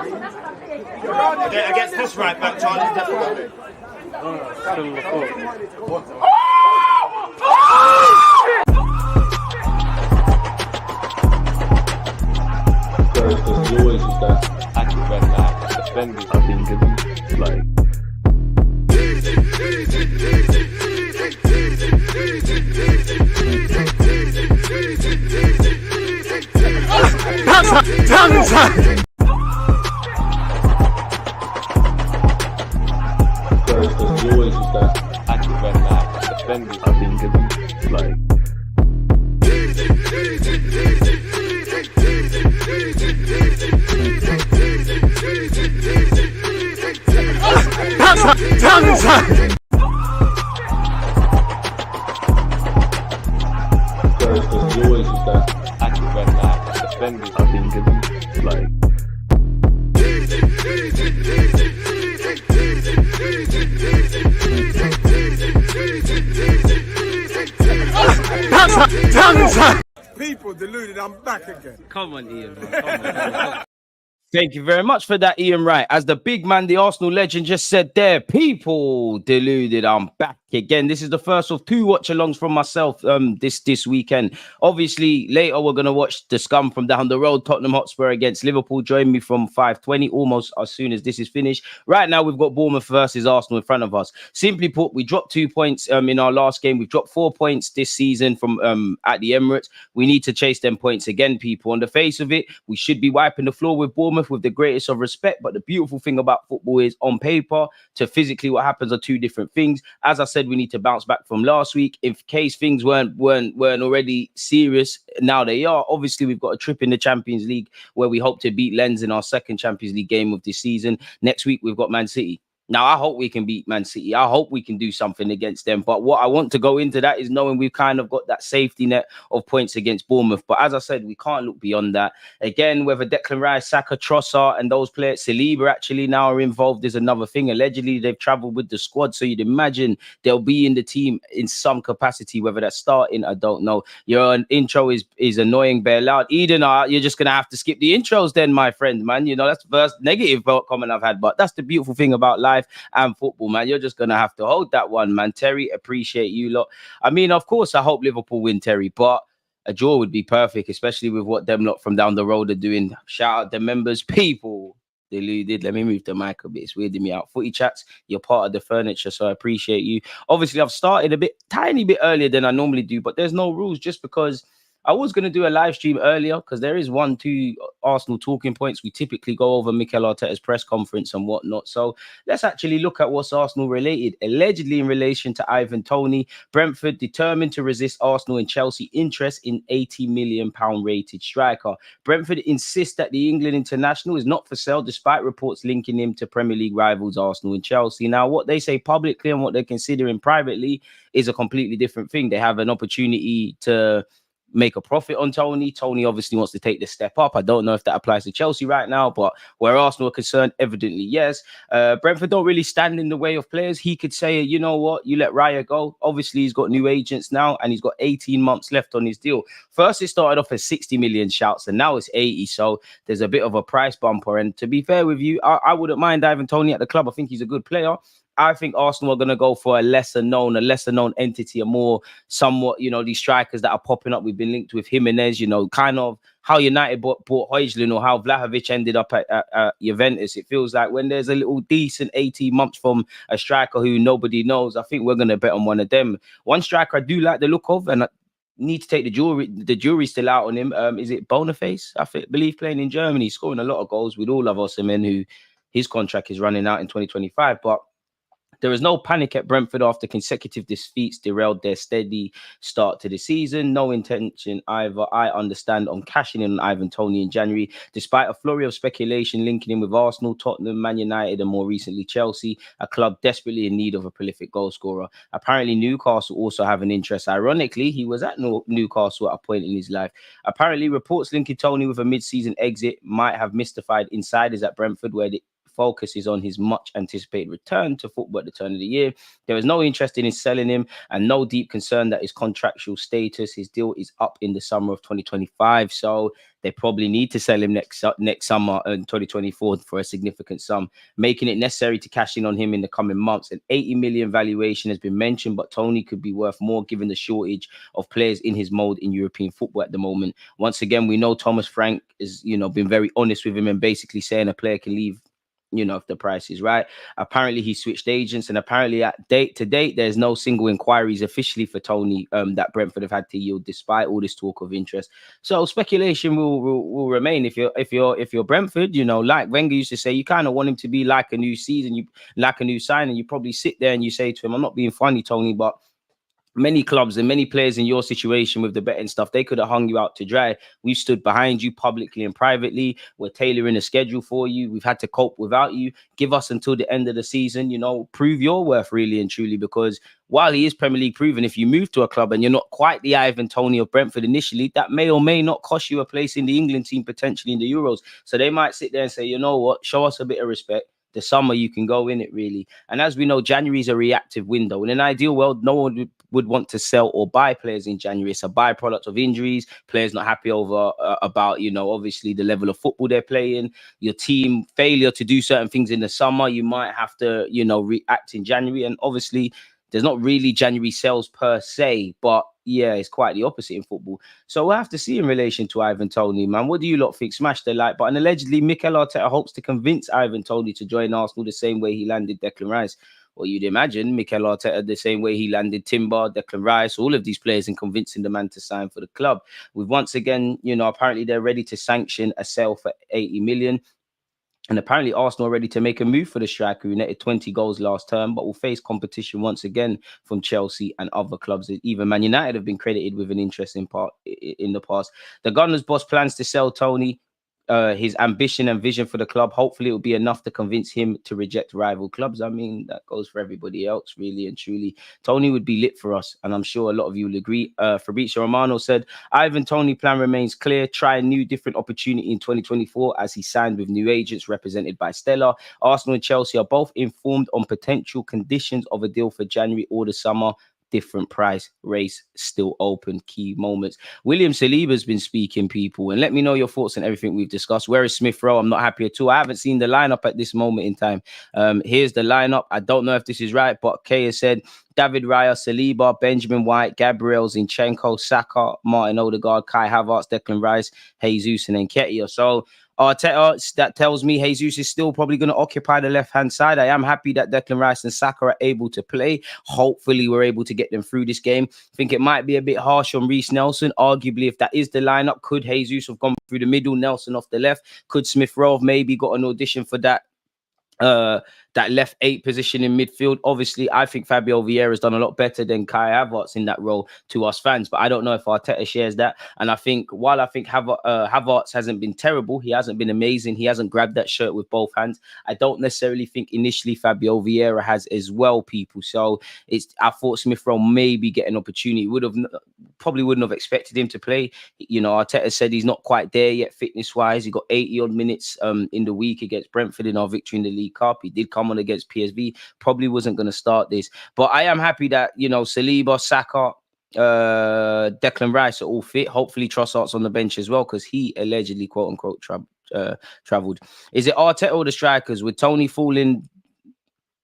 Against this right back, Charlie, definitely. There's always that active red back defending. I think it's like. There's always that active red back defending. I think it's like. There's always that active red back defending. I think it's like. People deluded, I'm back again. Come on, Ian. Man. Come on. Thank you very much for that, Ian Wright. As the big man, the Arsenal legend, just said there, people deluded, I'm back again. This is the first of two watch-alongs from myself this weekend. Obviously, later we're going to watch the scum from down the road, Tottenham Hotspur against Liverpool. Join me from 5:20, almost as soon as this is finished. Right now, we've got Bournemouth versus Arsenal in front of us. Simply put, we dropped 2 points in our last game. We've dropped 4 points this season from at the Emirates. We need to chase them points again, people. On the face of it, we should be wiping the floor with Bournemouth with the greatest of respect. But the beautiful thing about football is on paper to physically what happens are two different things. As I said, we need to bounce back from last week. In case things weren't already serious, now they are. Obviously, we've got a trip in the Champions League where we hope to beat Lens in our second Champions League game of this season. Next week, we've got Man City. Now, I hope we can beat Man City. I hope we can do something against them. But what I want to go into that is knowing we've kind of got that safety net of points against Bournemouth. But as I said, we can't look beyond that. Again, whether Declan Rice, SAKA, Trossard and those players, Saliba actually now are involved is another thing. Allegedly, they've travelled with the squad. So you'd imagine they'll be in the team in some capacity, whether that's starting, I don't know. Your intro is annoying, bare loud. Eden, you're just going to have to skip the intros then, my friend, man. You know, that's the first negative comment I've had. But that's the beautiful thing about life and football, man. You're just gonna have to hold that one, man. Terry, appreciate you lot. I mean, of course, I hope Liverpool win, Terry, but a draw would be perfect, especially with what them lot from down the road are doing. Shout out the members, people deluded. Let me move the mic a bit. It's weirding me out. Footy chats, you're part of the furniture, so I appreciate you. Obviously, I've started a tiny bit earlier than I normally do, but there's no rules just because I was going to do a live stream earlier because there is 1-2 Arsenal talking points. We typically go over Mikel Arteta's press conference and whatnot. So let's actually look at what's Arsenal related. Allegedly in relation to Ivan Toney, Brentford determined to resist Arsenal and Chelsea interest in £80 million rated striker. Brentford insists that the England international is not for sale despite reports linking him to Premier League rivals Arsenal and Chelsea. Now, what they say publicly and what they're considering privately is a completely different thing. They have an opportunity to make a profit on Toney. Toney obviously wants to take the step up. I don't know if that applies to Chelsea right now, but where Arsenal are concerned, evidently, yes. Brentford don't really stand in the way of players. He could say, you know what, you let Raya go. Obviously, he's got new agents now, and he's got 18 months left on his deal. First, it started off as 60 million shouts, and now it's 80. So there's a bit of a price bumper. And to be fair with you, I wouldn't mind Ivan Toney at the club. I think he's a good player. I think Arsenal are going to go for a lesser known entity, a more somewhat, you know, these strikers that are popping up. We've been linked with Jimenez, you know, kind of how United bought Højlund or how Vlahovic ended up at Juventus. It feels like when there's a little decent 18 months from a striker who nobody knows, I think we're going to bet on one of them. One striker I do like the look of, and I need to take the jury's still out on him. Is it Boniface? I believe playing in Germany, scoring a lot of goals with all of us, men who his contract is running out in 2025, but there is no panic at Brentford after consecutive defeats derailed their steady start to the season. No intention either, I understand, on cashing in on Ivan Toney in January, despite a flurry of speculation linking him with Arsenal, Tottenham, Man United, and more recently Chelsea, a club desperately in need of a prolific goal scorer. Apparently, Newcastle also have an interest. Ironically, he was at Newcastle at a point in his life. Apparently, reports linking Toney with a mid-season exit might have mystified insiders at Brentford, where focus is on his much anticipated return to football at the turn of the year. There is no interest in selling him and no deep concern that his contractual status, his deal is up in the summer of 2025. So they probably need to sell him next summer in 2024 for a significant sum, making it necessary to cash in on him in the coming months. An 80 million valuation has been mentioned, but Tony could be worth more given the shortage of players in his mold in European football at the moment. Once again, we know Thomas Frank is, been very honest with him and basically saying a player can leave, if the price is right. Apparently he switched agents, and apparently to date there's no single inquiries officially for Tony that Brentford have had to yield despite all this talk of interest. So speculation will remain. If you're Brentford, like Wenger used to say, you kind of want him to be like a new season, you like a new signing. You probably sit there and you say to him, I'm not being funny, Tony, but many clubs and many players in your situation with the betting stuff, they could have hung you out to dry. We've stood behind you publicly and privately. We're tailoring a schedule for you. We've had to cope without you. Give us until the end of the season, prove your worth really and truly, because while he is Premier League proven, if you move to a club and you're not quite the Ivan Toney of Brentford initially, that may or may not cost you a place in the England team, potentially in the Euros. So they might sit there and say, you know what, show us a bit of respect. The summer you can go in it really. And as we know, January is a reactive window. In an ideal world, no one would want to sell or buy players in January. It's a byproduct of injuries, players not happy over about, obviously the level of football they're playing, your team failure to do certain things in the summer. You might have to, react in January. And obviously there's not really January sales per se, but yeah, it's quite the opposite in football. So we'll have to see in relation to Ivan Toney, man. What do you lot think? Smash the like button. Allegedly, Mikel Arteta hopes to convince Ivan Toney to join Arsenal the same way he landed Declan Rice. Well, you'd imagine Mikel Arteta the same way he landed Timber, Declan Rice, all of these players, in convincing the man to sign for the club. We've once again, apparently they're ready to sanction a sale for 80 million. And apparently Arsenal are ready to make a move for the striker who netted 20 goals last term, but will face competition once again from Chelsea and other clubs. Even Man United have been credited with an interest in the past. The Gunners boss plans to sell Tony. His ambition and vision for the club, hopefully it will be enough to convince him to reject rival clubs. I mean, that goes for everybody else, really and truly. Tony would be lit for us, and I'm sure a lot of you will agree. Fabrizio Romano said, Ivan Toney plan remains clear. Try a new, different opportunity in 2024 as he signed with new agents represented by Stella. Arsenal and Chelsea are both informed on potential conditions of a deal for January or the summer. Different price, race still open, key moments. William Saliba's been speaking, people, and let me know your thoughts on everything we've discussed. Where is Smith Rowe? I'm not happy at all. I haven't seen the lineup at this moment in time. Here's the lineup. I don't know if this is right, but Kay has said David Raya, Saliba, Benjamin White, Gabriel Zinchenko, Saka, Martin Odegaard, Kai Havertz, Declan Rice, Jesus, and Nketiah. So Arteta, that tells me Jesus is still probably going to occupy the left-hand side. I am happy that Declan Rice and Saka are able to play. Hopefully, we're able to get them through this game. I think it might be a bit harsh on Reece Nelson. Arguably, if that is the lineup, could Jesus have gone through the middle, Nelson off the left? Could Smith Rowe have maybe got an audition for that left 8 position in midfield? Obviously, I think Fabio Vieira has done a lot better than Kai Havertz in that role to us fans, but I don't know if Arteta shares that. And I think while I think Havertz hasn't been terrible, he hasn't been amazing, he hasn't grabbed that shirt with both hands, I don't necessarily think initially Fabio Vieira has as well, people. So I thought Smith Rowe maybe get an opportunity. Probably wouldn't have expected him to play. Arteta said he's not quite there yet fitness wise. He got 80 odd minutes in the week against Brentford in our victory in the League Cup. He did come on against PSV, probably wasn't going to start this, but I am happy that Saliba, Saka, Declan Rice are all fit. Hopefully Trossard's on the bench as well, because he allegedly quote unquote traveled. Is it Arteta or the strikers? With Tony falling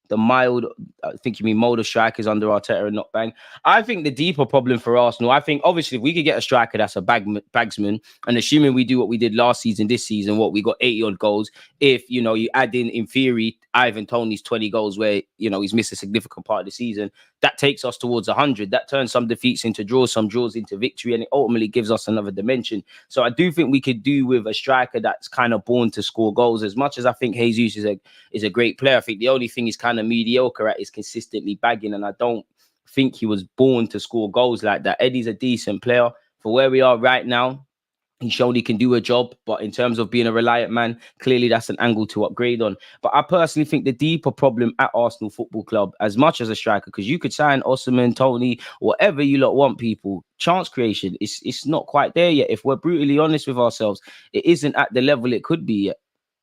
the mild, I think you mean mold of strikers under Arteta and not Bang. I think the deeper problem for Arsenal, I think obviously if we could get a striker that's a bagsman, and assuming we do what we did last season, this season, we got 80 odd goals. If you add in theory Ivan Toney's 20 goals where he's missed a significant part of the season, that takes us towards 100. That turns some defeats into draws, some draws into victory, and it ultimately gives us another dimension. So I do think we could do with a striker that's kind of born to score goals. As much as I think Jesus is a great player, I think the only thing he's kind of mediocre at is consistently bagging, and I don't think he was born to score goals like that. Eddie's a decent player. For where we are right now, he showed he can do a job, but in terms of being a reliant man, clearly that's an angle to upgrade on. But I personally think the deeper problem at Arsenal Football Club, as much as a striker, because you could sign Osimhen, Tony, whatever you lot want, people, chance creation, it's not quite there yet. If we're brutally honest with ourselves, it isn't at the level it could be yet.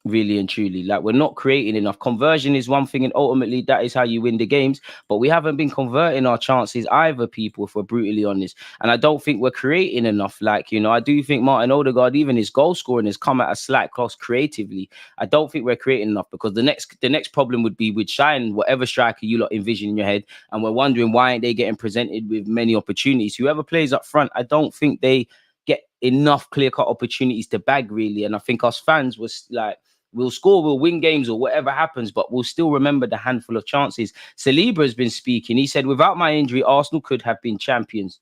really and truly. Like, we're not creating enough. Conversion is one thing, and ultimately that is how you win the games. But we haven't been converting our chances either, people, if we're brutally honest. And I don't think we're creating enough. Like, you know, I do think Martin Odegaard, even his goal scoring, has come at a slight cost creatively. I don't think we're creating enough, because the next problem would be with Shine, whatever striker you lot envision in your head, and we're wondering why aren't they getting presented with many opportunities. Whoever plays up front, I don't think they get enough clear-cut opportunities to bag, really. And I think us fans was like, we'll score, we'll win games or whatever happens, but we'll still remember the handful of chances. Saliba has been speaking. He said, without my injury, Arsenal could have been champions.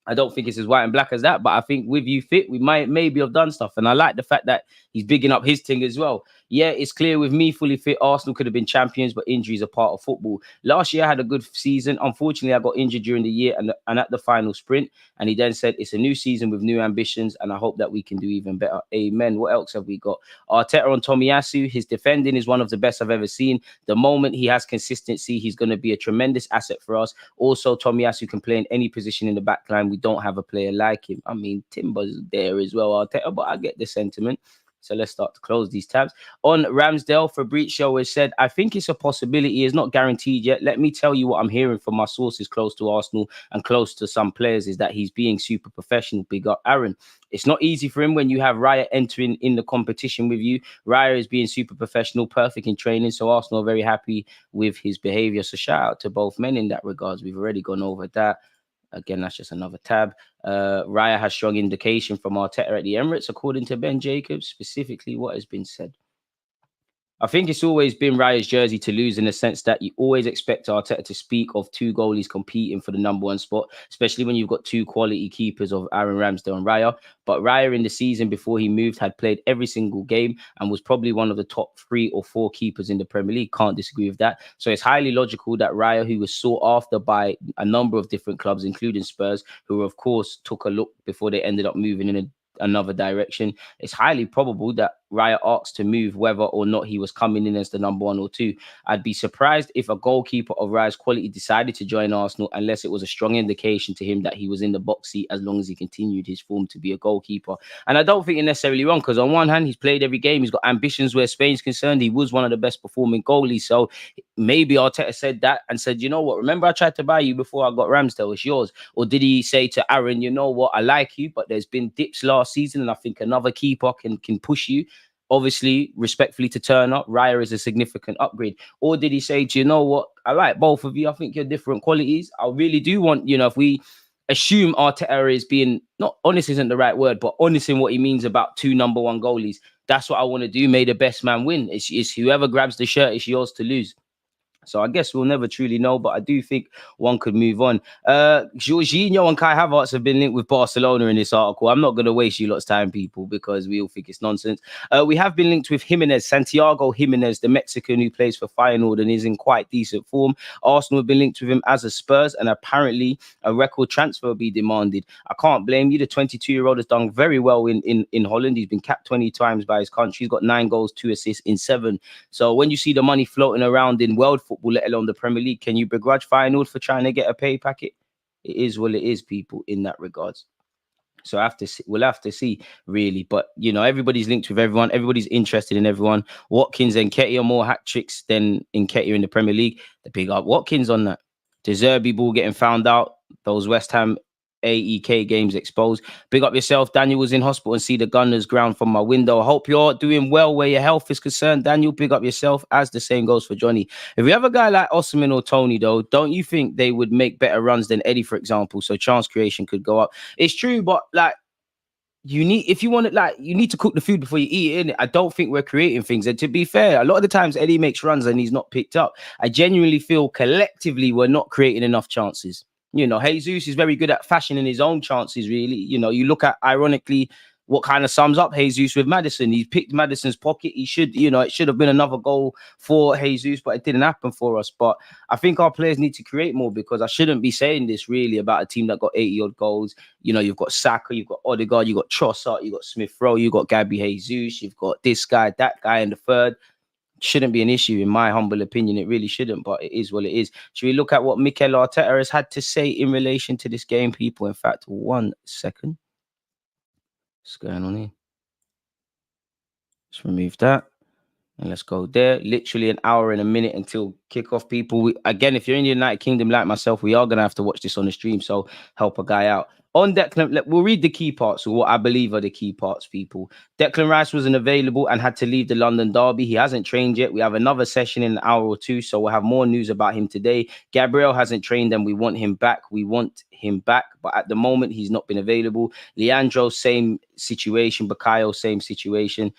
I don't think it's as white and black as that, but I think with you fit, we might maybe have done stuff. And I like the fact that he's bigging up his thing as well. Yeah, it's clear with me fully fit, Arsenal could have been champions, but injuries are part of football. Last year I had a good season. Unfortunately, I got injured during the year and at the final sprint. And he then said, it's a new season with new ambitions, and I hope that we can do even better. Amen. What else have we got? Arteta on Tomiyasu. His defending is one of the best I've ever seen. The moment he has consistency, he's going to be a tremendous asset for us. Also, Tomiyasu can play in any position in the back line. We don't have a player like him. I mean, Timber's there as well, Arteta, but I get the sentiment. So let's start to close these tabs. On Ramsdale, Fabrizio has said, I think it's a possibility. It's not guaranteed yet. Let me tell you what I'm hearing from my sources close to Arsenal and close to some players is that he's being super professional. Big up Aaron. It's not easy for him when you have Raya entering in the competition with you. Raya is being super professional, perfect in training. So Arsenal are very happy with his behavior. So shout out to both men in that regards. We've already gone over that. Again, that's just another tab. Raya has strong indication from Arteta at the Emirates, according to Ben Jacobs. Specifically, what has been said. I think it's always been Raya's jersey to lose, in the sense that you always expect Arteta to speak of two goalies competing for the #1 spot, especially when you've got two quality keepers of Aaron Ramsdale and Raya. But Raya in the season before he moved had played every single game and was probably one of the top 3 or 4 keepers in the Premier League. Can't disagree with that. So it's highly logical that Raya, who was sought after by a number of different clubs, including Spurs, who of course took a look before they ended up moving in another direction, it's highly probable that Raya asked to move whether or not he was coming in as the #1 or 2. I'd be surprised if a goalkeeper of Raya's quality decided to join Arsenal unless it was a strong indication to him that he was in the box seat, as long as he continued his form to be a goalkeeper. And I don't think you're necessarily wrong, because on one hand, he's played every game. He's got ambitions where Spain's concerned. He was one of the best performing goalies. So maybe Arteta said that and said, you know what, remember I tried to buy you before I got Ramsdale, it's yours. Or did he say to Aaron, you know what, I like you, but there's been dips last season and I think another keeper can push you. Obviously, respectfully to turn up, Raya is a significant upgrade. Or did he say, do you know what, I like both of you, I think you're different qualities. I really do want, you know, if we assume Arteta is being, not honest isn't the right word, but honest in what he means about two #1 goalies, that's what I want to do. May the best man win. It's whoever grabs the shirt, it's yours to lose. So I guess we'll never truly know, but I do think one could move on. Jorginho and Kai Havertz have been linked with Barcelona in this article. I'm not going to waste you lot's time, people, because we all think it's nonsense. We have been linked with Jimenez, Santiago Jimenez, the Mexican who plays for Feyenoord and is in quite decent form. Arsenal have been linked with him as a Spurs, and apparently a record transfer will be demanded. I can't blame you. The 22-year-old has done very well in Holland. He's been capped 20 times by his country. He's got 9 goals, 2 assists in 7. So when you see the money floating around in world football, let alone the Premier League, can you begrudge Feyenoord for trying to get a pay packet? It is what it is, people, in that regards. So we'll have to see, really. But, you know, everybody's linked with everyone. Everybody's interested in everyone. Watkins and Nketiah are more hat tricks than Nketiah in the Premier League. The big up Watkins on that. De Zerbi ball getting found out. Those West Ham AEK games exposed. Big up yourself. Daniel was in hospital and see the Gunners ground from my window. I hope you're doing well where your health is concerned, Daniel. Big up yourself, as the same goes for Johnny. If we have a guy like Osimhen or Tony, though, don't you think they would make better runs than Eddie, for example? So chance creation could go up. It's true, but like, you need to cook the food before you eat it, innit? I don't think we're creating things. And to be fair, a lot of the times Eddie makes runs and he's not picked up. I genuinely feel collectively we're not creating enough chances. You know, Jesus is very good at fashioning his own chances, really. You know, you look at, ironically, what kind of sums up Jesus with Maddison. He picked Maddison's pocket. He should, you know, it should have been another goal for Jesus, but it didn't happen for us. But I think our players need to create more, because I shouldn't be saying this really about a team that got 80-odd goals. You know, you've got Saka, you've got Odegaard, you've got Trossard, you've got Smith-Rowe, you've got Gabby Jesus, you've got this guy, that guy in the third. Shouldn't be an issue, in my humble opinion. It really shouldn't, but it is what it is. Should we look at what Mikel Arteta has had to say in relation to this game, people? In fact, 1 second. What's going on here? Let's remove that. And let's go there. Literally an hour and a minute until kickoff, people. Again, if you're in the United Kingdom like myself, we are going to have to watch this on the stream. So help a guy out. On Declan, we'll read the key parts, or what I believe are the key parts, people. Declan Rice wasn't available and had to leave the London derby. He hasn't trained yet. We have another session in an hour or two, so we'll have more news about him today. Gabriel hasn't trained and we want him back. But at the moment, he's not been available. Leandro, same situation. Bakayo, same situation.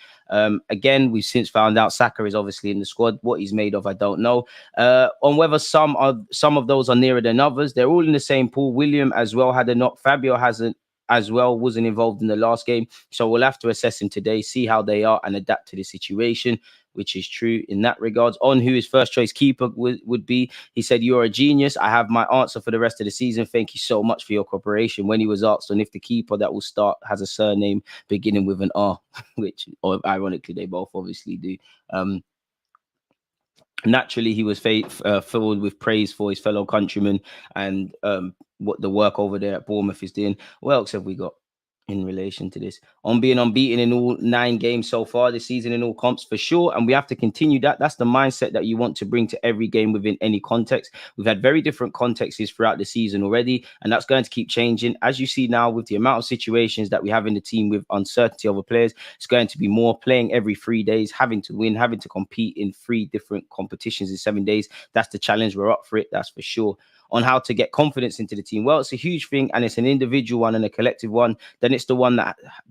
Again, we've since found out SAKA is obviously in the squad. What he's made of, I don't know. On whether some of those are nearer than others, they're all in the same pool. William as well had a knock. Fabio hasn't as well, wasn't involved in the last game. So we'll have to assess him today, see how they are and adapt to the situation, which is true in that regards. On who his first choice keeper would be, he said, "You're a genius. I have my answer for the rest of the season. Thank you so much for your cooperation." When he was asked on if the keeper that will start has a surname beginning with an R, which, or ironically, they both obviously do. Naturally, he was filled with praise for his fellow countrymen and what the work over there at Bournemouth is doing. What else have we got in relation to this? On being unbeaten in all 9 games so far this season in all comps, for sure. And we have to continue that. That's the mindset that you want to bring to every game within any context. We've had very different contexts throughout the season already, and that's going to keep changing. As you see now, with the amount of situations that we have in the team with uncertainty over players, it's going to be more playing every 3 days, having to win, having to compete in 3 different competitions in 7 days. That's the challenge. We're up for it, that's for sure. On how to get confidence into the team, well, it's a huge thing, and it's an individual one and a collective one. Then it's the one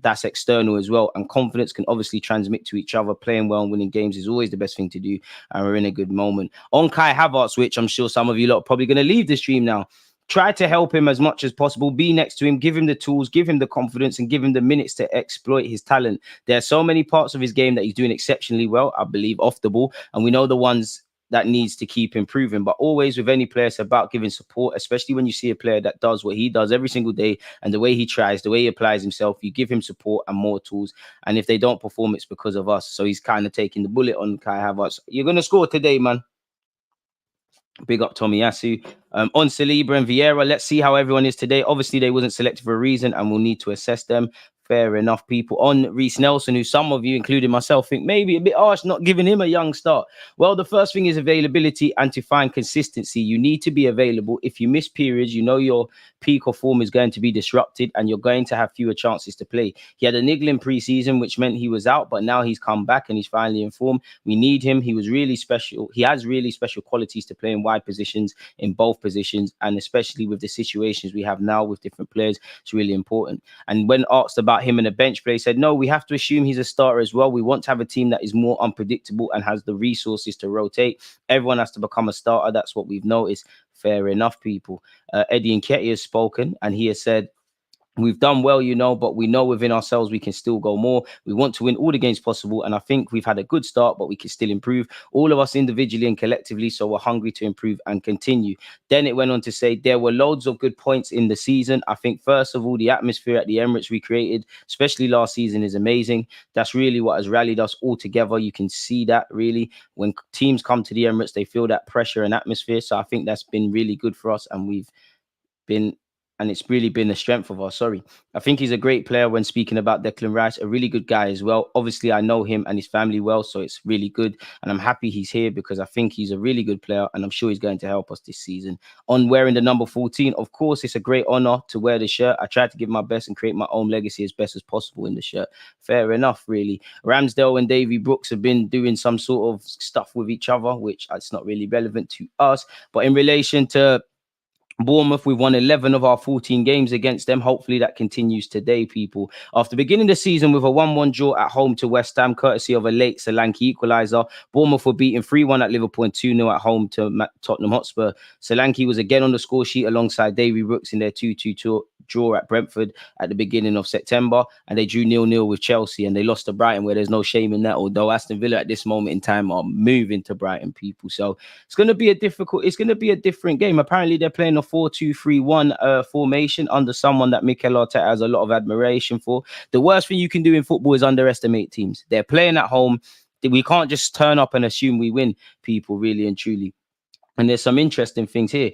that's external as well, and confidence can obviously transmit to each other. Playing well and winning games is always the best thing to do, and we're in a good moment. On Kai Havertz, which I'm sure some of you lot are probably going to leave the stream now, try to help him as much as possible. Be next to him, give him the tools, give him the confidence, and give him the minutes to exploit his talent. There are so many parts of his game that he's doing exceptionally well, I believe, off the ball, and we know the ones that needs to keep improving. But always with any player, it's about giving support, especially when you see a player that does what he does every single day, and the way he tries, the way he applies himself, you give him support and more tools. And if they don't perform, it's because of us. So he's kind of taking the bullet on Kai Havertz. You're going to score today, man. Big up Tomiyasu. On Saliba and Vieira, let's see how everyone is today. Obviously, they wasn't selected for a reason, and we'll need to assess them. Fair enough, people. On Reece Nelson, who some of you, including myself, think maybe a bit harsh not giving him a young start. Well, the first thing is availability, and to find consistency, you need to be available. If you miss periods, you know your peak of form is going to be disrupted, and you're going to have fewer chances to play. He had a niggling preseason, which meant he was out, but now he's come back and he's finally in form. We need him. He was really special. He has really special qualities to play in wide positions, in both positions, and especially with the situations we have now with different players, it's really important. And when asked about him in a bench play, he said, no, we have to assume he's a starter as well. We want to have a team that is more unpredictable and has the resources to rotate. Everyone has to become a starter. That's what we've noticed. Fair enough, people. Eddie Nketiah has spoken, and he has said, we've done well, you know, but we know within ourselves we can still go more. We want to win all the games possible, and I think we've had a good start, but we can still improve, all of us individually and collectively, so we're hungry to improve and continue. Then it went on to say there were loads of good points in the season. I think, first of all, the atmosphere at the Emirates we created, especially last season, is amazing. That's really what has rallied us all together. You can see that, really. When teams come to the Emirates, they feel that pressure and atmosphere, so I think that's been really good for us, and it's really been the strength of us. I think he's a great player. When speaking about Declan Rice, a really good guy as well. Obviously, I know him and his family well, so it's really good. And I'm happy he's here because I think he's a really good player, and I'm sure he's going to help us this season. On wearing the number 14, of course, it's a great honor to wear the shirt. I tried to give my best and create my own legacy as best as possible in the shirt. Fair enough, really. Ramsdale and Davy Brooks have been doing some sort of stuff with each other, which it's not really relevant to us. But in relation to Bournemouth, we've won 11 of our 14 games against them. Hopefully that continues today, people. After beginning the season with a 1-1 draw at home to West Ham, courtesy of a late Solanke equaliser, Bournemouth were beaten 3-1 at Liverpool and 2-0 at home to Tottenham Hotspur. Solanke was again on the score sheet alongside Davy Brooks in their 2-2 draw at Brentford at the beginning of September, and they drew 0-0 with Chelsea, and they lost to Brighton, where there's no shame in that, although Aston Villa at this moment in time are moving to Brighton, people. So it's going to be a different game. Apparently they're playing a 4-2-3-1 formation under someone that Mikel Arteta has a lot of admiration for. The worst thing you can do in football is underestimate teams. They're playing at home. We can't just turn up and assume we win, people, really and truly. And there's some interesting things here.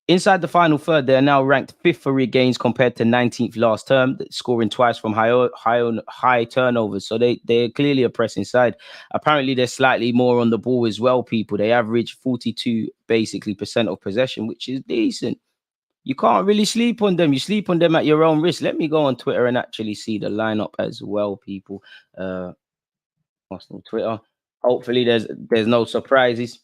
Inside the final third, they're now ranked 5th for regains compared to 19th last term, scoring twice from high turnovers. So they're clearly a pressing side. Apparently, they're slightly more on the ball as well, people. They average 42% of possession, which is decent. You can't really sleep on them. You sleep on them at your own risk. Let me go on Twitter and actually see the lineup as well, people. Arsenal Twitter. Hopefully, there's no surprises.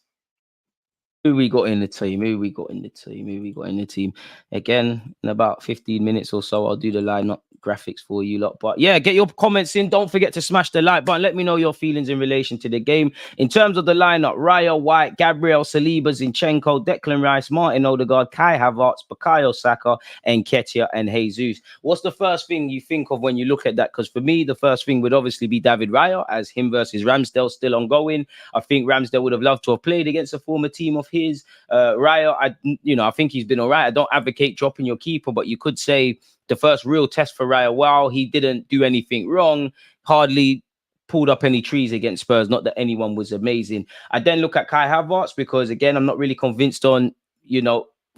Who we got in the team? Who we got in the team? Who we got in the team? Again, in about 15 minutes or so, I'll do the lineup graphics for you lot. But yeah, get your comments in. Don't forget to smash the like button. Let me know your feelings in relation to the game. In terms of the lineup, Raya, White, Gabriel, Saliba, Zinchenko, Declan Rice, Martin Odegaard, Kai Havertz, Bukayo Saka, Nketiah, and Jesus. What's the first thing you think of when you look at that? Because for me, the first thing would obviously be David Raya, as him versus Ramsdale still ongoing. I think Ramsdale would have loved to have played against a former team of his. Raya, I think he's been all right. I don't advocate dropping your keeper, but you could say the first real test for Raya, while he didn't do anything wrong, hardly pulled up any trees against Spurs. Not that anyone was amazing. I then look at Kai Havertz because, again, I'm not really convinced on,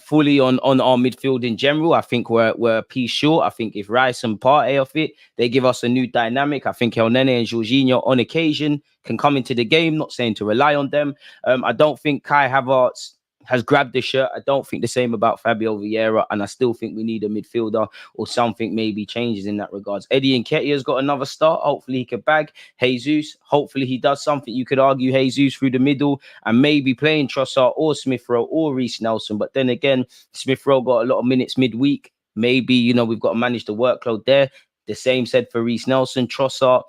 fully on our midfield in general. I think we're a piece short. I think if Rice and Partey are fit, they give us a new dynamic. I think El Nene and Jorginho on occasion can come into the game, not saying to rely on them. I don't think Kai Havertz has grabbed the shirt. I don't think the same about Fabio Vieira, and I still think we need a midfielder or something maybe changes in that regards. Eddie Nketiah's got another start. Hopefully he could bag. Jesus, hopefully he does something. You could argue Jesus through the middle and maybe playing Trossard or Smith Rowe or Reece Nelson. But then again, Smith Rowe got a lot of minutes midweek. Maybe, we've got to manage the workload there. The same said for Reece Nelson. Trossard,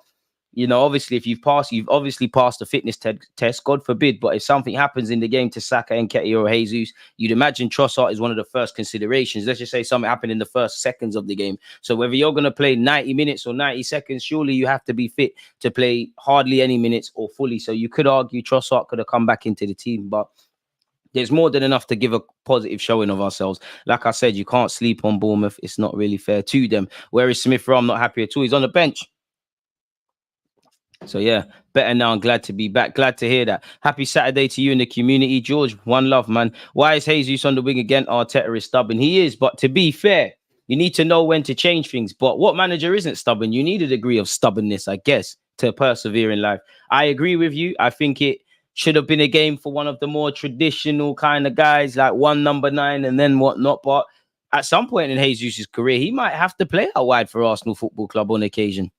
obviously, if you've obviously passed the fitness test, God forbid. But if something happens in the game to Saka, Nketiah, or Jesus, you'd imagine Trossard is one of the first considerations. Let's just say something happened in the first seconds of the game. So whether you're going to play 90 minutes or 90 seconds, surely you have to be fit to play hardly any minutes or fully. So you could argue Trossard could have come back into the team, but there's more than enough to give a positive showing of ourselves. Like I said, you can't sleep on Bournemouth. It's not really fair to them. Where is Smith Rowe? I'm not happy at all. He's on the bench. So yeah, better now. I'm glad to be back. Glad to hear that. Happy Saturday to you in the community, George. One love, man. Why is Jesus on the wing again? Arteta is stubborn. He is, but to be fair, you need to know when to change things. But what manager isn't stubborn? You need a degree of stubbornness, I guess, to persevere in life. I agree with you. I think it should have been a game for one of the more traditional kind of guys, like one number 9 and then whatnot. But at some point in Jesus' career, he might have to play out wide for Arsenal Football Club on occasion.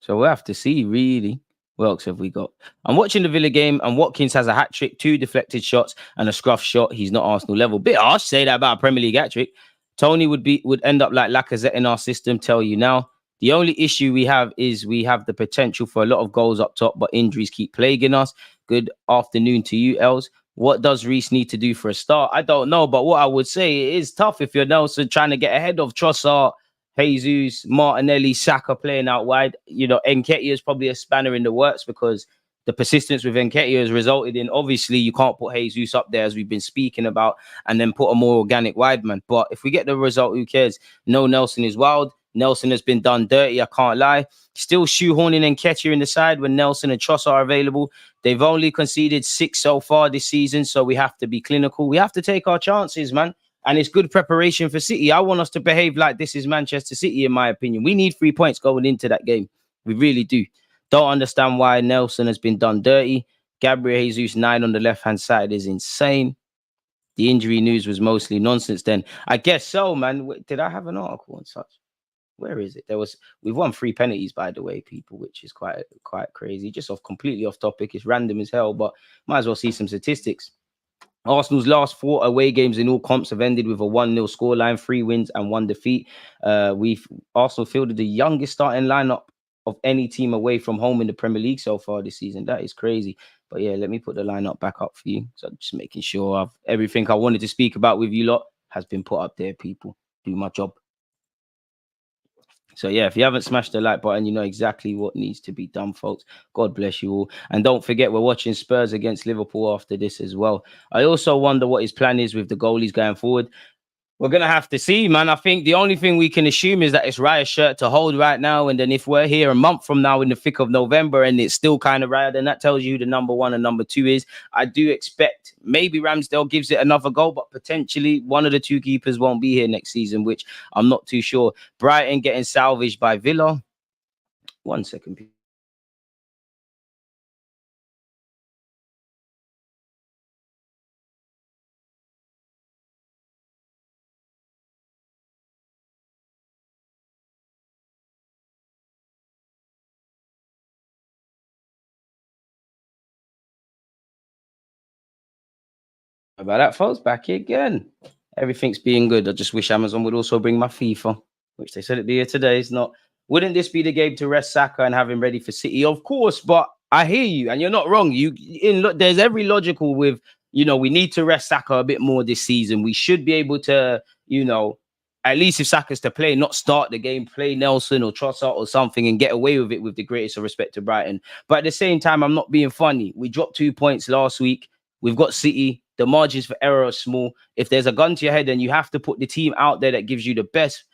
So we'll have to see, really. What else have we got? I'm watching the Villa game, and Watkins has a hat-trick, 2 deflected shots, and a scruff shot. He's not Arsenal level. Bit harsh, say that about a Premier League hat-trick. Tony would end up like Lacazette in our system, tell you now. The only issue we have is we have the potential for a lot of goals up top, but injuries keep plaguing us. Good afternoon to you, Els. What does Reece need to do for a start? I don't know, but what I would say, it is tough if you're Nelson trying to get ahead of Trossard, Jesus, Martinelli, Saka playing out wide. Nketiah is probably a spanner in the works because the persistence with Nketiah has resulted in, obviously, you can't put Jesus up there as we've been speaking about and then put a more organic wide man. But if we get the result, who cares? No, Nelson is wild. Nelson has been done dirty, I can't lie. Still shoehorning Nketiah in the side when Nelson and Trossard are available. They've only conceded 6 so far this season, so we have to be clinical. We have to take our chances, man. And it's good preparation for City. I want us to behave like this is Manchester City, in my opinion. We need 3 points going into that game. We really do. Don't understand why Nelson has been done dirty. Gabriel Jesus 9 on the left-hand side is insane. The injury news was mostly nonsense then. I guess so, man. Did I have an article on such? Where is it? We've won 3 penalties, by the way, people, which is quite crazy. Just completely off topic. It's random as hell, but might as well see some statistics. Arsenal's last 4 away games in all comps have ended with a 1-0 scoreline, 3 wins and 1 defeat. Arsenal fielded the youngest starting lineup of any team away from home in the Premier League so far this season. That is crazy. But yeah, let me put the lineup back up for you. So just making sure everything I wanted to speak about with you lot has been put up there, people. Do my job. So yeah, if you haven't smashed the like button, you know exactly what needs to be done, folks. God bless you all. And don't forget, we're watching Spurs against Liverpool after this as well. I also wonder what his plan is with the goalies going forward. We're gonna have to see, man. I think the only thing we can assume is that it's Raya's shirt to hold right now, and then if we're here a month from now in the thick of November and it's still kind of Raya, then that tells you who the number 1 and number 2 is. I do expect maybe Ramsdale gives it another go, but potentially one of the 2 keepers won't be here next season, which I'm not too sure. Brighton getting salvaged by Villa. 1 second, please. About that, folks, back here again. Everything's being good. I just wish Amazon would also bring my FIFA, which they said it here today. It's not. Wouldn't this be the game to rest Saka and have him ready for City? Of course, but I hear you, and you're not wrong. There's every logical with, we need to rest Saka a bit more this season. We should be able to, at least if Saka's to play, not start the game, play Nelson or Trossard or something and get away with it with the greatest of respect to Brighton. But at the same time, I'm not being funny. We dropped 2 points last week. We've got City. The margins for error are small. If there's a gun to your head, then you have to put the team out there that gives you the best,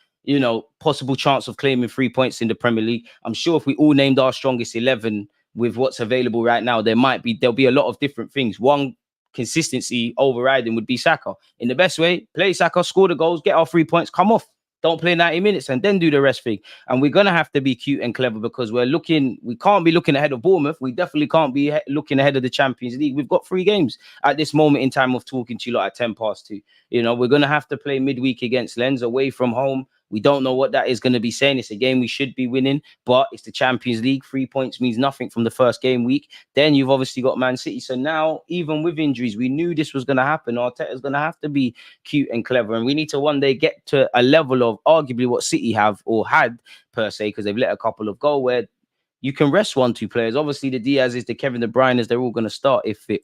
possible chance of claiming 3 points in the Premier League. I'm sure if we all named our strongest 11 with what's available right now, there'll be a lot of different things. One consistency overriding would be Saka. In the best way, play Saka, score the goals, get our 3 points, come off. Don't play 90 minutes and then do the rest thing. And we're going to have to be cute and clever because we can't be looking ahead of Bournemouth. We definitely can't be looking ahead of the Champions League. We've got 3 games at this moment in time of talking to you lot at 10 past 2. We're going to have to play midweek against Lens away from home. We don't know what that is going to be saying. It's a game we should be winning, but it's the Champions League. 3 points means nothing from the first game week. Then you've obviously got Man City. So now, even with injuries, we knew this was going to happen. Arteta's going to have to be cute and clever. And we need to one day get to a level of arguably what City have or had, per se, because they've let a couple of go, where you can rest 1-2 players. Obviously, the Diaz's, the Kevin De Bruyne's, they're all going to start if fit.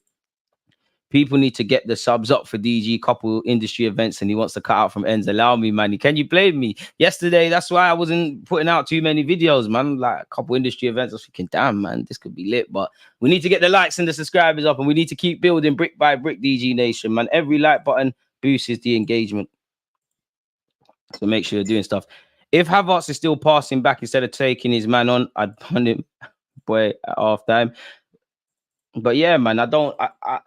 People need to get the subs up for DG, couple industry events, and he wants to cut out from ends. Allow me, man. Can you blame me? Yesterday, that's why I wasn't putting out too many videos, man. Like a couple industry events. I was thinking, damn, man, this could be lit. But we need to get the likes and the subscribers up, and we need to keep building brick by brick, DG Nation, man. Every like button boosts the engagement. So make sure you're doing stuff. If Havertz is still passing back instead of taking his man on, I'd punt him, boy, at half time. But yeah, man,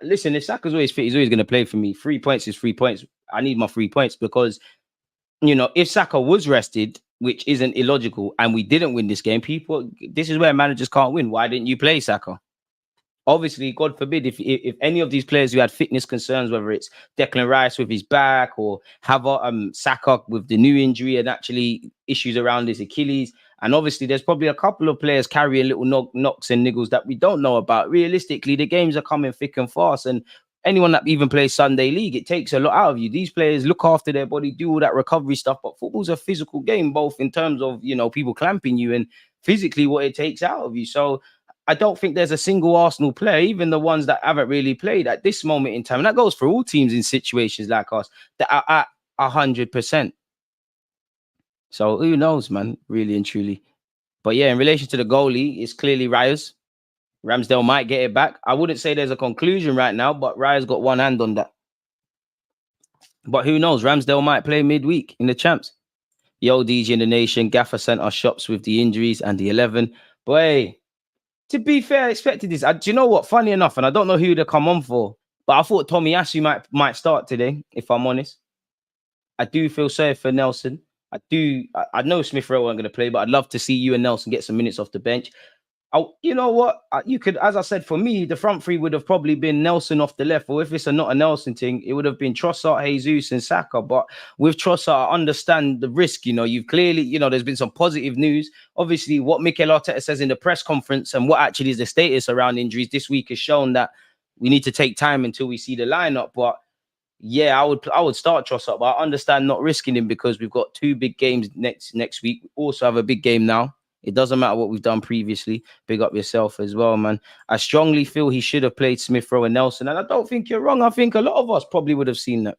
listen, if Saka's always fit, he's always going to play for me. 3 points is 3 points. I need my 3 points because, if Saka was rested, which isn't illogical, and we didn't win this game, this is where managers can't win. Why didn't you play Saka? Obviously, God forbid, if any of these players who had fitness concerns, whether it's Declan Rice with his back or Saka with the new injury and actually issues around his Achilles, and obviously there's probably a couple of players carrying little knocks and niggles that we don't know about. Realistically, the games are coming thick and fast, and anyone that even plays Sunday League, it takes a lot out of you. These players look after their body, do all that recovery stuff, but football's a physical game, both in terms of, people clamping you and physically what it takes out of you. So I don't think there's a single Arsenal player, even the ones that haven't really played at this moment in time, and that goes for all teams in situations like us, that are at 100%. So who knows, man, really and truly. But yeah, in relation to the goalie, it's clearly Raya's. Ramsdale might get it back. I wouldn't say there's a conclusion right now, but Raya's got one hand on that. But who knows? Ramsdale might play midweek in the champs. Yo, DG in the nation, Gaffer sent us shops with the injuries and the 11. Boy, to be fair, I expected this. Do you know what? Funny enough, and I don't know who to come on for, but I thought Tomiyasu might start today, if I'm honest. I do feel sorry for Nelson. I know Smith Rowe weren't going to play, but I'd love to see you and Nelson get some minutes off the bench. You know what? You could, as I said, for me, the front three would have probably been Nelson off the left, or if it's not a Nelson thing, it would have been Trossard, Jesus, and Saka. But with Trossard, I understand the risk. You've clearly, there's been some positive news. Obviously, what Mikel Arteta says in the press conference and what actually is the status around injuries this week has shown that we need to take time until we see the lineup. But yeah, I would start Trossard, but I understand not risking him because we've got 2 big games next week. We also have a big game now. It doesn't matter what we've done previously. Big up yourself as well, man. I strongly feel he should have played Smith Rowe and Nelson, and I don't think you're wrong. I think a lot of us probably would have seen that.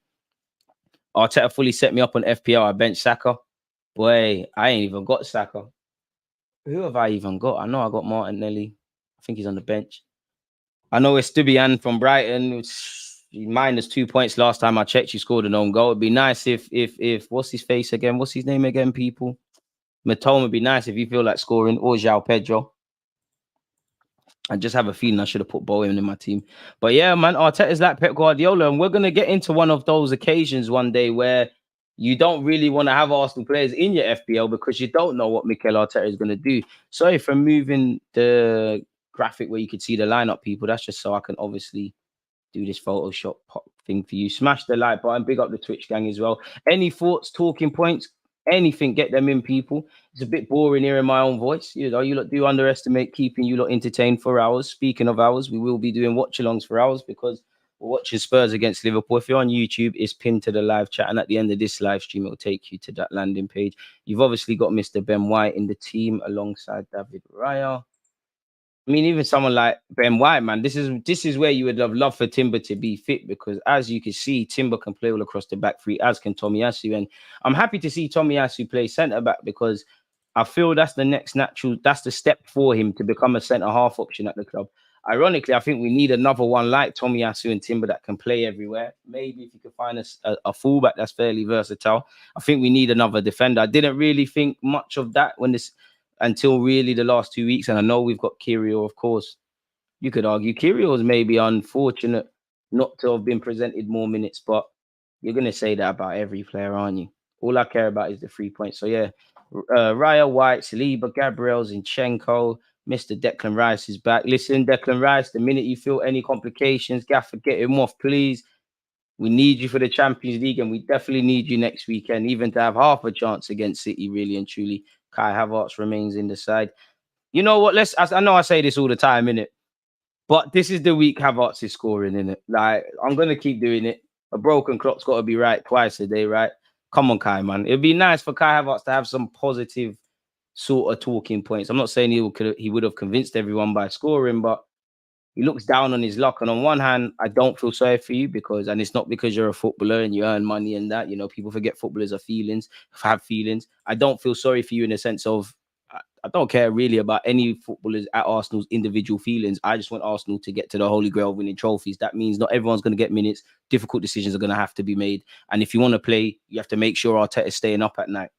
Arteta fully set me up on FPL. I bench Saka. Boy, I ain't even got Saka. Who have I even got? I know I got Martinelli. I think he's on the bench. I know it's Stubian from Brighton. minus 2 points last time I checked. You scored an own goal. It'd be nice if what's his face again? What's his name again, people? Matoma would be nice if you feel like scoring, or João Pedro. I just have a feeling I should have put Bowen in my team. But yeah, man, Arteta's like Pep Guardiola, and we're going to get into one of those occasions one day where you don't really want to have Arsenal players in your FPL because you don't know what Mikel Arteta is going to do. Sorry for moving the graphic where you could see the lineup, people. That's just so I can obviously do this Photoshop pop thing for you. Smash the like button. Big up the Twitch gang as well. Any thoughts, talking points, anything, get them in, people. It's a bit boring hearing my own voice. You know, you lot do underestimate keeping you lot entertained for hours. Speaking of hours, we will be doing watch-alongs for hours because we're watching Spurs against Liverpool. If you're on YouTube, it's pinned to the live chat. And at the end of this live stream, it will take you to that landing page. You've obviously got Mr. Ben White in the team alongside David Raya. I mean, even someone like Ben White, man, this is where you would have loved for Timber to be fit, because as you can see, Timber can play all across the back three, as can Tomiyasu. And I'm happy to see Tomiyasu play centre back because I feel that's the next natural, that's the step for him to become a centre half option at the club. Ironically, I think we need another one like Tomiyasu and Timber that can play everywhere. Maybe if you could find a fullback that's fairly versatile. I think we need another defender. I didn't really think much of that until really the last 2 weeks. And I know we've got Kyrgios, of course. You could argue Kyrgios may be unfortunate not to have been presented more minutes, but you're going to say that about every player, aren't you? All I care about is the 3 points. So, yeah, Raya, White, Saliba, Gabriel, Zinchenko, Mr. Declan Rice is back. Listen, Declan Rice, the minute you feel any complications, Gaffer, get him off, please. We need you for the Champions League, and we definitely need you next weekend, even to have half a chance against City, really and truly. Kai Havertz remains in the side. You know what? I know I say this all the time, innit? But this is the week Havertz is scoring, innit? Like, I'm going to keep doing it. A broken clock's got to be right twice a day, right? Come on, Kai, man. It'd be nice for Kai Havertz to have some positive sort of talking points. I'm not saying he would have convinced everyone by scoring, but he looks down on his luck. And on one hand, I don't feel sorry for you and it's not because you're a footballer and you earn money and that, you know, people forget footballers have feelings. I don't feel sorry for you in the sense of, I don't care really about any footballers at Arsenal's individual feelings. I just want Arsenal to get to the Holy Grail of winning trophies. That means not everyone's going to get minutes. Difficult decisions are going to have to be made. And if you want to play, you have to make sure Arteta is staying up at night.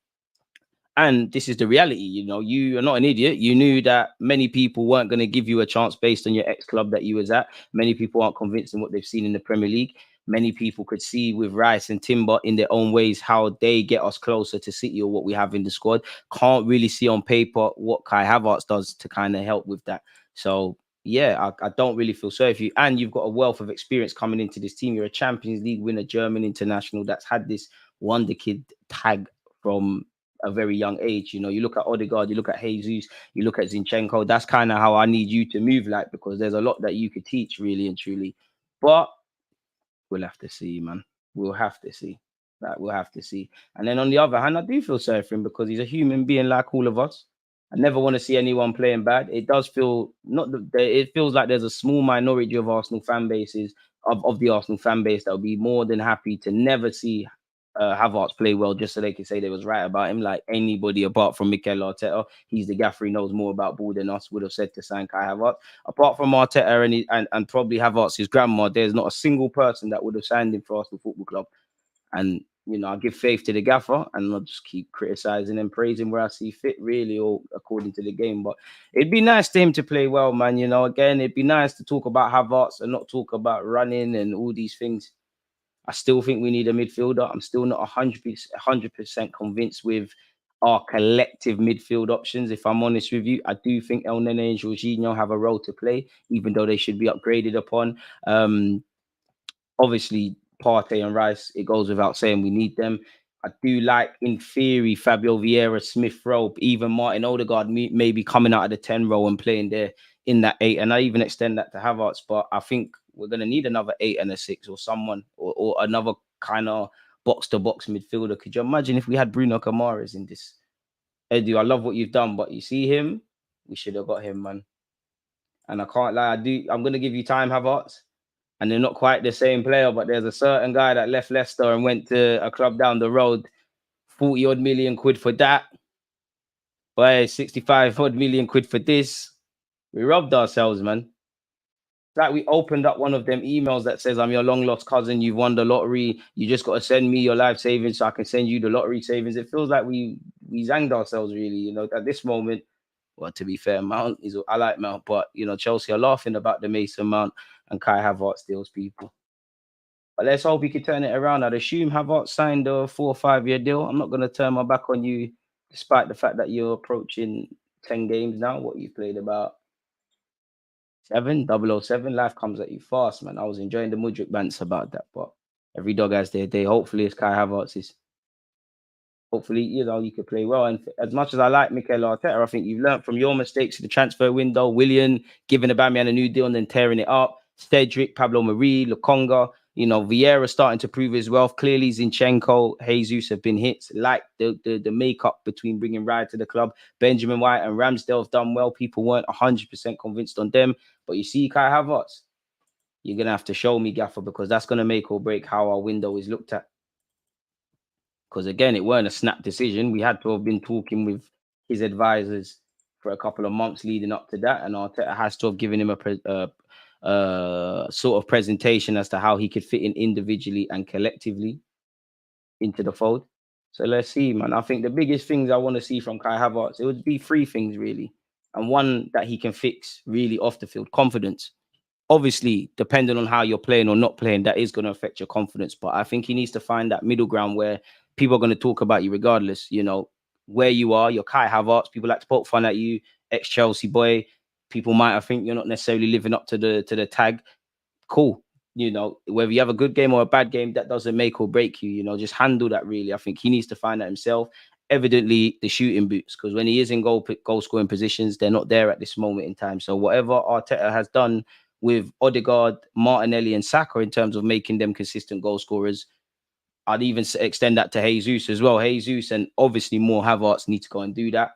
And this is the reality, you know, you are not an idiot. You knew that many people weren't going to give you a chance based on your ex-club that you was at. Many people aren't convinced in what they've seen in the Premier League. Many people could see with Rice and Timber in their own ways how they get us closer to City or what we have in the squad. Can't really see on paper what Kai Havertz does to kind of help with that. So, yeah, I don't really feel sorry for you. And you've got a wealth of experience coming into this team. You're a Champions League winner, German international that's had this wonder kid tag from a very young age. You know, you look at Odegaard, you look at Jesus, you look at Zinchenko. That's kind of how I need you to move like, because there's a lot that you could teach really and truly. But we'll have to see, man. We'll have to see. We'll have to see. And then on the other hand, I do feel sorry for him because he's a human being like all of us. I never want to see anyone playing bad. It does feel it feels like there's a small minority of Arsenal fan bases of the Arsenal fan base that will be more than happy to never see Havertz play well just so they can say they was right about him. Like anybody apart from Mikel Arteta, he's the gaffer, he knows more about ball than us, would have said to sign Kai Havertz. Apart from Arteta and probably Havertz's grandma, there's not a single person that would have signed him for Arsenal Football Club. And you know, I give faith to the gaffer and I'll just keep criticizing and praising where I see fit, really, or according to the game. But it'd be nice to him to play well, man. You know, again, it'd be nice to talk about Havertz and not talk about running and all these things. I still think we need a midfielder. I'm still not 100% convinced with our collective midfield options. If I'm honest with you, I do think El Nene and Jorginho have a role to play, even though they should be upgraded upon. Obviously, Partey and Rice, it goes without saying we need them. I do like, in theory, Fabio Vieira, Smith Rowe, even Martin Odegaard maybe coming out of the 10 role and playing there in that 8. And I even extend that to Havertz. But I think we're going to need another 8 and a 6 or someone or another kind of box-to-box midfielder. Could you imagine if we had Bruno Camara's in this? Edu, I love what you've done, but you see him? We should have got him, man. And I can't lie, I'm going to give you time, Havertz. And they're not quite the same player, but there's a certain guy that left Leicester and went to a club down the road, 40-odd million quid for that. But 65-odd million quid for this. We robbed ourselves, man. like we opened up one of them emails that says, I'm your long lost cousin, you've won the lottery, you just got to send me your life savings so I can send you the lottery savings. It feels like we zanged ourselves, really, you know, at this moment. Well, to be fair, Mount is, I like Mount, but you know, Chelsea are laughing about the Mason Mount and Kai Havertz deals, people. But let's hope he can turn it around. I'd assume Havertz signed a 4 or 5 year deal. I'm not going to turn my back on you, despite the fact that you're approaching 10 games now. What you've played about 007. Life comes at you fast, man. I was enjoying the Mudryk bants about that, but every dog has their day. Hopefully, it's Kai Havertz's. Hopefully, you know, you could play well. And as much as I like Mikel Arteta, I think you've learned from your mistakes in the transfer window. Willian giving Aubameyang a new deal and then tearing it up. Cedric, Pablo Mari, Lukonga. You know, Vieira starting to prove his wealth. Clearly, Zinchenko, Jesus have been hits. Like the makeup between bringing Ryan to the club. Benjamin White and Ramsdale have done well. People weren't 100% convinced on them. But you see, Kai Havertz, you're going to have to show me, Gaffer, because that's going to make or break how our window is looked at. Because again, it weren't a snap decision. We had to have been talking with his advisors for a couple of months leading up to that. And Arteta has to have given him a sort of presentation as to how he could fit in individually and collectively into the fold. So let's see, man. I think the biggest things I want to see from Kai Havertz, it would be 3 things, really. And one that he can fix really off the field, confidence. Obviously, depending on how you're playing or not playing, that is going to affect your confidence. But I think he needs to find that middle ground where people are going to talk about you regardless, you know, where you are. You're Kai Havertz. People like to poke fun at you, ex-Chelsea boy. People might think you're not necessarily living up to the tag. Cool. You know, whether you have a good game or a bad game, that doesn't make or break you. You know, just handle that, really. I think he needs to find that himself. Evidently, the shooting boots, because when he is in goal scoring positions, they're not there at this moment in time. So whatever Arteta has done with Odegaard, Martinelli, and Saka in terms of making them consistent goal scorers, I'd even extend that to Jesus as well. Jesus and obviously more Havertz need to go and do that.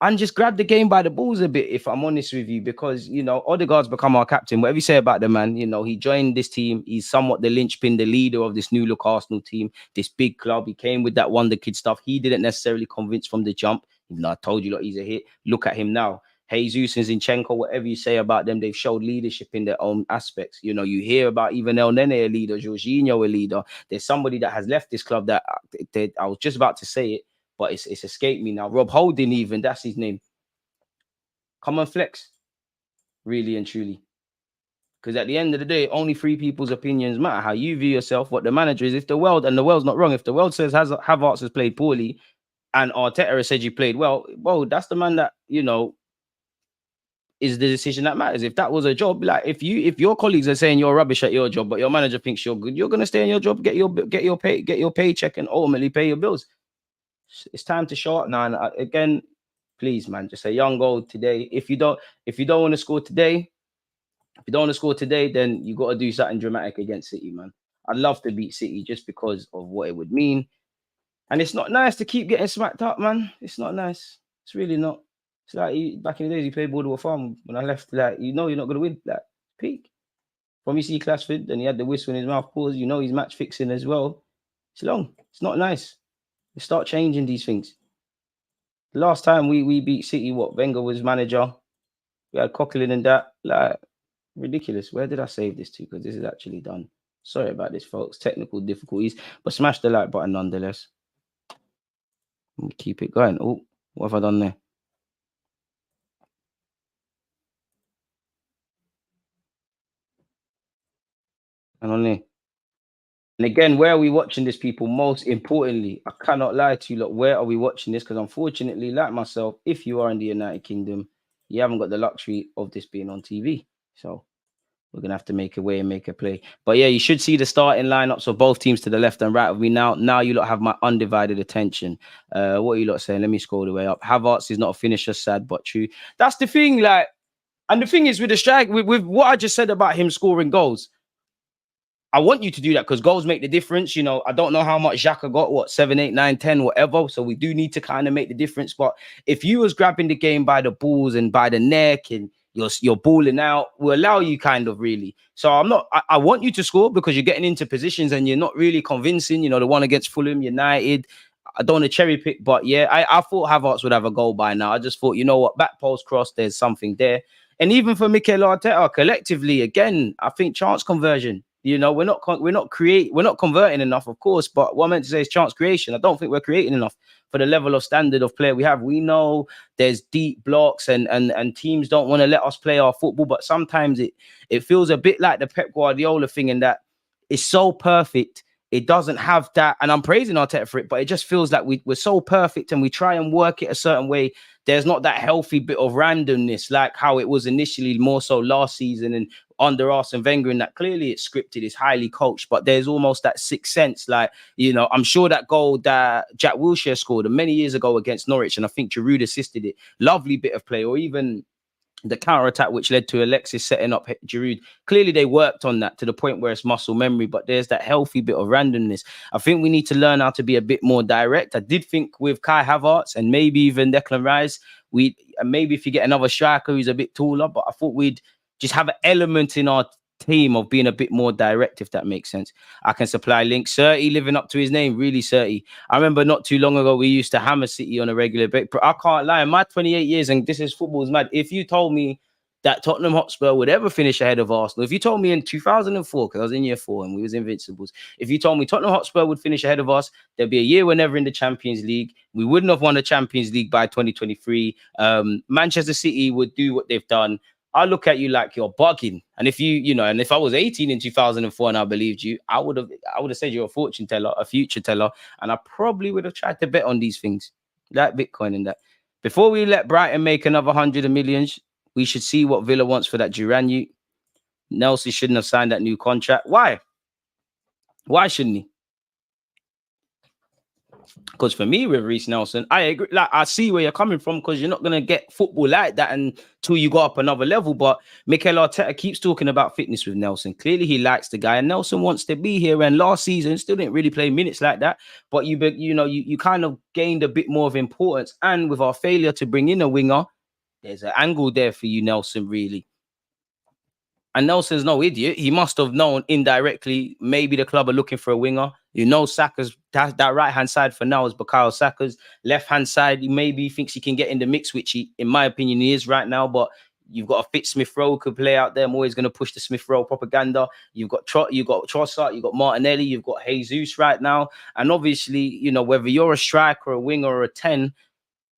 And just grab the game by the balls a bit, if I'm honest with you, because, you know, Odegaard's become our captain. Whatever you say about the man, you know, he joined this team. He's somewhat the linchpin, the leader of this new look Arsenal team, this big club. He came with that wonder kid stuff. He didn't necessarily convince from the jump. Even though I told you, look, he's a hit. Look at him now. Jesus and Zinchenko, whatever you say about them, they've showed leadership in their own aspects. You know, you hear about even El Nene, a leader, Jorginho, a leader. There's somebody that has left this club that I was just about to say it, but it's escaped me now. Rob Holding, even, that's his name. Come and flex, really and truly. Because at the end of the day, only 3 people's opinions matter. How you view yourself, what the manager is. If the world, and the world's not wrong, if the world says Havertz has played poorly and Arteta has said you played well, that's the man that, you know, is the decision that matters. If that was a job, like if your colleagues are saying you're rubbish at your job, but your manager thinks you're good, you're gonna stay in your job, get your paycheck, and ultimately pay your bills. It's time to show up now. And again, please, man, just a young goal today. If you don't want to score today, then you got to do something dramatic against City, man. I'd love to beat City just because of what it would mean. And it's not nice to keep getting smacked up, man. It's not nice. It's really not. It's like back in the days, you played Border Farm. When I left, like, you know, you're not going to win. Like, peak. From you see Clashford, and he had the whistle in his mouth, pause, you know, he's match fixing as well. It's long. It's not nice. We start changing these things. The last time we beat City, what, Wenger was manager. We had Coquelin and that. Like, ridiculous. Where did I save this to? Because this is actually done. Sorry about this, folks. Technical difficulties. But smash the like button nonetheless. Keep it going. Oh, what have I done there? And on there. And again, where are we watching this, people? Most importantly, I cannot lie to you, look, where are we watching this? Because unfortunately, like myself, if you are in the United Kingdom, you haven't got the luxury of this being on TV. So we're going to have to make a way and make a play. But yeah, you should see the starting lineups of both teams to the left and right of me now. Now you lot have my undivided attention. What are you lot saying? Let me scroll the way up. Havertz is not a finisher, sad but true. That's the thing, like, and the thing is with the strike, with what I just said about him scoring goals, I want you to do that because goals make the difference. You know, I don't know how much Xhaka got, what, 7, 8, 9, 10, whatever. So we do need to kind of make the difference. But if you was grabbing the game by the balls and by the neck and you're balling out, will allow you kind of really. So I want you to score because you're getting into positions and you're not really convincing. You know, the one against Fulham, United, I don't want to cherry pick, but yeah, I thought Havertz would have a goal by now. I just thought, you know what, back post cross, there's something there. And even for Mikel Arteta, collectively, again, I think chance conversion. You know, we're not converting enough, of course. But what I meant to say is chance creation. I don't think we're creating enough for the level of standard of player we have. We know there's deep blocks and teams don't want to let us play our football. But sometimes it feels a bit like the Pep Guardiola thing in that it's so perfect. It doesn't have that, and I'm praising Arteta for it, but it just feels like we're so perfect and we try and work it a certain way. There's not that healthy bit of randomness like how it was initially, more so last season and under Arsene Wenger, and that clearly it's scripted, it's highly coached, but there's almost that sixth sense. Like, you know, I'm sure that goal that Jack Wilshere scored many years ago against Norwich, and I think Giroud assisted it, lovely bit of play, or even the counter-attack which led to Alexis setting up Giroud. Clearly they worked on that to the point where it's muscle memory, but there's that healthy bit of randomness. I think we need to learn how to be a bit more direct. I did think with Kai Havertz and maybe even Declan Rice, maybe if you get another striker who's a bit taller, but I thought we'd just have an element in our team of being a bit more direct, if that makes sense. I can supply links. 30 living up to his name, really 30. I remember not too long ago we used to hammer City on a regular basis. I can't lie, in my 28 years, and this is football's mad, if you told me that Tottenham Hotspur would ever finish ahead of Arsenal, if you told me in 2004, because I was in year 4 and we was invincibles, if you told me Tottenham Hotspur would finish ahead of us, there'd be a year we're never in the Champions League, we wouldn't have won the Champions League by 2023, Manchester City would do what they've done, I look at you like you're bugging. And if and if I was 18 in 2004 and I believed you, I would have said you're a fortune teller, a future teller, and I probably would have tried to bet on these things, like Bitcoin and that. Before we let Brighton make another 100 million, we should see what Villa wants for that Duran youth. Nelson shouldn't have signed that new contract. Why? Why shouldn't he? Because for me, with Reece Nelson, I agree. Like, I see where you're coming from, because you're not going to get football like that until you go up another level. But Mikel Arteta keeps talking about fitness with Nelson. Clearly, he likes the guy, and Nelson wants to be here. And last season, still didn't really play minutes like that. But you kind of gained a bit more of importance. And with our failure to bring in a winger, there's an angle there for you, Nelson, really. And Nelson's no idiot. He must have known indirectly, maybe the club are looking for a winger. You know, Saka's that right-hand side for now is Bukayo Saka's. Left-hand side, maybe he thinks he can get in the mix, which he, in my opinion, he is right now. But you've got a fit Smith Rowe could play out there. I'm always going to push the Smith Rowe propaganda. You've got Trossard, you've got Martinelli, you've got Jesus right now. And obviously, whether you're a striker, a winger, or a 10,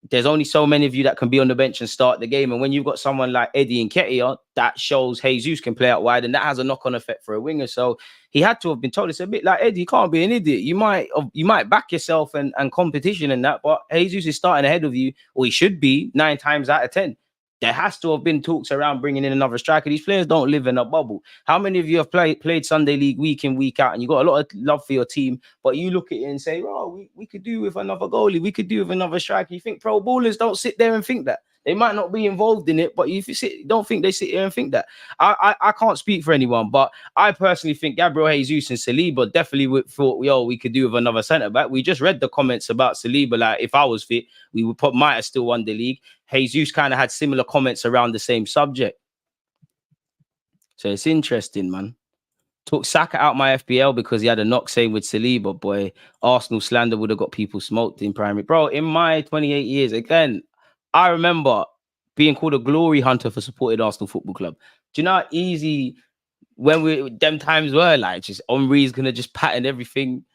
there's only so many of you that can be on the bench and start the game. And when you've got someone like Eddie Nketiah, that shows Jesus can play out wide, and that has a knock-on effect for a winger. So he had to have been told. It's a bit like, Eddie, you can't be an idiot. You might back yourself and competition and that, but Jesus is starting ahead of you, or he should be 9 times out of 10. There has to have been talks around bringing in another striker. These players don't live in a bubble. How many of you have played Sunday League week in, week out, and you got a lot of love for your team, but you look at it and say, oh, we could do with another goalie. We could do with another striker. You think pro ballers don't sit there and think that. They might not be involved in it, but if you don't think they sit here and think that. I can't speak for anyone, but I personally think Gabriel Jesus and Saliba definitely thought, we could do with another centre-back. We just read the comments about Saliba, like, if I was fit, we might have still won the league. Jesus kind of had similar comments around the same subject. So it's interesting, man. Took Saka out my FPL because he had a knock saying with Saliba, boy, Arsenal slander would have got people smoked in primary. Bro, in my 28 years, again, I remember being called a glory hunter for supporting Arsenal Football Club. Do you know how easy them times were? Like, just Henri's going to just pattern everything.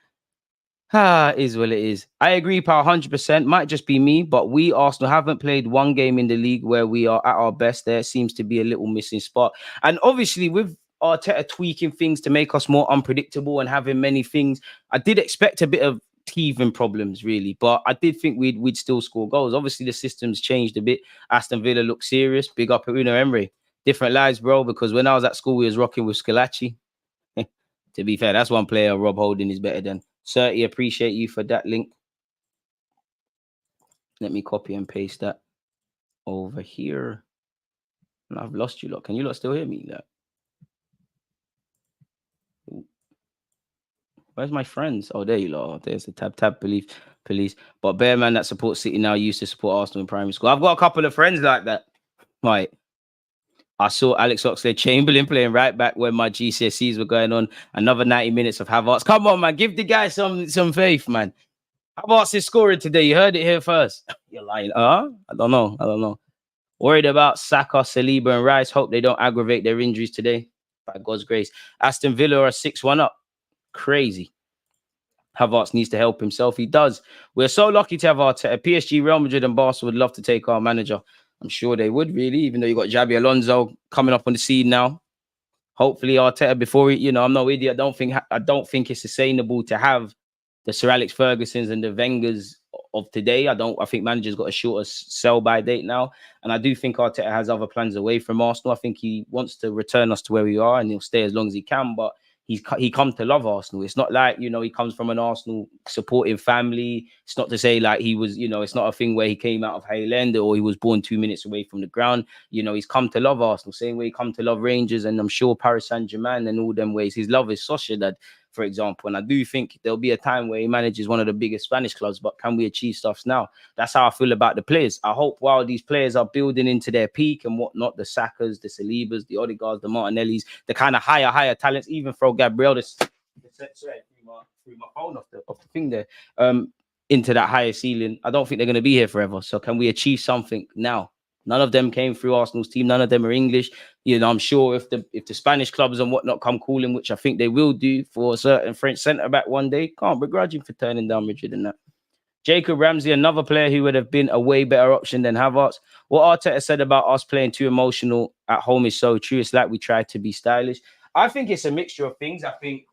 Is what it is. I agree, pal, 100%. Might just be me, but we, Arsenal, haven't played one game in the league where we are at our best. There seems to be a little missing spot. And obviously, with Arteta tweaking things to make us more unpredictable and having many things, I did expect a bit of teething problems, really. But I did think we'd still score goals. Obviously, the system's changed a bit. Aston Villa looks serious. Big up at Unai Emery. Different lives, bro, because when I was at school, we was rocking with Scalacci. To be fair, that's one player Rob Holding is better than. 30, appreciate you for that link. Let me copy and paste that over here. And I've lost you lot. Can you lot still hear me? Where's my friends? Oh, there you lot. Oh, there's the tab police. But Bear Man that supports City now used to support Arsenal in primary school. I've got a couple of friends like that. Right. I saw Alex Oxlade-Chamberlain playing right back when my GCSEs were going on. Another 90 minutes of Havertz. Come on, man. Give the guy some faith, man. Havertz is scoring today. You heard it here first. You're lying. I don't know. Worried about Saka, Saliba, and Rice. Hope they don't aggravate their injuries today. By God's grace. Aston Villa are 6-1 up. Crazy. Havertz needs to help himself. He does. We're so lucky to have Arteta. PSG, Real Madrid, and Barca would love to take our manager. I'm sure they would, really, even though you got Xabi Alonso coming up on the scene now. Hopefully, Arteta, before he, I'm no idiot. I don't think it's sustainable to have the Sir Alex Fergusons and the Wengers of today. I think managers got a shorter sell-by date now. And I do think Arteta has other plans away from Arsenal. I think he wants to return us to where we are, and he'll stay as long as he can. But he come to love Arsenal. It's not like, he comes from an Arsenal supporting family. It's not to say like he was, it's not a thing where he came out of Highland or he was born 2 minutes away from the ground. He's come to love Arsenal, same way he come to love Rangers, and I'm sure Paris Saint-Germain and all them ways. His love is Sociedad, for example. And I do think there'll be a time where he manages one of the biggest Spanish clubs, but can we achieve stuffs now? That's how I feel about the players. I hope while these players are building into their peak and whatnot, the Sakas, the Salibas, the Odegaards, the Martinellis, the kind of higher talents, even throw Gabriel, through my phone off the thing there, into that higher ceiling. I don't think they're going to be here forever. So can we achieve something now? None of them came through Arsenal's team. None of them are English. I'm sure if the Spanish clubs and whatnot come calling, which I think they will do for a certain French centre-back one day, can't begrudge him for turning down Madrid and that. Jacob Ramsey, another player who would have been a way better option than Havertz. What Arteta said about us playing too emotional at home is so true. It's like we tried to be stylish. I think it's a mixture of things. I think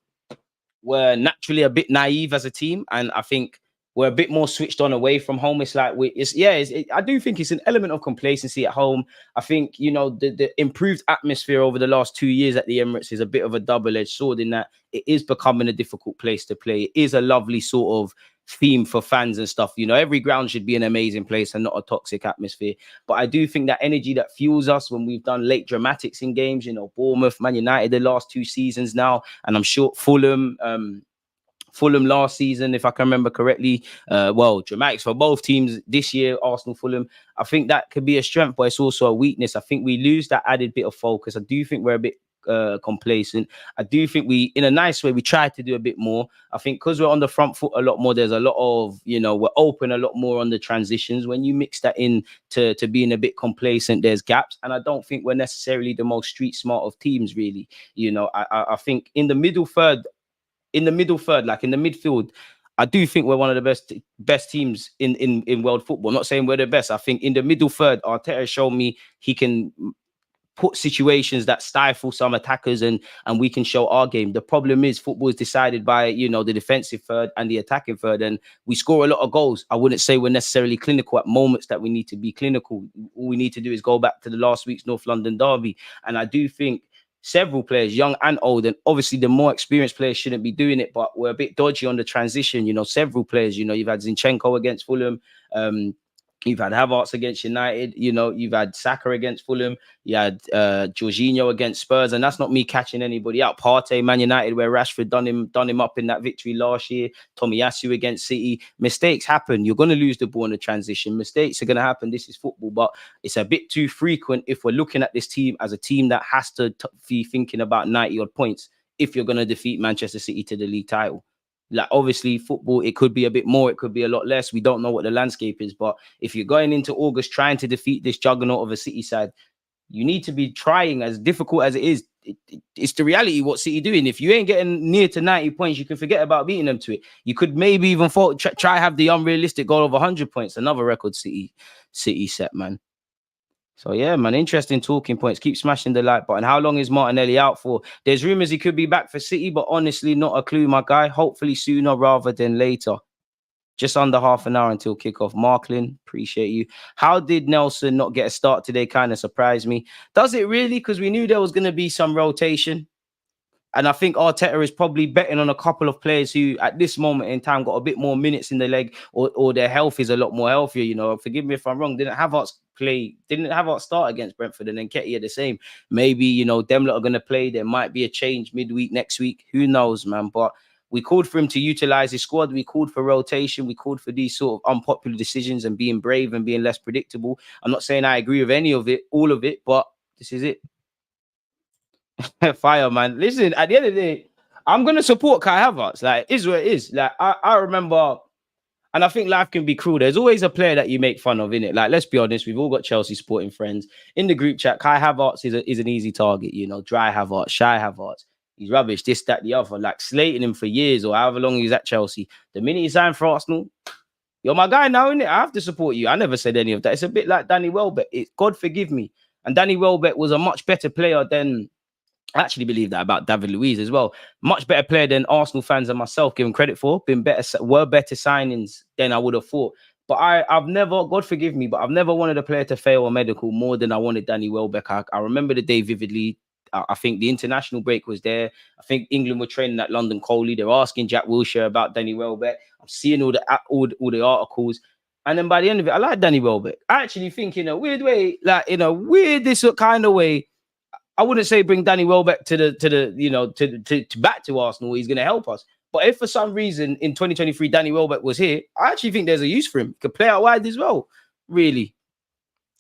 we're naturally a bit naive as a team, and I think we're a bit more switched on away from home. It's like I do think it's an element of complacency at home. I think, the improved atmosphere over the last 2 years at the Emirates is a bit of a double-edged sword in that it is becoming a difficult place to play. It is a lovely sort of theme for fans and stuff. Every ground should be an amazing place and not a toxic atmosphere. But I do think that energy that fuels us when we've done late dramatics in games, Bournemouth, Man United, the last 2 seasons now, and I'm sure Fulham last season, if I can remember correctly. Dramatics for both teams this year, Arsenal, Fulham. I think that could be a strength, but it's also a weakness. I think we lose that added bit of focus. I do think we're a bit complacent. I do think we, in a nice way, we try to do a bit more. I think because we're on the front foot a lot more, there's a lot of, we're open a lot more on the transitions. When you mix that in to being a bit complacent, there's gaps. And I don't think we're necessarily the most street smart of teams, really. I think in the middle third, like in the midfield, I do think we're one of the best teams in world football. I'm not saying we're the best. I think in the middle third, Arteta showed me he can put situations that stifle some attackers, and we can show our game. The problem is football is decided by, the defensive third and the attacking third, and we score a lot of goals. I wouldn't say we're necessarily clinical at moments that we need to be clinical. All we need to do is go back to the last week's North London derby. And I do think several players, young and old, and obviously the more experienced players shouldn't be doing it, but we're a bit dodgy on the transition. Several players, you've had Zinchenko against Fulham, you've had Havertz against United, you've had Saka against Fulham, you had Jorginho against Spurs, and that's not me catching anybody out. Partey, Man United, where Rashford done him up in that victory last year. Tomiyasu against City. Mistakes happen. You're going to lose the ball in the transition. Mistakes are going to happen. This is football, but it's a bit too frequent if we're looking at this team as a team that has to be thinking about 90-odd points if you're going to defeat Manchester City to the league title. Like, obviously, football, it could be a bit more, it could be a lot less. We don't know what the landscape is. But if you're going into August trying to defeat this juggernaut of a City side, you need to be trying, as difficult as it is. It's the reality what City doing. If you ain't getting near to 90 points, you can forget about beating them to it. You could maybe even try have the unrealistic goal of 100 points. Another record City set, man. So, yeah, man, interesting talking points. Keep smashing the like button. How long is Martinelli out for? There's rumours he could be back for City, but honestly, not a clue, my guy. Hopefully sooner rather than later. Just under half an hour until kickoff. Marklin, appreciate you. How did Nelson not get a start today? Kind of surprised me. Does it really? Because we knew there was going to be some rotation. And I think Arteta is probably betting on a couple of players who, at this moment in time, got a bit more minutes in the leg, or their health is a lot more healthier. Forgive me if I'm wrong. Didn't Havertz start against Brentford, and then Nketiah the same. Maybe, them lot are going to play. There might be a change midweek next week. Who knows, man? But we called for him to utilize his squad. We called for rotation. We called for these sort of unpopular decisions and being brave and being less predictable. I'm not saying I agree with any of it, all of it, but this is it. Fire, man. Listen, at the end of the day, I'm gonna support Kai Havertz. Like, it is what it is. Like, I remember And I think life can be cruel. There's always a player that you make fun of, innit? Like, let's be honest, we've all got Chelsea supporting friends. In the group chat, Kai Havertz is an easy target, you know, dry Havertz, shy Havertz. He's rubbish, this, that, the other. Like, slating him for years or however long he was at Chelsea. The minute he signed for Arsenal, you're my guy now, innit? I have to support you. I never said any of that. It's a bit like Danny Welbeck. God forgive me. And Danny Welbeck was a much better player than... I actually believe that about David Luiz as well. Much better player than Arsenal fans and myself give him credit for. Were better signings than I would have thought. But I've never, God forgive me, but I've never wanted a player to fail a medical more than I wanted Danny Welbeck. I remember the day vividly. I think the international break was there. I think England were training at London Coley. They're asking Jack Wilshere about Danny Welbeck. I'm seeing all the articles. And then by the end of it, I like Danny Welbeck. I actually think in a weird way, like in a weirdest kind of way, I wouldn't say bring Danny Welbeck to back to Arsenal. He's going to help us. But if for some reason in 2023 Danny Welbeck was here, I actually think there's a use for him. He could play out wide as well. Really.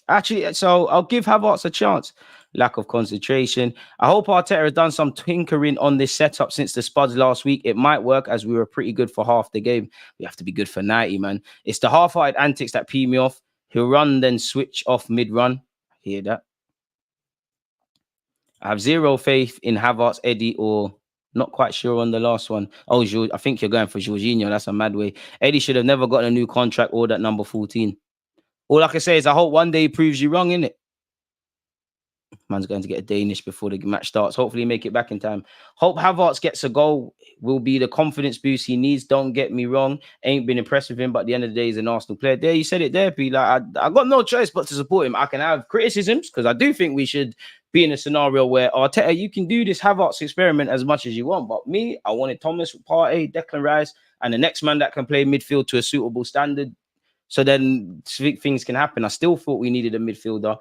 Actually, so I'll give Havertz a chance. Lack of concentration. I hope Arteta has done some tinkering on this setup since the Spuds last week. It might work as we were pretty good for half the game. We have to be good for 90, man. It's the half-hearted antics that pee me off. He'll run, then switch off mid-run. Hear that? I have zero faith in Havertz, Eddie, or not quite sure on the last one. Oh, I think you're going for Jorginho. That's a mad way. Eddie should have never gotten a new contract or that number 14. All I can say is I hope one day he proves you wrong, innit? Man's going to get a Danish before the match starts. Hopefully make it back in time. Hope Havertz gets a goal. Will be the confidence boost he needs. Don't get me wrong. Ain't been impressed with him, but at the end of the day, he's an Arsenal player. There, you said it there, P. Like, I got no choice but to support him. I can have criticisms because I do think we should be in a scenario where Arteta, you can do this Havertz experiment as much as you want. But me, I wanted Thomas, Partey, Declan Rice, and the next man that can play midfield to a suitable standard. So then things can happen. I still thought we needed a midfielder.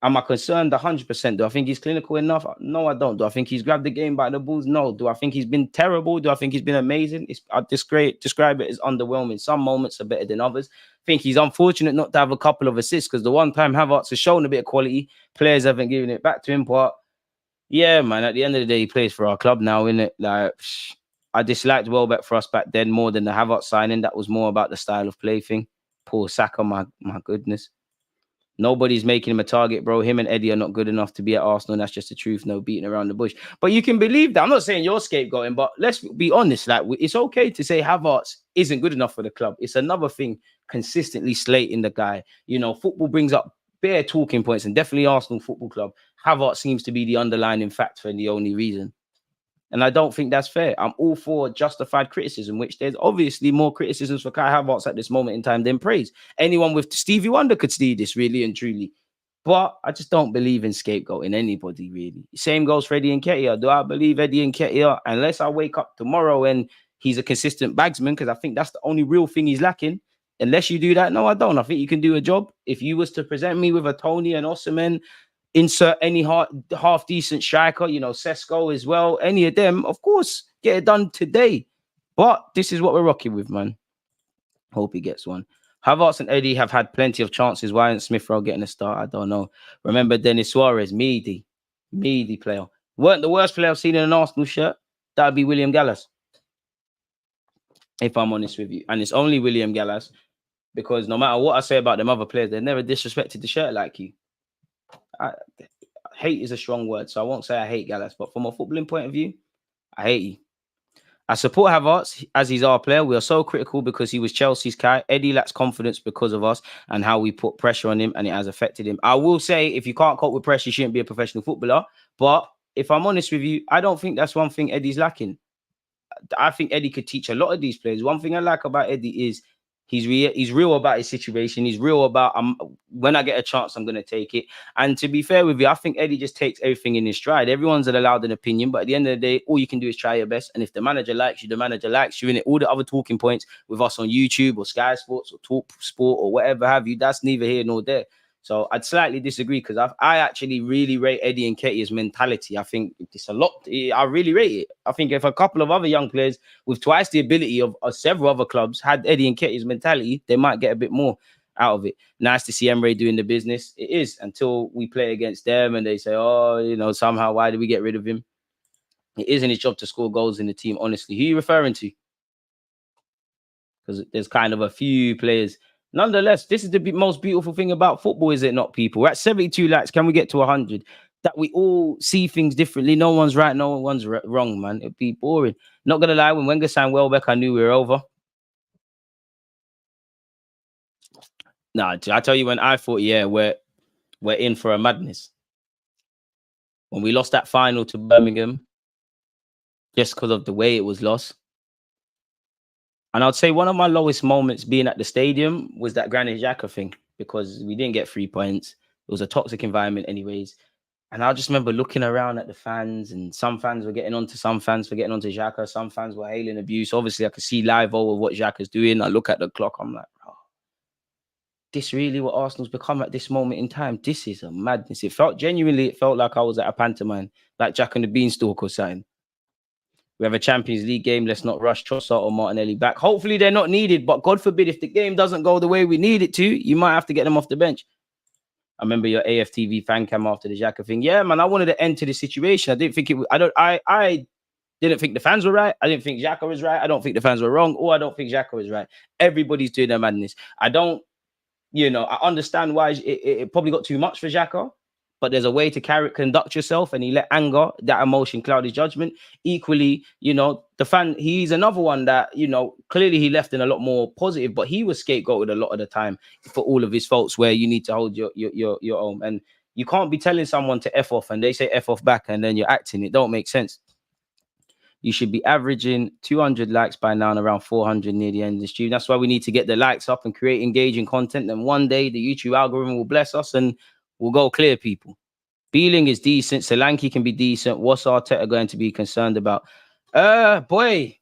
Am I concerned 100%? Do I think he's clinical enough? No, I don't. Do I think he's grabbed the game by the balls? No. Do I think he's been terrible? Do I think he's been amazing? I describe it as underwhelming. Some moments are better than others. I think he's unfortunate not to have a couple of assists because the one time Havertz has shown a bit of quality, players haven't given it back to him. But yeah, man, at the end of the day, he plays for our club now, innit? Like, I disliked Welbeck for us back then more than the Havertz signing. That was more about the style of play thing. Poor Saka, my goodness. Nobody's making him a target, bro. Him and Eddie are not good enough to be at Arsenal. And that's just the truth. No beating around the bush. But you can believe that. I'm not saying you're scapegoating, but let's be honest. Like, it's okay to say Havertz isn't good enough for the club. It's another thing consistently slating the guy. You know, football brings up bare talking points, and definitely Arsenal Football Club. Havertz seems to be the underlying factor and the only reason. And I don't think that's fair. I'm all for justified criticism, which there's obviously more criticisms for Kai Havertz at this moment in time than praise. Anyone with Stevie Wonder could see this, really and truly. But I just don't believe in scapegoating anybody, really. Same goes for Eddie Nketiah. Do I believe Eddie Nketiah? Unless I wake up tomorrow and he's a consistent bagsman, because I think that's the only real thing he's lacking. Unless you do that, no, I don't. I think you can do a job. If you was to present me with a Tony and Osimhen, insert any half decent striker, you know, Sesko as well, any of them, of course, get it done today. But this is what we're rocking with, man. Hope he gets one. Havertz and Eddie have had plenty of chances. Why isn't Smith Rowe getting a start? I don't know. Remember Denis Suarez, meaty player. Weren't the worst player I've seen in an Arsenal shirt? That'd be William Gallas, if I'm honest with you. And it's only William Gallas because no matter what I say about them other players, they never disrespected the shirt like you. Hate is a strong word, so I won't say I hate Gallas, but from a footballing point of view, I hate you. I support Havertz as he's our player. We are so critical because he was Chelsea's guy. Eddie lacks confidence because of us and how we put pressure on him, and it has affected him. I will say, if you can't cope with pressure, you shouldn't be a professional footballer. But if I'm honest with you, I don't think that's one thing Eddie's lacking. I think Eddie could teach a lot of these players. One thing I like about Eddie is he's real about his situation. He's real about when I get a chance, I'm going to take it. And to be fair with you, I think Eddie just takes everything in his stride. Everyone's allowed an opinion, but at the end of the day, all you can do is try your best. And if the manager likes you, the manager likes you. And all the other talking points with us on YouTube or Sky Sports or Talk Sport or whatever have you, that's neither here nor there. So I'd slightly disagree because I actually really rate Eddie Nketiah's mentality. I think it's a lot. I really rate it. I think if a couple of other young players with twice the ability of several other clubs had Eddie Nketiah's mentality, they might get a bit more out of it. Nice to see Emre doing the business. It is, until we play against them and they say, oh, you know, somehow, why did we get rid of him? It isn't his job to score goals in the team, honestly. Who are you referring to? because there's kind of a few players. Nonetheless, this is the most beautiful thing about football, is it not, people? We're at 72 likes. Can we get to 100? That we all see things differently. No one's right, no one's wrong, man. It'd be boring. Not gonna lie, when Wenger signed Welbeck, I knew we were over. Nah, I tell you, when I thought, yeah, we're in for a madness. When we lost that final to Birmingham, just because of the way it was lost. And I'd say one of my lowest moments being at the stadium was that Granit Xhaka thing, because we didn't get 3 points. It was a toxic environment anyways. And I just remember looking around at the fans, and some fans were getting onto some fans for getting onto Xhaka. Some fans were hailing abuse. Obviously, I could see live over what Xhaka's doing. I look at the clock. I'm like, oh, this really what Arsenal's become at this moment in time? This is a madness. It felt like I was at a pantomime, like Jack and the Beanstalk or something. We have a Champions League game. Let's not rush Trossard or Martinelli back. Hopefully they're not needed, but God forbid if the game doesn't go the way we need it to, you might have to get them off the bench. I remember your AFTV fan cam after the Xhaka thing. Yeah, man, I wanted to end to the situation. I didn't think it. I didn't think the fans were right. I didn't think Xhaka was right. I don't think the fans were wrong, or I don't think Xhaka was right. Everybody's doing their madness. I don't, I understand why it probably got too much for Xhaka. But there's a way to conduct yourself, and he let anger, that emotion, cloud his judgment. Equally, the fan, he's another one that, clearly he left in a lot more positive, but he was scapegoated a lot of the time for all of his faults, where you need to hold your own. And you can't be telling someone to F off and they say F off back and then you're acting. It don't make sense. You should be averaging 200 likes by now and around 400 near the end of the stream. That's why we need to get the likes up and create engaging content. And one day the YouTube algorithm will bless us and we'll go clear, people. Beeling is decent. Solanke can be decent. What's Arteta going to be concerned about? Boy,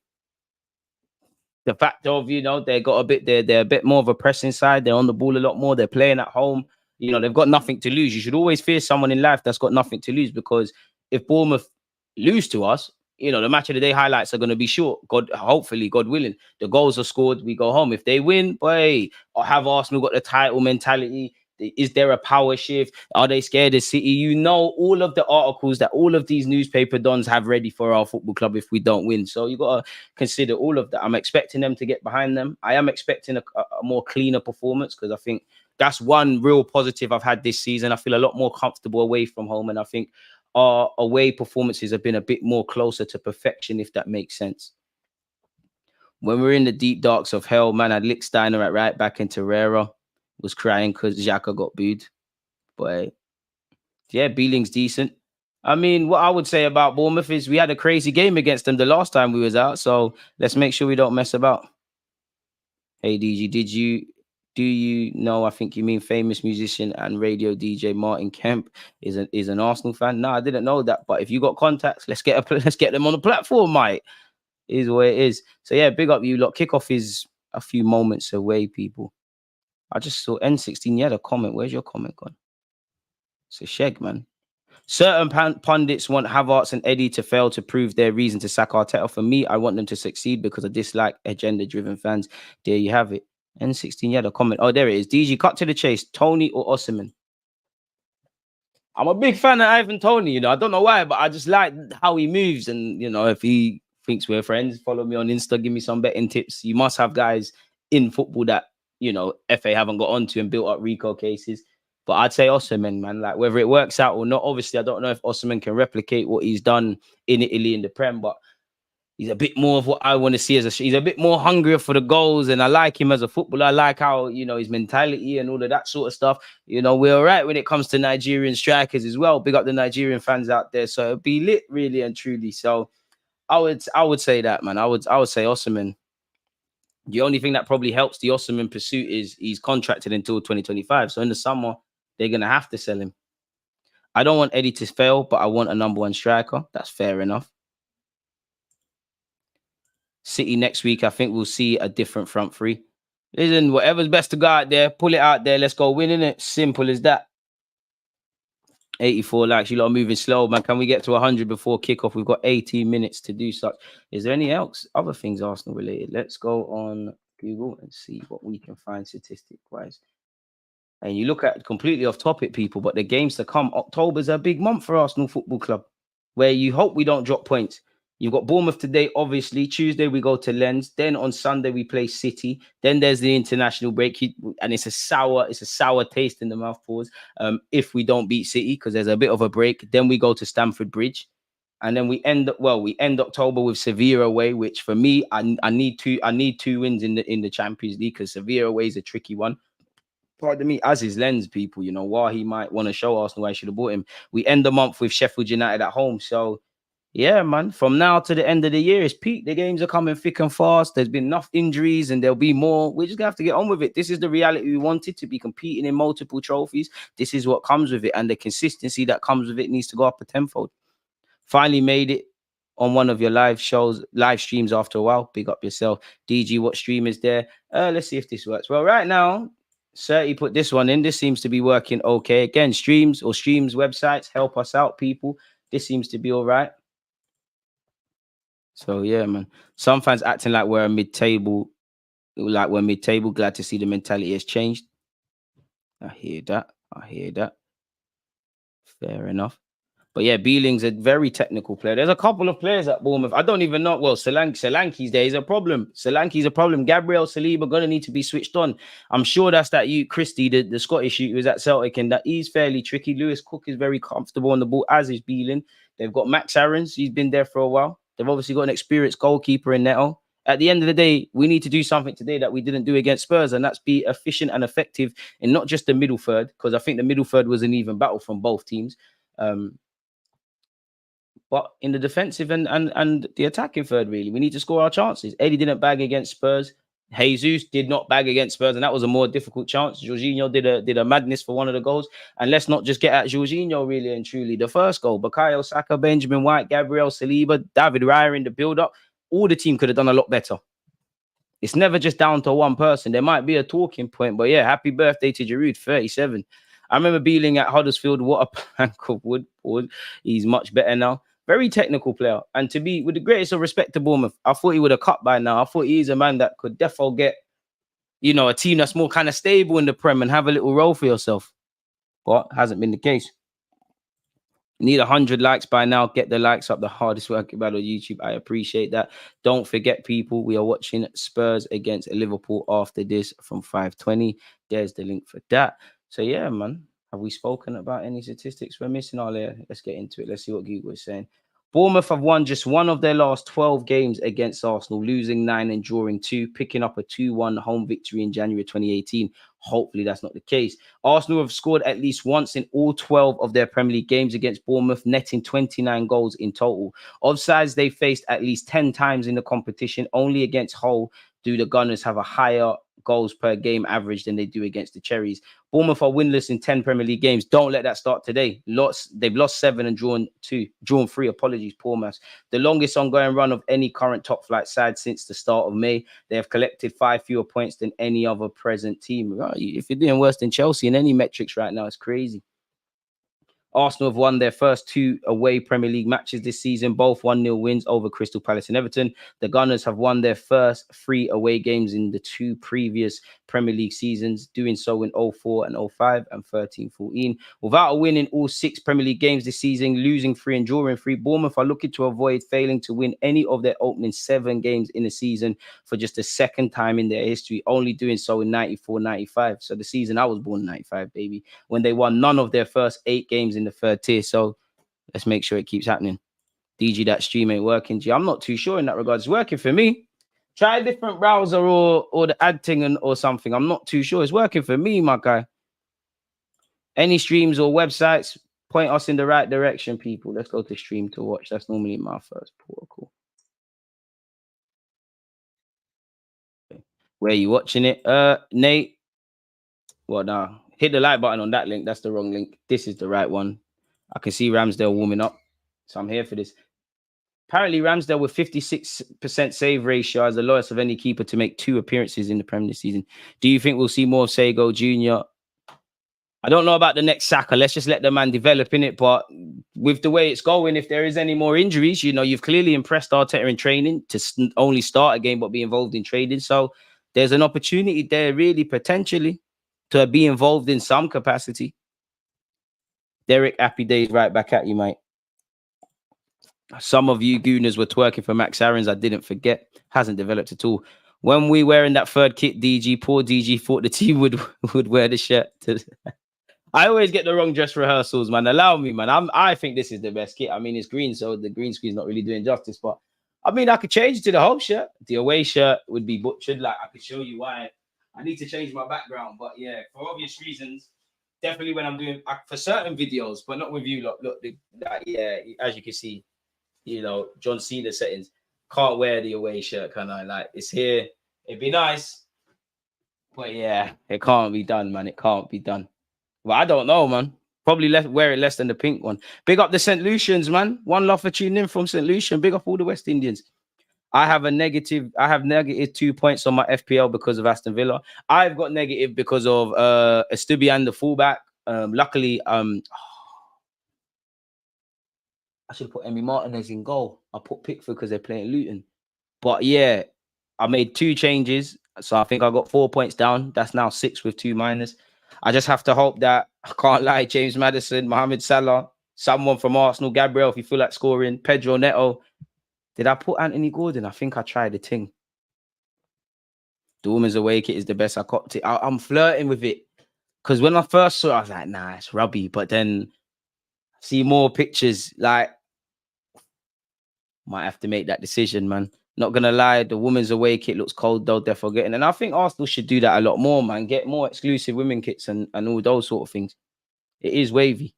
the fact of, they got a bit, they're a bit more of a pressing side. They're on the ball a lot more. They're playing at home. They've got nothing to lose. You should always fear someone in life that's got nothing to lose, because if Bournemouth lose to us, the match of the day highlights are going to be short. Hopefully, God willing, the goals are scored. We go home. If they win, boy, have Arsenal got the title mentality? Is there a power shift? Are they scared of City? All of the articles that all of these newspaper dons have ready for our football club if we don't win. So you got to consider all of that. I'm expecting them to get behind them. I am expecting a more cleaner performance, because I think that's one real positive I've had this season. I feel a lot more comfortable away from home, and I think our away performances have been a bit more closer to perfection, if that makes sense. When we're in the deep darks of hell, man, I licked Steiner at right back into Torreira. Was crying because Xhaka got booed. But yeah, Beeling's decent. I mean, what I would say about Bournemouth is we had a crazy game against them the last time we was out, so let's make sure we don't mess about. Hey DG, do you know, I think you mean famous musician and radio DJ Martin Kemp is an Arsenal fan? No, I didn't know that. But if you got contacts, let's get them on the platform, mate. Is where it is. So yeah, big up you lot. Kickoff is a few moments away, people. I just saw N16. You had a comment. Where's your comment gone? It's a sheg, man. Certain pundits want Havertz and Eddie to fail to prove their reason to sack Arteta. For me, I want them to succeed because I dislike agenda-driven fans. There you have it. N16, you had a comment. Oh, there it is. DG, cut to the chase. Tony or Osimhen? I'm a big fan of Ivan Toney. I don't know why, but I just like how he moves. And, if he thinks we're friends, follow me on Insta, give me some betting tips. You must have guys in football that, FA haven't got onto and built up Rico cases. But I'd say Osimhen, man, like whether it works out or not. Obviously, I don't know if Osimhen can replicate what he's done in Italy in the Prem, but he's a bit more of what I want to see he's a bit more hungrier for the goals, and I like him as a footballer. I like how, his mentality and all of that sort of stuff. We're all right when it comes to Nigerian strikers as well. Big up the Nigerian fans out there. So it'll be lit, really and truly. So I would say that, man. I would say Osimhen. The only thing that probably helps the Osimhen pursuit is he's contracted until 2025. So in the summer, they're going to have to sell him. I don't want Eddie to fail, but I want a number one striker. That's fair enough. City next week, I think we'll see a different front three. Listen, whatever's best to go out there, pull it out there. Let's go winning it. Simple as that. 84 likes. You lot are moving slow, man. Can we get to 100 before kickoff? We've got 18 minutes to do such. Is there any other things Arsenal related? Let's go on Google and see what we can find statistic-wise. And you look at completely off topic, people, but the games to come, October's a big month for Arsenal Football Club, where you hope we don't drop points. You've got Bournemouth today, obviously. Tuesday we go to Lens. Then on Sunday we play City. Then there's the international break, and it's a sour taste in the mouth. Pause. If we don't beat City, because there's a bit of a break. Then we go to Stamford Bridge, and then we end October with Sevilla away. Which for me, I need two wins in the Champions League, because Sevilla away is a tricky one. Pardon me, as his Lens people, you know, while he might want to show Arsenal why I should have bought him. We end the month with Sheffield United at home, so. Yeah, man. From now to the end of the year, it's peak. The games are coming thick and fast. There's been enough injuries, and there'll be more. We're just gonna have to get on with it. This is the reality we wanted, to be competing in multiple trophies. This is what comes with it, and the consistency that comes with it needs to go up a tenfold. Finally made it on one of your live streams after a while. Big up yourself, DG. What stream is there? Let's see if this works. Well, right now, Certy put this one in. This seems to be working okay. Again, streams websites help us out, people. This seems to be all right. So yeah, man. Some fans acting like we're mid-table. Glad to see the mentality has changed. I hear that. Fair enough. But yeah, Beeling's a very technical player. There's a couple of players at Bournemouth. I don't even know. Well, Solanke's there is a problem. Gabriel Saliba gonna need to be switched on. I'm sure that's that you, Christie, the Scottish who was at Celtic, and that he's fairly tricky. Lewis Cook is very comfortable on the ball, as is Beeling. They've got Max Aarons. He's been there for a while. They've obviously got an experienced goalkeeper in Neto. At the end of the day, we need to do something today that we didn't do against Spurs, and that's be efficient and effective in not just the middle third, because I think the middle third was an even battle from both teams. But in the defensive and the attacking third, really, we need to score our chances. Eddie didn't bag against Spurs. Jesus did not bag against Spurs, and that was a more difficult chance. Jorginho did a madness for one of the goals. And let's not just get at Jorginho, really and truly. The first goal, Bukayo Saka, Benjamin White, Gabriel Saliba, David Raya in the build-up. All the team could have done a lot better. It's never just down to one person. There might be a talking point, but yeah, happy birthday to Giroud, 37. I remember Beeling at Huddersfield. What a plank of wood. He's much better now. Very technical player. And to be, with the greatest of respect to Bournemouth, I thought he would have cut by now. I thought he's a man that could definitely get, you know, a team that's more kind of stable in the Prem and have a little role for yourself. But hasn't been the case. Need 100 likes by now. Get the likes up. The hardest work about on YouTube. I appreciate that. Don't forget, people, we are watching Spurs against Liverpool after this from 5:20. There's the link for that. So yeah, man. Have we spoken about any statistics we're missing? Oh, yeah. Let's get into it. Let's see what Google is saying. Bournemouth have won just one of their last 12 games against Arsenal, losing 9 and drawing 2, picking up a 2-1 home victory in January 2018. Hopefully that's not the case. Arsenal have scored at least once in all 12 of their Premier League games against Bournemouth, netting 29 goals in total. Offsides they faced at least 10 times in the competition. Only against Hull do the Gunners have a higher goals per game average than they do against the Cherries. Bournemouth are winless in 10 Premier League games. Don't let that start today. They've lost 7 and drawn 3. Apologies, poor maths. The longest ongoing run of any current top flight side since the start of May. They have collected 5 fewer points than any other present team. If you're doing worse than Chelsea in any metrics right now, it's crazy. Arsenal have won their first 2 away Premier League matches this season, both 1-0 wins over Crystal Palace and Everton. The Gunners have won their first 3 away games in the 2 previous Premier League seasons, doing so in 04 and 05 and 13-14. Without a win in all 6 Premier League games this season, losing 3 and drawing 3, Bournemouth are looking to avoid failing to win any of their opening 7 games in a season for just the second time in their history, only doing so in 94-95. So the season I was born in 95, baby, when they won none of their first 8 games in the 3rd tier. So let's make sure it keeps happening. DG, that stream ain't working. G, I'm not too sure in that regard. It's working for me. Try a different browser or the ad thing or something. I'm not too sure. It's working for me, my guy. Any streams or websites, point us in the right direction, people. Let's go to stream to watch. That's normally my first protocol. Okay. Where are you watching it? Nate. Well, nah. Hit the like button on that link. That's the wrong link. This is the right one. I can see Ramsdale warming up. So I'm here for this. Apparently, Ramsdale with 56% save ratio as the lowest of any keeper to make 2 appearances in the Premier League season. Do you think we'll see more of Sego Jr.? I don't know about the next Saka. Let's just let the man develop in it. But with the way it's going, if there is any more injuries, you know, you've clearly impressed Arteta in training to only start a game but be involved in trading. So there's an opportunity there, really, potentially, to be involved in some capacity. Derek, happy days right back at you, mate. Some of you Gooners were twerking for Max Aarons. I didn't forget. Hasn't developed at all. When we were in that third kit, DG, poor DG thought the team would wear the shirt. I always get the wrong dress rehearsals, man. Allow me, man. I think this is the best kit. I mean, it's green, so the green screen's not really doing justice. But I mean, I could change it to the home shirt. The away shirt would be butchered. Like, I could show you why. I need to change my background. But yeah, for obvious reasons, definitely when I'm doing for certain videos, but not with you. Look, yeah, as you can see, you know, John Cena settings. Can't wear the away shirt, can I? Like, it's here. It'd be nice. But yeah, it can't be done, man. It can't be done. Well, I don't know, man. Probably wear it less than the pink one. Big up the St. Lucians, man. One love for tuning in from St. Lucian. Big up all the West Indians. I have negative 2 points on my FPL because of Aston Villa. I've got negative because of Estupiñán, the fullback. Luckily, I should have put Emi Martinez in goal. I put Pickford because they're playing Luton. But yeah, I made 2 changes. So I think I got 4 points down. That's now 6 with 2 minus. I just have to hope that, I can't lie, James Maddison, Mohamed Salah, someone from Arsenal, Gabriel, if you feel like scoring, Pedro Neto. Did I put Anthony Gordon? I think I tried the thing. The women's away kit is the best. I copped it. I'm flirting with it. Because when I first saw it, I was like, nah, it's rubby. But then see more pictures, like, might have to make that decision, man. Not going to lie, the women's away kit looks cold, though, they're forgetting. And I think Arsenal should do that a lot more, man. Get more exclusive women kits and all those sort of things. It is wavy.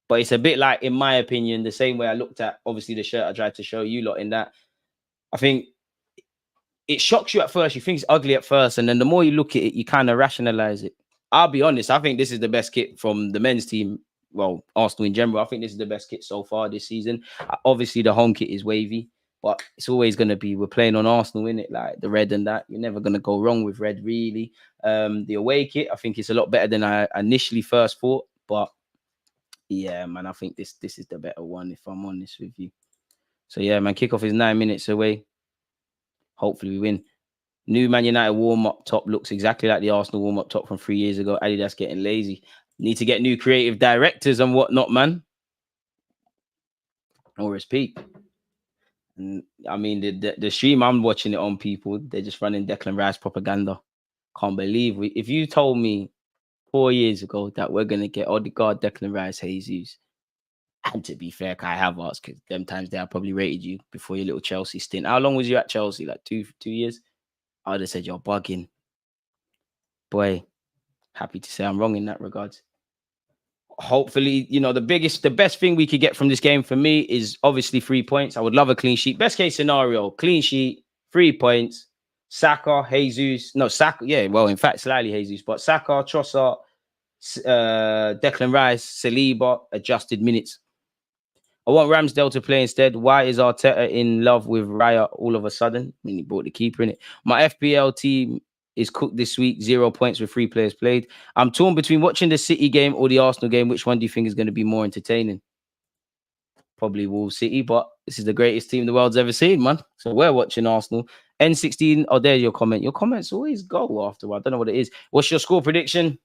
But it's a bit like, in my opinion, the same way I looked at, obviously, the shirt I tried to show you lot in that. I think it shocks you at first. You think it's ugly at first. And then the more you look at it, you kind of rationalize it. I'll be honest. I think this is the best kit from the men's team. Well, Arsenal in general. I think this is the best kit so far this season. Obviously, the home kit is wavy. But it's always going to be, we're playing on Arsenal, in it, like the red and that. You're never going to go wrong with red, really. The away kit, I think it's a lot better than I initially first thought. But yeah, man, I think this is the better one, if I'm honest with you. So yeah, man, kickoff is 9 minutes away. Hopefully we win. New Man United warm-up top looks exactly like the Arsenal warm-up top from 3 years ago. Adidas getting lazy. Need to get new creative directors and whatnot, man. Or it's peak. And I mean, the stream, I'm watching it on, people, they're just running Declan Rice propaganda. Can't believe if you told me 4 years ago that we're going to get Odegaard, Declan Rice, Jesus, and to be fair, Kai Havertz, because them times they probably rated you before your little Chelsea stint. How long was you at Chelsea? Like 2 years? I would have said you're bugging. Boy, happy to say I'm wrong in that regard. Hopefully, you know, the best thing we could get from this game for me is obviously 3 points. I would love a clean sheet. Best case scenario, clean sheet, 3 points. Saka, Jesus. No, Saka. Yeah, well, in fact, slightly Jesus. But Saka, Trossard, Declan Rice, Saliba, adjusted minutes. I want Ramsdale to play instead. Why is Arteta in love with Raya all of a sudden? I mean, he brought the keeper in it. My FPL team is cooked this week. 0 points with 3 players played. I'm torn between watching the City game or the Arsenal game. Which one do you think is going to be more entertaining? Probably Wolves City, but this is the greatest team the world's ever seen, man. So we're watching Arsenal. N16. Oh, there's your comment. Your comments always go after a while. I don't know what it is. What's your score prediction?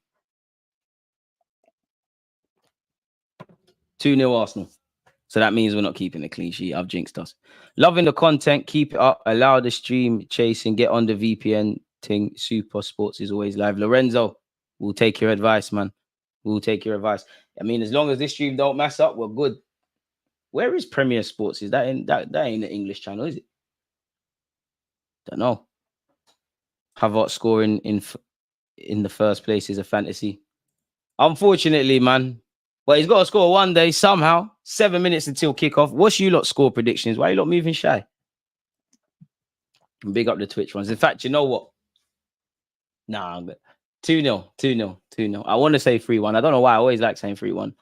2-0 Arsenal. So that means we're not keeping a clean sheet. I've jinxed us. Loving the content. Keep it up. Allow the stream chasing. Get on the VPN thing. Super Sports is always live. Lorenzo, we'll take your advice, man. We'll take your advice. I mean, as long as this stream don't mess up, we're good. Where is Premier Sports? Is that in that ain't the English channel, is it? Don't know. Havertz scoring in the first place is a fantasy. Unfortunately, man. But he's got to score one day somehow. 7 minutes until kickoff. What's you lot score predictions? Why are you lot moving shy? Big up the Twitch ones. In fact, you know what? Nah, 2-0, 2-0, 2-0. I want to say 3-1. I don't know why I always like saying 3-1.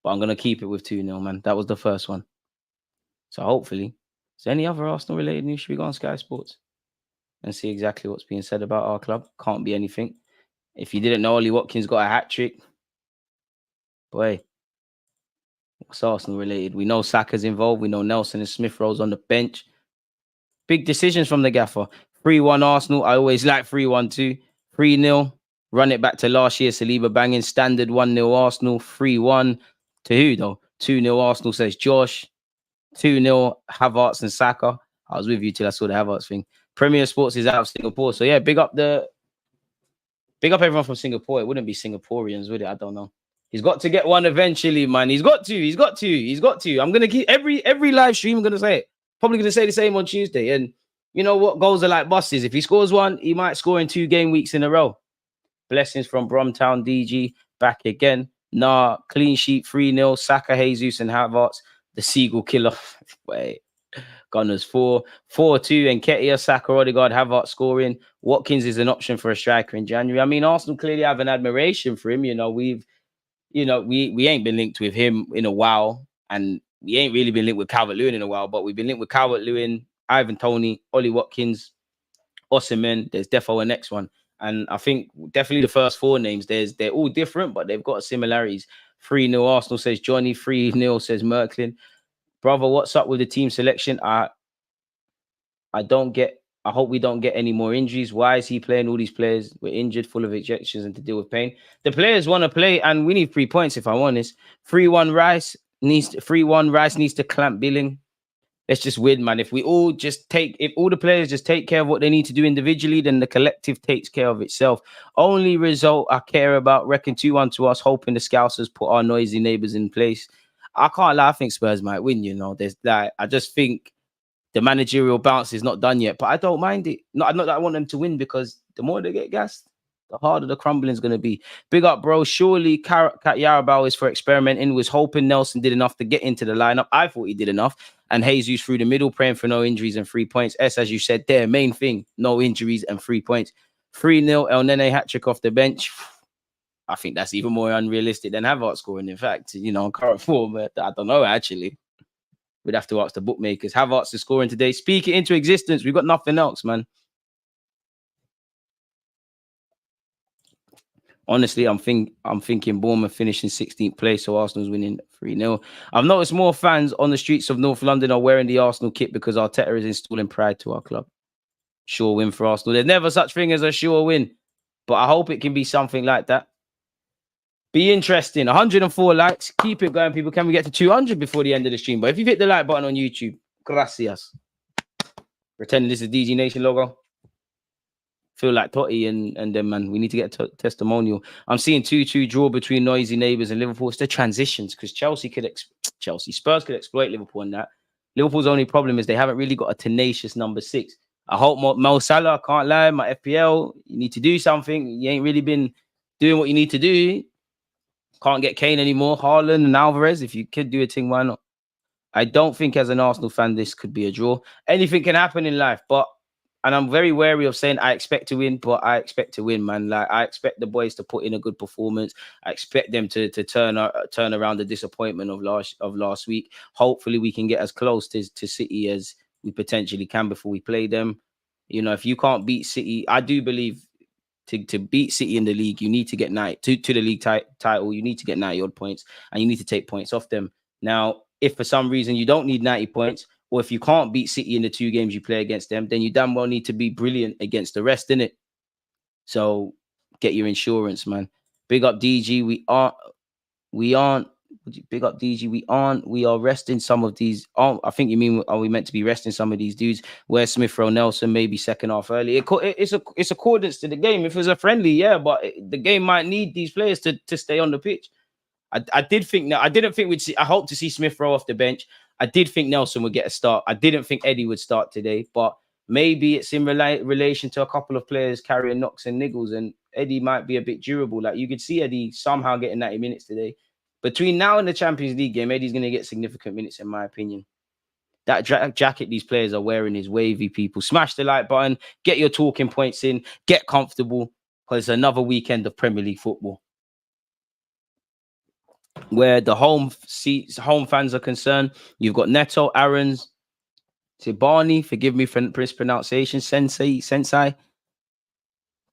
But I'm going to keep it with 2-0, man. That was the first one. So hopefully. Is there any other Arsenal-related news? Should we go on Sky Sports and see exactly what's being said about our club? Can't be anything. If you didn't know, Ollie Watkins got a hat-trick. Boy. What's Arsenal related? We know Saka's involved. We know Nelson and Smith Rowe's on the bench. Big decisions from the gaffer. 3-1 Arsenal. I always like 3-1 too. 3-0. Run it back to last year. Saliba banging. Standard 1-0 Arsenal. 3-1. To who though? 2-0 Arsenal, says Josh. 2-0 Havertz and Saka. I was with you till I saw the Havertz thing. Premier Sports is out of Singapore. So yeah, big up everyone from Singapore. It wouldn't be Singaporeans, would it? I don't know. He's got to get one eventually, man. He's got to. I'm gonna keep every live stream. I'm gonna say it. Probably gonna say the same on Tuesday. And you know what? Goals are like buses. If he scores one, he might score in 2 game weeks in a row. Blessings from Bromtown DG. Back again. Nah, clean sheet 3-0. Saka, Jesus, and Havertz. The Seagull killer. Wait. Gunners 4-2. And Nketiah, Saka, Odegaard, Havertz scoring. Watkins is an option for a striker in January. I mean, Arsenal clearly have an admiration for him. You know, we ain't been linked with him in a while. And we ain't really been linked with Calvert-Lewin in a while. But we've been linked with Calvert-Lewin, Ivan Toney, Ollie Watkins, Osimhen. There's defo a next one. And I think definitely the first 4 names, they're all different, but they've got similarities. 3-0 Arsenal, says Johnny. 3-0 says Merklin. Brother, what's up with the team selection? I hope we don't get any more injuries. Why is he playing all these players? We're injured, full of ejections, and to deal with pain. The players want to play, and we need 3 points, if I'm honest. 3-1 Rice needs to clamp Billing. Let's just win, man. If all the players just take care of what they need to do individually, then the collective takes care of itself. Only result I care about, reckon 2-1 to us, hoping the Scousers put our noisy neighbours in place. I can't lie, I think Spurs might win, you know. I just think the managerial bounce is not done yet, but I don't mind it. Not that I want them to win, because the more they get gassed, the harder the crumbling is going to be. Big up, bro. Surely Kat Yarabao is for experimenting. Was hoping Nelson did enough to get into the lineup. I thought he did enough. And Jesus through the middle, praying for no injuries and 3 points. As you said there, main thing, no injuries and 3 points. 3-0 El Nene hat-trick off the bench. I think that's even more unrealistic than Havertz scoring. In fact, you know, on current form, I don't know, actually. We'd have to ask the bookmakers. Havertz is scoring today. Speak it into existence. We've got nothing else, man. Honestly, I'm thinking Bournemouth finishing 16th place, so Arsenal's winning 3-0. I've noticed more fans on the streets of North London are wearing the Arsenal kit because Arteta is installing pride to our club. Sure win for Arsenal. There's never such thing as a sure win, but I hope it can be something like that. Be interesting. 104 likes. Keep it going, people. Can we get to 200 before the end of the stream? But if you hit the like button on YouTube, gracias. Pretending this is DG Nation logo. Feel like Totti and them, man. We need to get a testimonial. I'm seeing 2-2 draw between noisy neighbours and Liverpool. It's the transitions, because Spurs could exploit Liverpool in that. Liverpool's only problem is they haven't really got a tenacious number 6. I hope Mo Salah, I can't lie, my FPL, you need to do something. You ain't really been doing what you need to do. Can't get Kane anymore. Haaland and Alvarez, if you could do a thing, why not? I don't think as an Arsenal fan this could be a draw. Anything can happen in life, and I'm very wary of saying I expect to win, but I expect to win, man. Like, I expect the boys to put in a good performance. I expect them to turn around the disappointment of last week. Hopefully, we can get as close to City as we potentially can before we play them. You know, if you can't beat City, I do believe to beat City in the league, you need to get to the league title. You need to get 90 odd points, and you need to take points off them. Now, if for some reason you don't need 90 points, or if you can't beat City in the 2 games you play against them, then you damn well need to be brilliant against the rest, innit? So get your insurance, man. Big up DG. We aren't. Big up DG. We are resting some of these. Oh, I think you mean, are we meant to be resting some of these dudes? Where Smith Rowe Nelson maybe second half early. It's accordance to the game. If it was a friendly, yeah, but the game might need these players to stay on the pitch. I did think that. I didn't think we'd see. I hope to see Smith Rowe off the bench. I did think Nelson would get a start. I didn't think Eddie would start today, but maybe it's in relation to a couple of players carrying knocks and niggles, and Eddie might be a bit durable. Like, you could see Eddie somehow getting 90 minutes today. Between now and the Champions League game, Eddie's going to get significant minutes, in my opinion. That jacket these players are wearing is wavy, people. Smash the like button. Get your talking points in. Get comfortable, because it's another weekend of Premier League football, where the home fans are concerned. You've got Neto, Aarons, Tibani, forgive me for mispronunciation, Sensei,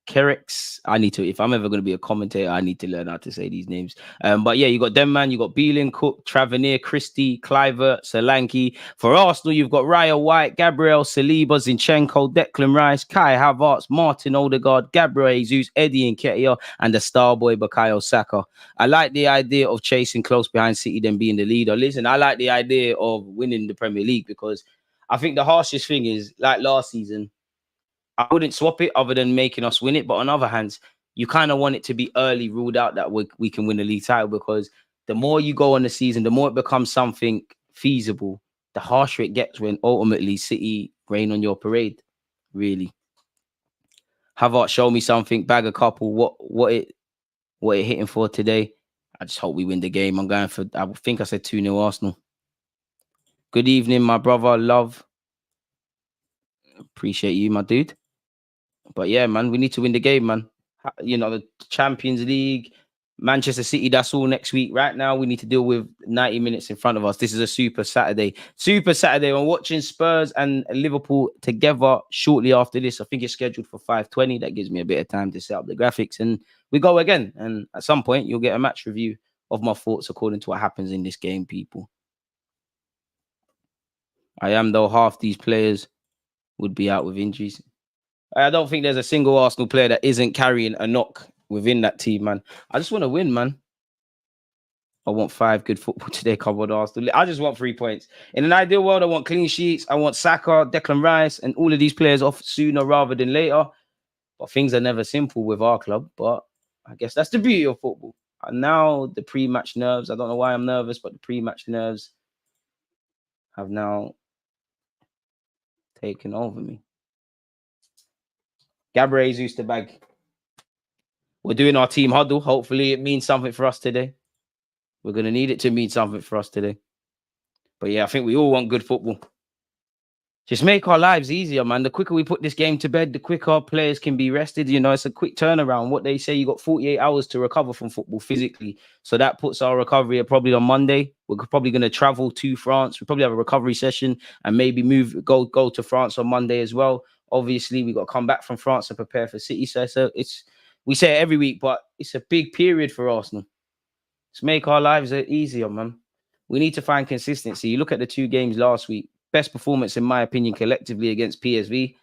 Kerex. I need to, if I'm ever going to be a commentator, I need to learn how to say these names. But yeah, you got them, man. You got BLANCOOO, Tavernier, Christie, Kluivert, Solanke. For Arsenal, you've got Raya White, Gabriel, Saliba, Zinchenko, Declan Rice, Kai Havertz, Martin Odegaard, Gabriel Jesus, Eddie Nketiah, and the star boy Bukayo Saka. I like the idea of chasing close behind City, then being the leader. Listen, I like the idea of winning the Premier League because I think the harshest thing is, like last season, I wouldn't swap it other than making us win it. But on other hands, you kind of want it to be early ruled out that we can win the league title, because the more you go on the season, the more it becomes something feasible, the harsher it gets when ultimately City rain on your parade, really. Havertz, show me something, bag a couple. What it hitting for today? I just hope we win the game. I'm going for, I think I said 2-0 Arsenal. Good evening, my brother. Love. Appreciate you, my dude. But yeah, man, we need to win the game, man. You know, the Champions League, Manchester City, that's all next week. Right now, we need to deal with 90 minutes in front of us. This is a super Saturday. Super Saturday. I'm watching Spurs and Liverpool together shortly after this. I think it's scheduled for 5:20. That gives me a bit of time to set up the graphics. And we go again. And at some point, you'll get a match review of my thoughts according to what happens in this game, people. I am, though, half these players would be out with injuries. I don't think there's a single Arsenal player that isn't carrying a knock within that team, man. I just want to win, man. I want 5 good football today. Come on, Arsenal. I just want 3 points. In an ideal world, I want clean sheets. I want Saka, Declan Rice, and all of these players off sooner rather than later. But things are never simple with our club. But I guess that's the beauty of football. And now the pre-match nerves. I don't know why I'm nervous, but the pre-match nerves have now taken over me. Gabriel Jesus the bag. We're doing our team huddle. Hopefully it means something for us today. We're going to need it to mean something for us today. But yeah, I think we all want good football. Just make our lives easier, man. The quicker we put this game to bed, the quicker players can be rested. You know, it's a quick turnaround. What they say, you got 48 hours to recover from football physically. So that puts our recovery probably on Monday. We're probably going to travel to France. We probably have a recovery session and maybe go to France on Monday as well. Obviously, we got to come back from France and prepare for City. So we say it every week, but it's a big period for Arsenal. Let's make our lives easier, man. We need to find consistency. You look at the 2 games last week. Best performance, in my opinion, collectively against PSV.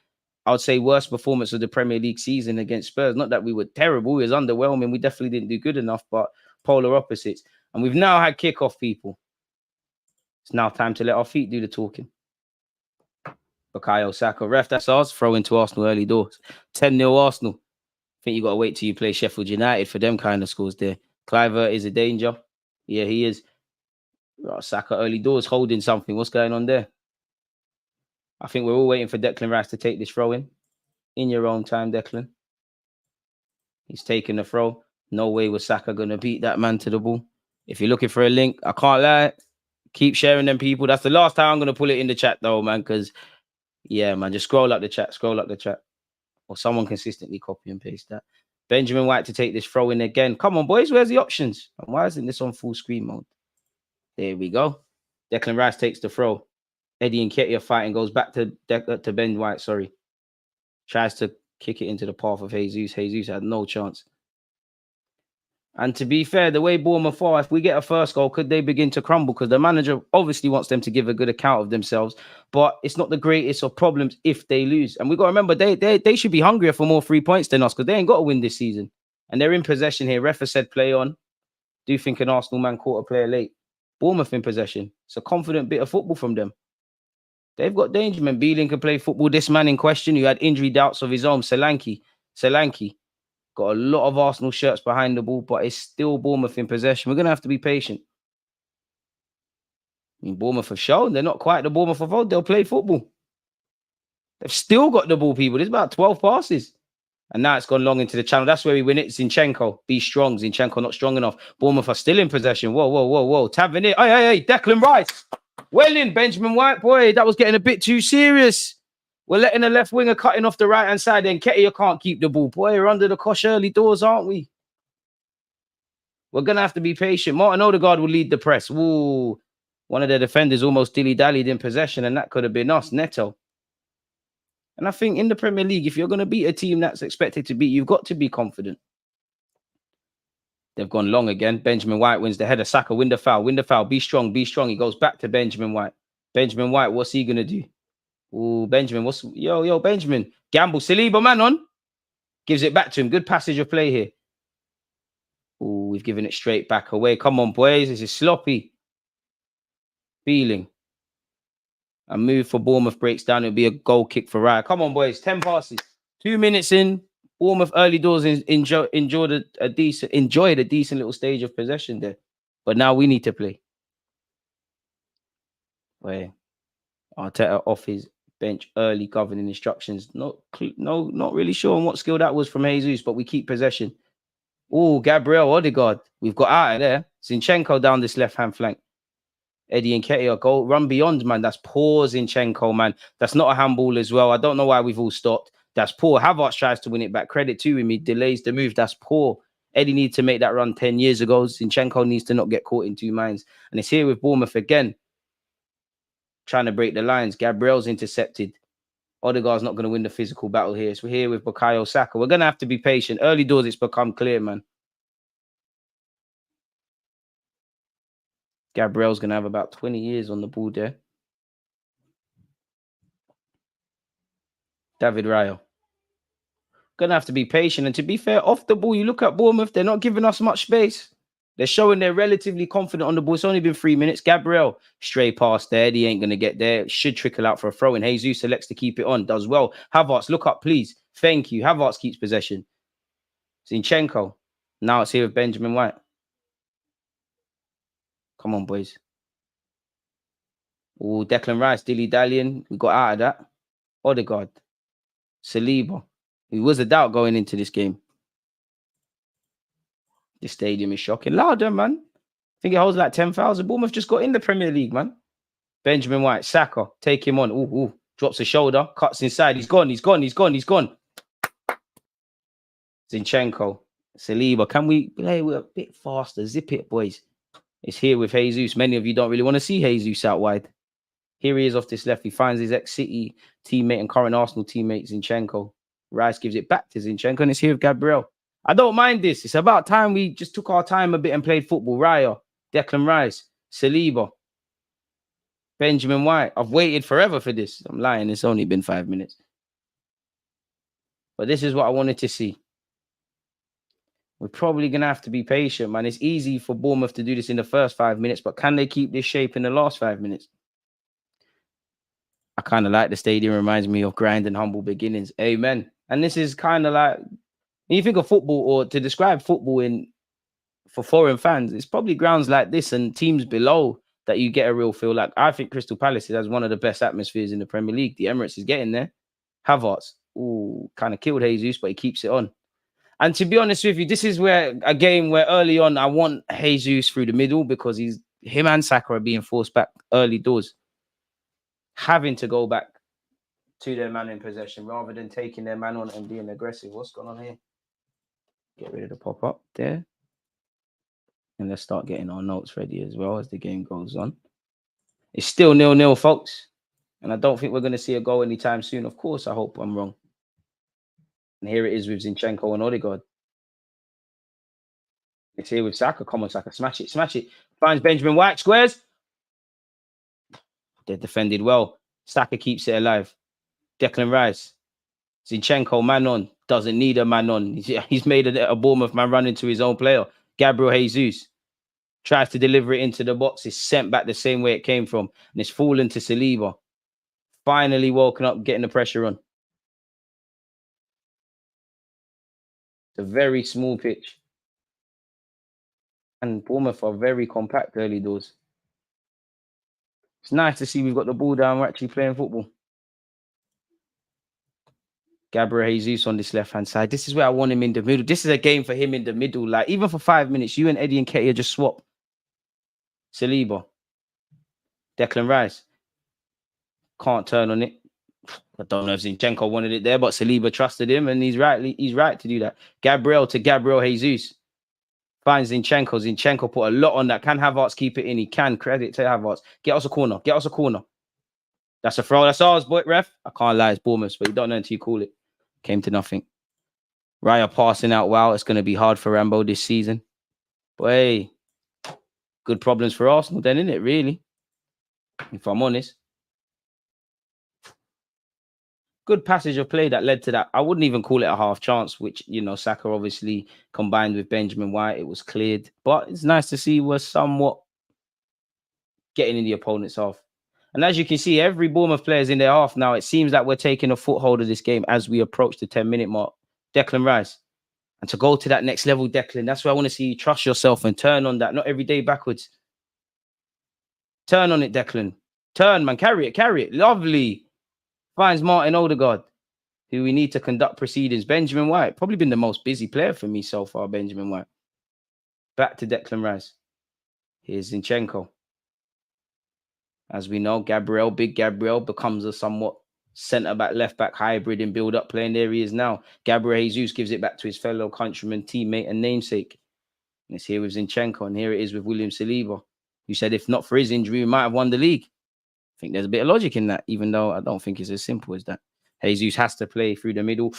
I would say worst performance of the Premier League season against Spurs. Not that we were terrible. It was underwhelming. We definitely didn't do good enough, but polar opposites. And we've now had kickoff, people. It's now time to let our feet do the talking. Bukayo Saka, ref, that's ours. Throw into Arsenal early doors. 10-0 Arsenal. I think you got to wait till you play Sheffield United for them kind of scores there. Kluivert is a danger. Yeah, he is. Saka early doors holding something. What's going on there? I think we're all waiting for Declan Rice to take this throw in your own time, Declan. He's taking the throw. No way was Saka going to beat that man to the ball. If you're looking for a link, I can't lie. Keep sharing them, people. That's the last time I'm going to put it in the chat, though, man, because, yeah, man, just scroll up the chat. Scroll up the chat. Or someone consistently copy and paste that. Benjamin White to take this throw in again. Come on, boys. Where's the options? And why isn't this on full screen mode? There we go. Declan Rice takes the throw. Eddie Nketiah fighting, goes back to Ben White, sorry. Tries to kick it into the path of Jesus. Jesus had no chance. And to be fair, the way Bournemouth are, if we get a first goal, could they begin to crumble? Because the manager obviously wants them to give a good account of themselves, but it's not the greatest of problems if they lose. And we got to remember, they should be hungrier for more 3 points than us, because they ain't got to win this season. And they're in possession here. Refa said play on. Do you think an Arsenal man caught a player late? Bournemouth in possession. It's a confident bit of football from them. They've got danger, man. Beeling can play football. This man in question, who had injury doubts of his own, Solanke, got a lot of Arsenal shirts behind the ball, but it's still Bournemouth in possession. We're going to have to be patient. I mean, Bournemouth have shown they're not quite the Bournemouth of old. They'll play football. They've still got the ball, people. There's about 12 passes. And now it's gone long into the channel. That's where we win it. Zinchenko. Be strong. Zinchenko not strong enough. Bournemouth are still in possession. Whoa. Tavernier. Hey. Declan Rice. Well in, Benjamin White. Boy, that was getting a bit too serious. We're letting the left winger cutting off the right-hand side. Then Nketiah can't keep the ball. Boy, we're under the cosh early doors, aren't we? We're going to have to be patient. Martin Odegaard will lead the press. Ooh. One of their defenders almost dilly-dallied in possession, and that could have been us, Neto. And I think in the Premier League, if you're going to beat a team that's expected to beat, you've got to be confident. They've gone long again. Benjamin White wins the header. Saka, win the foul. Win the foul. Be strong. Be strong. He goes back to Benjamin White. Benjamin White, what's he going to do? Oh, Benjamin, yo, Benjamin. Gamble. Saliba, man on. Gives it back to him. Good passage of play here. Oh, we've given it straight back away. Come on, boys. This is sloppy. Feeling. A move for Bournemouth breaks down. It'll be a goal kick for Raya. Come on, boys. 10 passes. 2 minutes in. Bournemouth early doors enjoyed a decent little stage of possession there. But now we need to play. Wait. Arteta off his bench early, governing instructions. Not really sure on what skill that was from Jesus, but we keep possession. Oh, Gabriel Odegaard. We've got out of there. Zinchenko down this left-hand flank. Eddie and Nketiah go run beyond, man. That's poor Zinchenko, man. That's not a handball as well. I don't know why we've all stopped. That's poor. Havertz tries to win it back. Credit to him. He delays the move. That's poor. Eddie needs to make that run 10 years ago. Zinchenko needs to not get caught in 2 minds. And it's here with Bournemouth again. Trying to break the lines. Gabriel's intercepted. Odegaard's not going to win the physical battle here. So we're here with Bukayo Saka. We're going to have to be patient. Early doors, it's become clear, man. Gabriel's going to have about 20 years on the ball there. David Raya. Going to have to be patient. And to be fair, off the ball, you look at Bournemouth, they're not giving us much space. They're showing they're relatively confident on the ball. It's only been 3 minutes. Gabriel, stray past there. He ain't going to get there. Should trickle out for a throw. And Jesus selects to keep it on. Does well. Havertz, look up, please. Thank you. Havertz keeps possession. Zinchenko. Now it's here with Benjamin White. Come on, boys. Oh, Declan Rice, dilly-dallying. We got out of that. Odegaard. Saliba. He was a doubt going into this game. The stadium is shocking. Louder, man. I think it holds like 10,000. Bournemouth just got in the Premier League, man. Benjamin White. Saka. Take him on. Ooh. Drops a shoulder. Cuts inside. He's gone. Zinchenko. Saliba. Can we play with a bit faster? Zip it, boys. It's here with Jesus. Many of you don't really want to see Jesus out wide. Here he is off this left. He finds his ex-City teammate and current Arsenal teammate, Zinchenko. Rice gives it back to Zinchenko, and it's here with Gabriel. I don't mind this. It's about time we just took our time a bit and played football. Raya, Declan Rice, Saliba, Benjamin White. I've waited forever for this. I'm lying. It's only been 5 minutes. But this is what I wanted to see. We're probably going to have to be patient, man. It's easy for Bournemouth to do this in the first 5 minutes, but can they keep this shape in the last 5 minutes? I kind of like the stadium. Reminds me of grind and humble beginnings. Amen. And this is kind of like, when you think of football, or to describe football for foreign fans, it's probably grounds like this and teams below that you get a real feel. Like, I think Crystal Palace has one of the best atmospheres in the Premier League. The Emirates is getting there. Havertz, kind of killed Jesus, but he keeps it on. And to be honest with you, this is where a game where early on I want Jesus through the middle, because him and Saka are being forced back early doors, having to go back to their man in possession rather than taking their man on and being aggressive. What's going on here? Get rid of the pop-up there. And let's start getting our notes ready as well as the game goes on. It's still 0-0, folks. And I don't think we're going to see a goal anytime soon. Of course, I hope I'm wrong. And here it is with Zinchenko and Odegaard. It's here with Saka. Come on, Saka. Smash it, smash it. Finds Benjamin White. Squares. They're defended well. Saka keeps it alive. Declan Rice. Zinchenko, man on. Doesn't need a man on. He's made a Bournemouth man run into his own player. Gabriel Jesus tries to deliver it into the box. It's sent back the same way it came from. And it's fallen to Saliba. Finally woken up, getting the pressure on. It's a very small pitch. And Bournemouth are very compact early doors. It's nice to see we've got the ball down. We're actually playing football. Gabriel Jesus on this left-hand side. This is where I want him in the middle. This is a game for him in the middle. Like, even for 5 minutes, you and Eddie and Nketiah just swap. Saliba. Declan Rice. Can't turn on it. I don't know if Zinchenko wanted it there, but Saliba trusted him, and he's right to do that. Gabriel to Gabriel Jesus. Finds Zinchenko. Zinchenko put a lot on that. Can Havertz keep it in? He can. Credit to Havertz. Get us a corner. Get us a corner. That's a throw. That's ours, boy, ref. I can't lie, it's Bournemouth, but you don't know until you call it. Came to nothing. Raya passing out. Wow, it's going to be hard for Rambo this season. But hey, good problems for Arsenal then, isn't it, really? If I'm honest. Good passage of play that led to that. I wouldn't even call it a half chance, which, you know, Saka obviously combined with Benjamin White, it was cleared. But it's nice to see we're somewhat getting in the opponent's half. And as you can see, every Bournemouth player is in their half now. It seems like we're taking a foothold of this game as we approach the 10-minute mark. Declan Rice. And to go to that next level, Declan, that's where I want to see you trust yourself and turn on that. Not every day backwards. Turn on it, Declan. Turn, man. Carry it, carry it. Lovely. Finds Martin Odegaard, who we need to conduct proceedings. Benjamin White, probably been the most busy player for me so far, Benjamin White. Back to Declan Rice. Here's Zinchenko. As we know, Gabriel, big Gabriel, becomes a somewhat centre-back, left-back hybrid in build-up play, and there he is now. Gabriel Jesus gives it back to his fellow countryman, teammate, and namesake. And it's here with Zinchenko, and here it is with William Saliba, who said if not for his injury, we might have won the league. I think there's a bit of logic in that, even though I don't think it's as simple as that. Jesus has to play through the middle.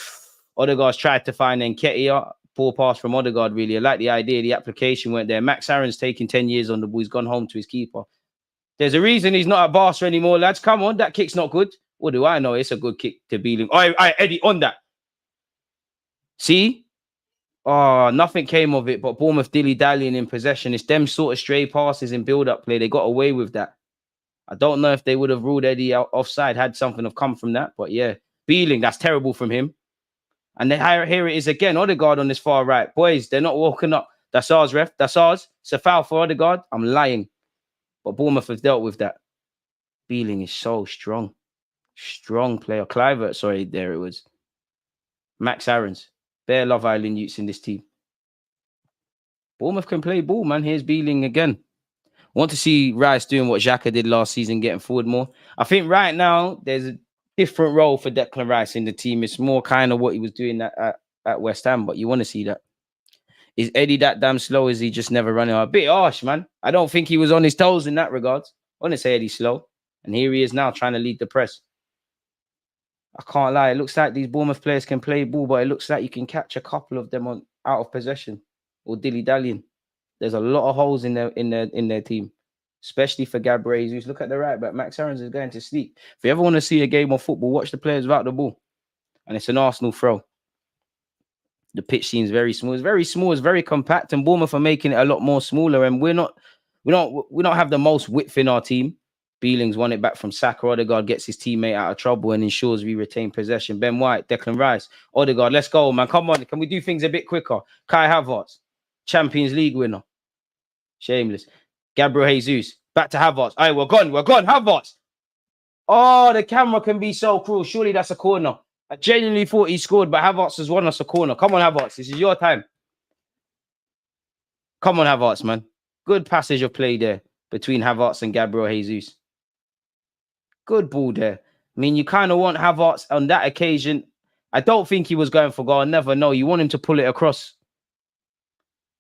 Odegaard's tried to find Nketiah. Poor pass from Odegaard, really. I like the idea. The application went there. Max Aaron's taking 10 years on the ball. He's gone home to his keeper. There's a reason he's not at Barca anymore, lads. Come on, that kick's not good. What do I know? It's a good kick to Beeling. All right, Eddie, on that. See? Oh, nothing came of it, but Bournemouth dilly-dallying in possession. It's them sort of stray passes in build-up play. They got away with that. I don't know if they would have ruled Eddie out offside had something have come from that, but yeah. Beeling, that's terrible from him. And then here it is again. Odegaard on this far right. Boys, they're not walking up. That's ours, ref. That's ours. It's a foul for Odegaard. I'm lying. But Bournemouth have dealt with that. Beeling is so strong. Strong player. Clivert, sorry, there it was. Max Aarons. Bare Love Island youths in this team. Bournemouth can play ball, man. Here's Beeling again. Want to see Rice doing what Xhaka did last season, getting forward more. I think right now there's a different role for Declan Rice in the team. It's more kind of what he was doing at West Ham, but you want to see that. Is Eddie that damn slow? Is he just never running? A bit harsh, man. I don't think he was on his toes in that regard. I want to say Eddie's slow. And here he is now trying to lead the press. I can't lie. It looks like these Bournemouth players can play ball, but it looks like you can catch a couple of them on out of possession or dilly-dallying. There's a lot of holes in their team, especially for Gabriel Jesus. Look at the right back. Max Aarons is going to sleep. If you ever want to see a game of football, watch the players without the ball. And it's an Arsenal throw. The pitch seems very small. It's very small. It's very compact. And Bournemouth are making it a lot more smaller. And we don't have the most width in our team. Beeling's won it back from Saka. Odegaard gets his teammate out of trouble and ensures we retain possession. Ben White, Declan Rice, Odegaard. Let's go, man. Come on. Can we do things a bit quicker? Kai Havertz, Champions League winner. Shameless. Gabriel Jesus. Back to Havertz. All right, we're gone. We're gone. Havertz. Oh, the camera can be so cruel. Surely that's a corner. I genuinely thought he scored, but Havertz has won us a corner. Come on, Havertz. This is your time. Come on, Havertz, man. Good passage of play there between Havertz and Gabriel Jesus. Good ball there. I mean, you kind of want Havertz on that occasion. I don't think he was going for goal. I never know. You want him to pull it across.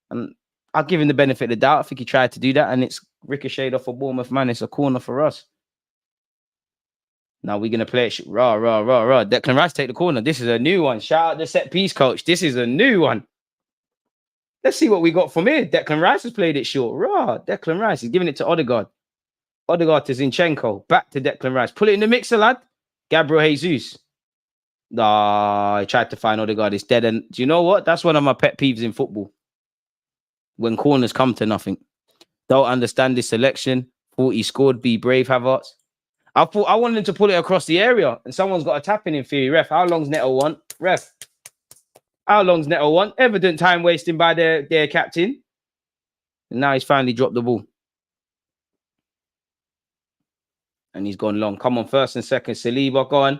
And I'll give him the benefit of the doubt. I think he tried to do that, and it's ricocheted off a Bournemouth man. It's a corner for us. Now we're going to play it. Rah. Declan Rice take the corner. This is a new one. Shout out the set piece coach. This is a new one. Let's see what we got from here. Declan Rice has played it short. Rah. Declan Rice. He's giving it to Odegaard. Odegaard to Zinchenko. Back to Declan Rice. Pull it in the mixer, lad. Gabriel Jesus. I tried to find Odegaard. It's dead. And do you know what? That's one of my pet peeves in football. When corners come to nothing. Don't understand this selection. Thought he scored. Be brave, Havertz. I wanted him to pull it across the area. And someone's got a tapping in theory. Ref, how long's Neto want? Ref. How long's Neto want? Evident time wasting by their captain. And now he's finally dropped the ball. And he's gone long. Come on, first and second. Saliba, go on.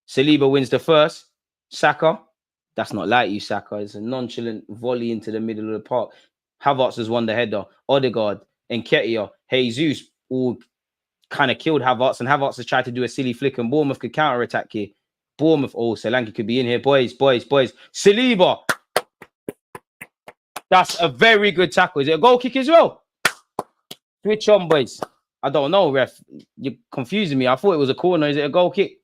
Saliba wins the first. Saka. That's not like you, Saka. It's a nonchalant volley into the middle of the park. Havertz has won the header. Odegaard, Nketiah, Jesus all kind of killed Havertz. And Havertz has tried to do a silly flick. And Bournemouth could counter-attack here. Bournemouth. Oh, Solanke could be in here. Boys. Saliba. That's a very good tackle. Is it a goal kick as well? Switch on, boys. I don't know, ref. You're confusing me. I thought it was a corner. Is it a goal kick?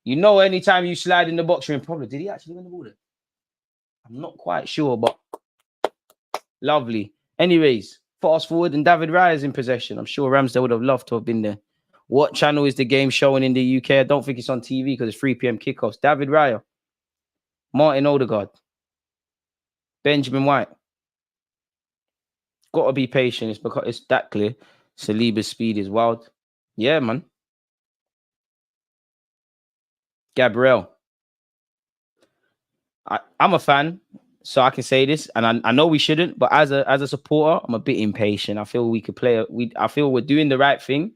You know, anytime you slide in the box, you're in problem. Did he actually win the ball there? I'm not quite sure, but lovely. Anyways, fast forward and David Raya's in possession. I'm sure Ramsdale would have loved to have been there. What channel is the game showing in the UK? I don't think it's on TV because it's 3 p.m. kickoffs. David Raya, Martin Odegaard, Benjamin White. Got to be patient. It's because it's that clear. Saliba's speed is wild. Yeah, man. Gabriel. I'm a fan, so I can say this, and I know we shouldn't, but as a supporter, I'm a bit impatient. I feel we could play. I feel we're doing the right thing,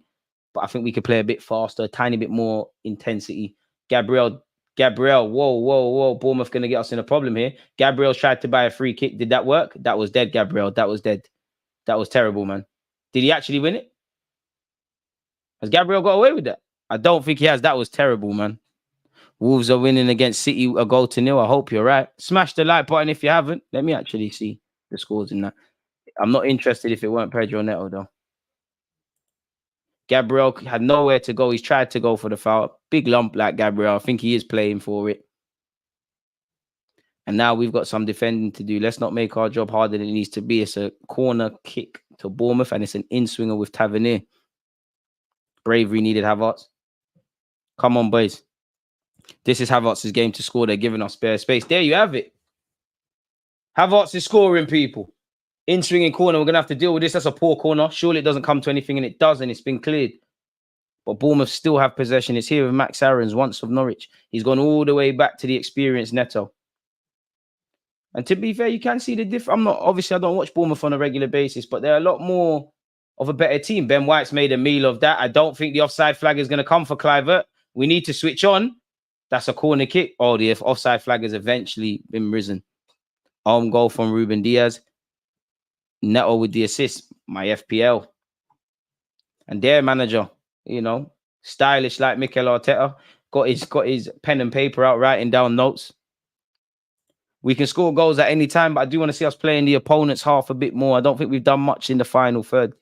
but I think we could play a bit faster, a tiny bit more intensity. Gabriel. Whoa. Bournemouth gonna get us in a problem here. Gabriel tried to buy a free kick. Did that work? That was dead, Gabriel. That was dead. That was terrible, man. Did he actually win it? Has Gabriel got away with that? I don't think he has. That was terrible, man. Wolves are winning against City a goal to nil. I hope you're right. Smash the like button if you haven't. Let me actually see the scores in that. I'm not interested if it weren't Pedro Neto, though. Gabriel had nowhere to go. He's tried to go for the foul. Big lump like Gabriel. I think he is playing for it. And now we've got some defending to do. Let's not make our job harder than it needs to be. It's a corner kick to Bournemouth, and it's an in-swinger with Tavernier. Bravery needed, Havertz. Come on, boys. This is Havertz's game to score. They're giving us spare space. There you have it. Havertz is scoring, people. In-swinging corner. We're going to have to deal with this. That's a poor corner. Surely it doesn't come to anything, and it does, and it's been cleared. But Bournemouth still have possession. It's here with Max Aarons, once of Norwich. He's gone all the way back to the experienced Neto. And to be fair, you can see the difference. Obviously, I don't watch Bournemouth on a regular basis, but they're a lot more of a better team. Ben White's made a meal of that. I don't think the offside flag is going to come for Kluivert. We need to switch on. That's a corner kick. Oh, the offside flag has eventually been risen. Home goal from Ruben Diaz. Neto with the assist. My FPL. And their manager, you know, stylish like Mikel Arteta. Got his pen and paper out, writing down notes. We can score goals at any time, but I do want to see us playing the opponent's half a bit more. I don't think we've done much in the final third.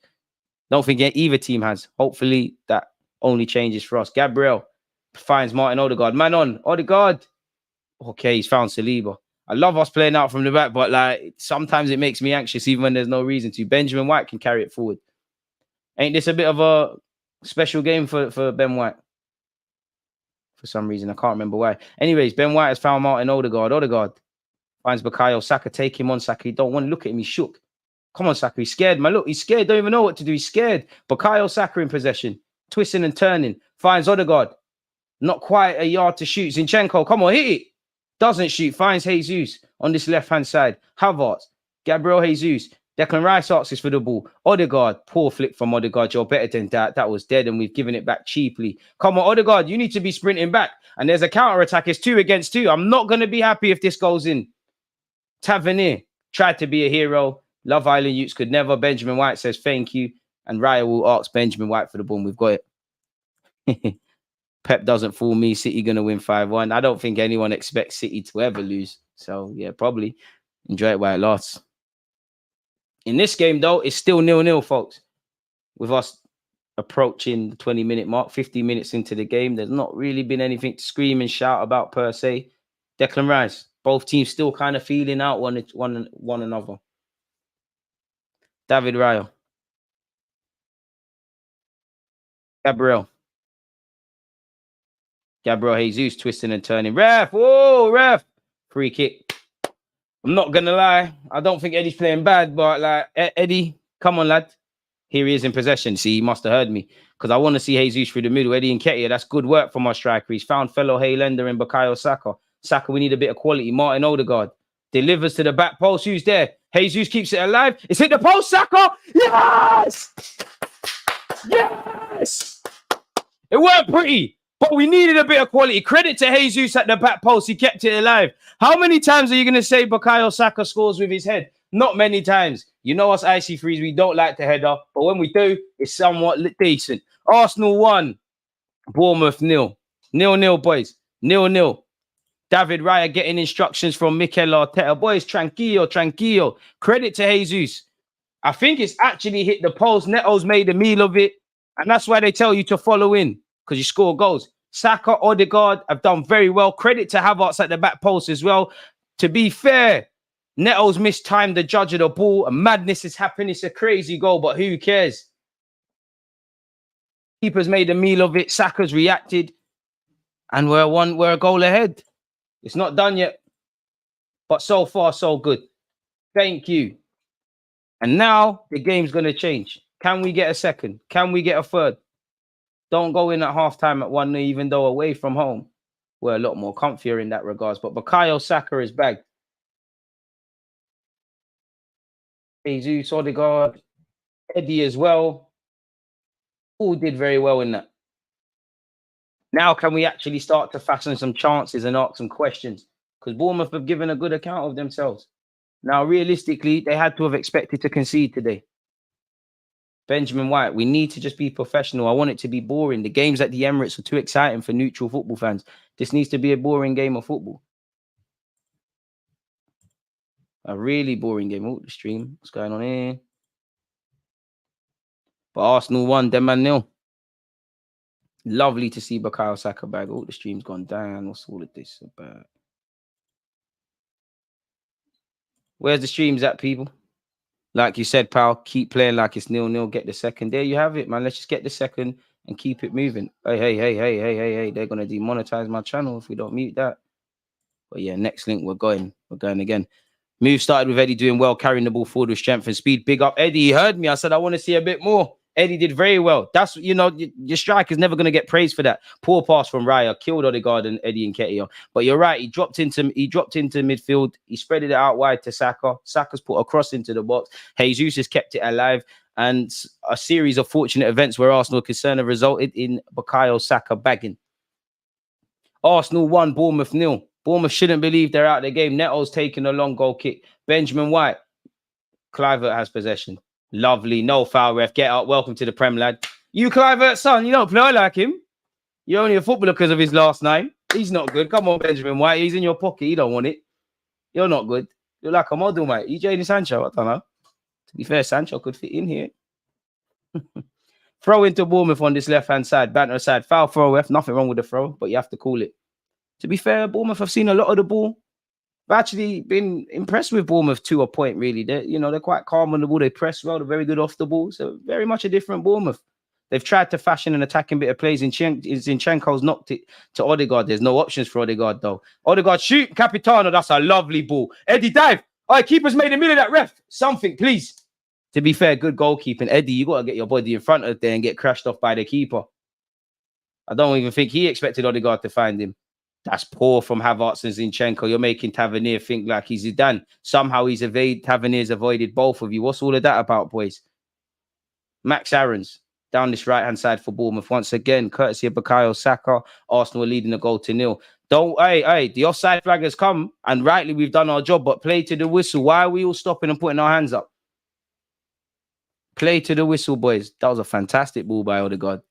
Don't think either team has. Hopefully that only changes for us. Gabriel finds Martin Odegaard. Man on, Odegaard. Okay, he's found Saliba. I love us playing out from the back, but like sometimes it makes me anxious even when there's no reason to. Benjamin White can carry it forward. Ain't this a bit of a special game for Ben White? For some reason, I can't remember why. Anyways, Ben White has found Martin Odegaard. Odegaard finds Bukayo Saka. Take him on, Saka. He don't want to look at him. He's shook. Come on, Saka. He's scared, man. Look, he's scared. Don't even know what to do. He's scared. Bukayo Saka in possession. Twisting and turning. Finds Odegaard. Not quite a yard to shoot. Zinchenko, come on, hit it. Doesn't shoot. Finds Jesus on this left-hand side. Havertz. Gabriel Jesus. Declan Rice asks for the ball. Odegaard. Poor flick from Odegaard. You're better than that. That was dead, and we've given it back cheaply. Come on, Odegaard. You need to be sprinting back. And there's a counter-attack. It's 2 against 2. I'm not going to be happy if this goes in. Tavernier tried to be a hero. Love Island Utes could never. Benjamin White says thank you. And Raya will ask Benjamin White for the ball. We've got it. Pep doesn't fool me. City going to win 5-1. I don't think anyone expects City to ever lose. So, yeah, probably enjoy it while it lasts. In this game, though, it's still 0-0, folks. With us approaching the 20-minute mark, 50 minutes into the game, there's not really been anything to scream and shout about per se. Declan Rice, both teams still kind of feeling out one another. David Raya. Gabriel Jesus twisting and turning. Ref! Whoa, ref! Free kick. I'm not going to lie. I don't think Eddie's playing bad, but like, Eddie, come on, lad. Here he is in possession. See, he must have heard me because I want to see Jesus through the middle. Eddie Nketiah, that's good work from our striker. He's found fellow Haylender in Bukayo Saka. Saka, we need a bit of quality. Martin Odegaard delivers to the back post. Who's there? Jesus keeps it alive. It's hit the post. Saka! Yes! Yes! It weren't pretty, but we needed a bit of quality. Credit to Jesus at the back post. He kept it alive. How many times are you going to say Bukayo Saka scores with his head? Not many times. You know us Icy Freeze, we don't like to head up, but when we do, it's somewhat decent. Arsenal 1, Bournemouth 0. 0-0, boys. 0-0. David Raya getting instructions from Mikel Arteta. Boys, tranquillo. Credit to Jesus. I think it's actually hit the post. Neto's made a meal of it. And that's why they tell you to follow in, because you score goals. Saka, Odegaard have done very well. Credit to Havertz at the back post as well. To be fair, Neto's mistimed the judge of the ball. And madness is happening. It's a crazy goal, but who cares? Keeper's made a meal of it. Saka's reacted. And we're a goal ahead. It's not done yet. But so far, so good. Thank you. And now the game's going to change. Can we get a second? Can we get a third? Don't go in at halftime at 1-0, even though away from home, we're a lot more comfier in that regards. But Bukayo Saka is bagged. Jesus, Odegaard, Eddie as well. All did very well in that. Now can we actually start to fasten some chances and ask some questions? Because Bournemouth have given a good account of themselves. Now, realistically, they had to have expected to concede today. Benjamin White, we need to just be professional. I want it to be boring. The games at the Emirates are too exciting for neutral football fans. This needs to be a boring game of football. A really boring game. Oh, the stream. What's going on here? But Arsenal won, them man nil. Lovely to see Bukayo Saka bag. Oh, the stream's gone down. What's all of this about? Where's the streams at, people? Like you said, pal, keep playing like it's 0-0. Get the second. There you have it, man. Let's just get the second and keep it moving. Hey. They're going to demonetize my channel if we don't mute that. But yeah, next link, we're going again. Move started with Eddie doing well, carrying the ball forward with strength and speed. Big up, Eddie. He heard me. I said, I want to see a bit more. Eddie did very well. That's, you know, your striker's never going to get praise for that. Poor pass from Raya, killed Odegaard and Eddie Nketiah. But you're right. He dropped into midfield. He spread it out wide to Saka. Saka's put a cross into the box. Jesus has kept it alive. And a series of fortunate events where Arsenal concerned have resulted in Bukayo Saka bagging. Arsenal 1, Bournemouth 0. Bournemouth shouldn't believe they're out of the game. Neto's taking a long goal kick. Benjamin White. Clivert has possession. Lovely. No foul, ref. Get up. Welcome to the Prem, lad. You, Clivert, son, you don't play like him. You're only a footballer because of his last name. He's not good. Come on, Benjamin White. He's in your pocket. You don't want it. You're not good. You're like a model, mate. You Jadon Sancho. I don't know. To be fair, Sancho could fit in here. Throw into Bournemouth on this left-hand side. Banter side. Foul throw, ref. Nothing wrong with the throw, but you have to call it. To be fair, Bournemouth have seen a lot of the ball. I've actually been impressed with Bournemouth to a point, really. They're quite calm on the ball. They press well. They're very good off the ball. So very much a different Bournemouth. They've tried to fashion an attacking bit of plays. Zinchenko's knocked it to Odegaard. There's no options for Odegaard, though. Odegaard, shoot. Capitano, that's a lovely ball. Eddie, dive. All right, keeper's made a middle of that, ref. Something, please. To be fair, good goalkeeping. Eddie, you got to get your body in front of there and get crashed off by the keeper. I don't even think he expected Odegaard to find him. That's poor from Havertz and Zinchenko. You're making Tavernier think like he's Zidane. Somehow Tavernier's avoided both of you. What's all of that about, boys? Max Aarons down this right-hand side for Bournemouth. Once again, courtesy of Bukayo Saka. Arsenal are leading the goal to 0. The offside flag has come, and rightly we've done our job, but play to the whistle. Why are we all stopping and putting our hands up? Play to the whistle, boys. That was a fantastic ball by Odegaard.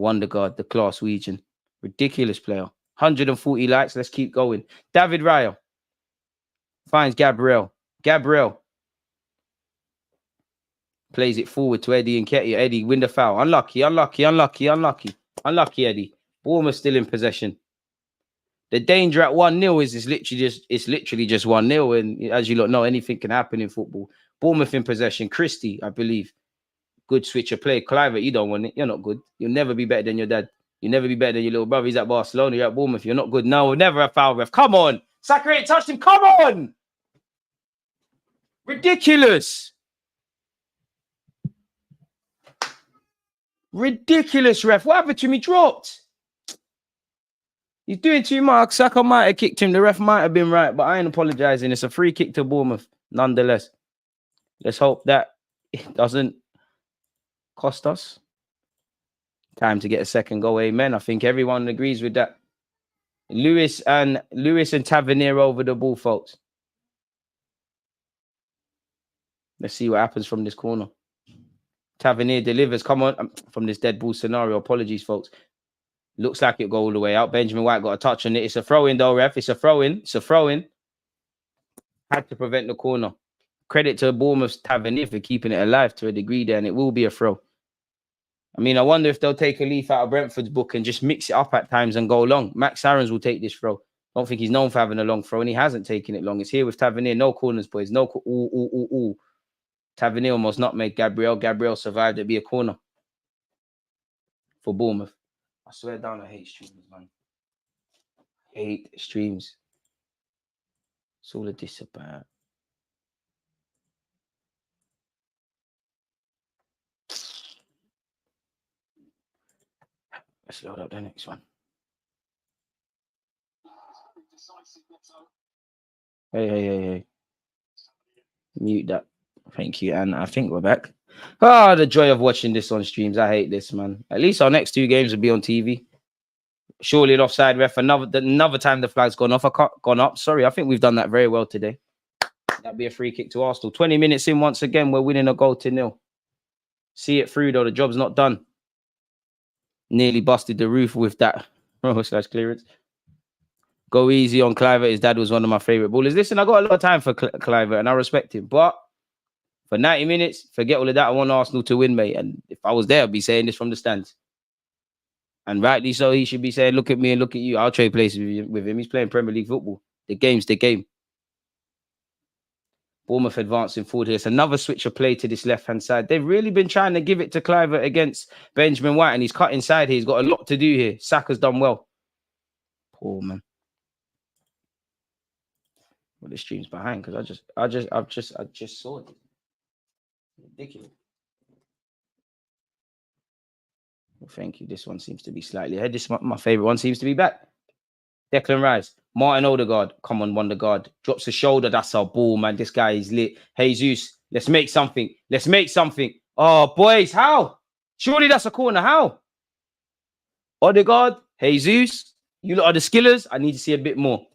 Wondergaard, the class region. Ridiculous player. 140 likes. Let's keep going. David Raya finds Gabriel. Plays it forward to Eddie Nketiah. Eddie, win the foul. Unlucky, Eddie. Bournemouth still in possession. The danger at 1-0 is it's literally just 1-0. And as you lot know, anything can happen in football. Bournemouth in possession. Christie, I believe. Good switch of play. Clivert, you don't want it. You're not good. You'll never be better than your dad. You'll never be better than your little brother. He's at Barcelona. You're at Bournemouth. You're not good. No, never a foul, ref. Come on. Saka ain't touched him. Come on. Ridiculous. Ridiculous, ref. What happened to me? Dropped. He's doing too much. Saka might have kicked him. The ref might have been right, but I ain't apologizing. It's a free kick to Bournemouth, nonetheless. Let's hope that it doesn't cost us. Time to get a second goal. Amen. I think everyone agrees with that. Lewis and Tavernier over the ball, folks. Let's see what happens from this corner. Tavernier delivers. Come on. From this dead ball scenario. Apologies, folks. Looks like it'll go all the way out. Benjamin White got a touch on it. It's a throw-in, though, ref. It's a throw-in. Had to prevent the corner. Credit to Bournemouth's Tavernier for keeping it alive to a degree there, and it will be a throw. I mean, I wonder if they'll take a leaf out of Brentford's book and just mix it up at times and go long. Max Aarons will take this throw. I don't think he's known for having a long throw, and he hasn't taken it long. It's here with Tavernier. No corners, boys. No. Ooh. Tavernier almost not made Gabriel. Gabriel survived. It'd be a corner for Bournemouth. I swear down, I hate streams, man. Hate streams. It's all of this about. Let's load up the next one. Hey. Mute that. Thank you. And I think we're back. Ah, the joy of watching this on streams. I hate this, man. At least our next 2 games will be on TV. Surely an offside ref. Another time the flag's gone off. Gone up. Sorry, I think we've done that very well today. That'd be a free kick to Arsenal. 20 minutes in, once again, we're winning a goal to 0. See it through, though. The job's not done. Nearly busted the roof with that clearance. Go easy on Clivert. His dad was one of my favorite ballers. Listen, I got a lot of time for Clivert, and I respect him. But for 90 minutes, forget all of that. I want Arsenal to win, mate. And if I was there, I'd be saying this from the stands. And rightly so, he should be saying, look at me and look at you. I'll trade places with him. He's playing Premier League football. The game's the game. Bournemouth advancing forward here. It's another switch of play to this left-hand side. They've really been trying to give it to Clivert against Benjamin White, and he's cut inside here. He's got a lot to do here. Saka's done well. Poor man. Well, the stream's behind because I just saw it. Ridiculous. Well, thank you. This one seems to be slightly ahead. This my favorite one seems to be back. Declan Rice. Martin Odegaard. Come on, Wondergaard. Drops the shoulder. That's our ball, man. This guy is lit. Jesus. Let's make something. Let's make something. Oh, boys. How? Surely that's a corner. How? Odegaard. Jesus. You lot are the skillers. I need to see a bit more.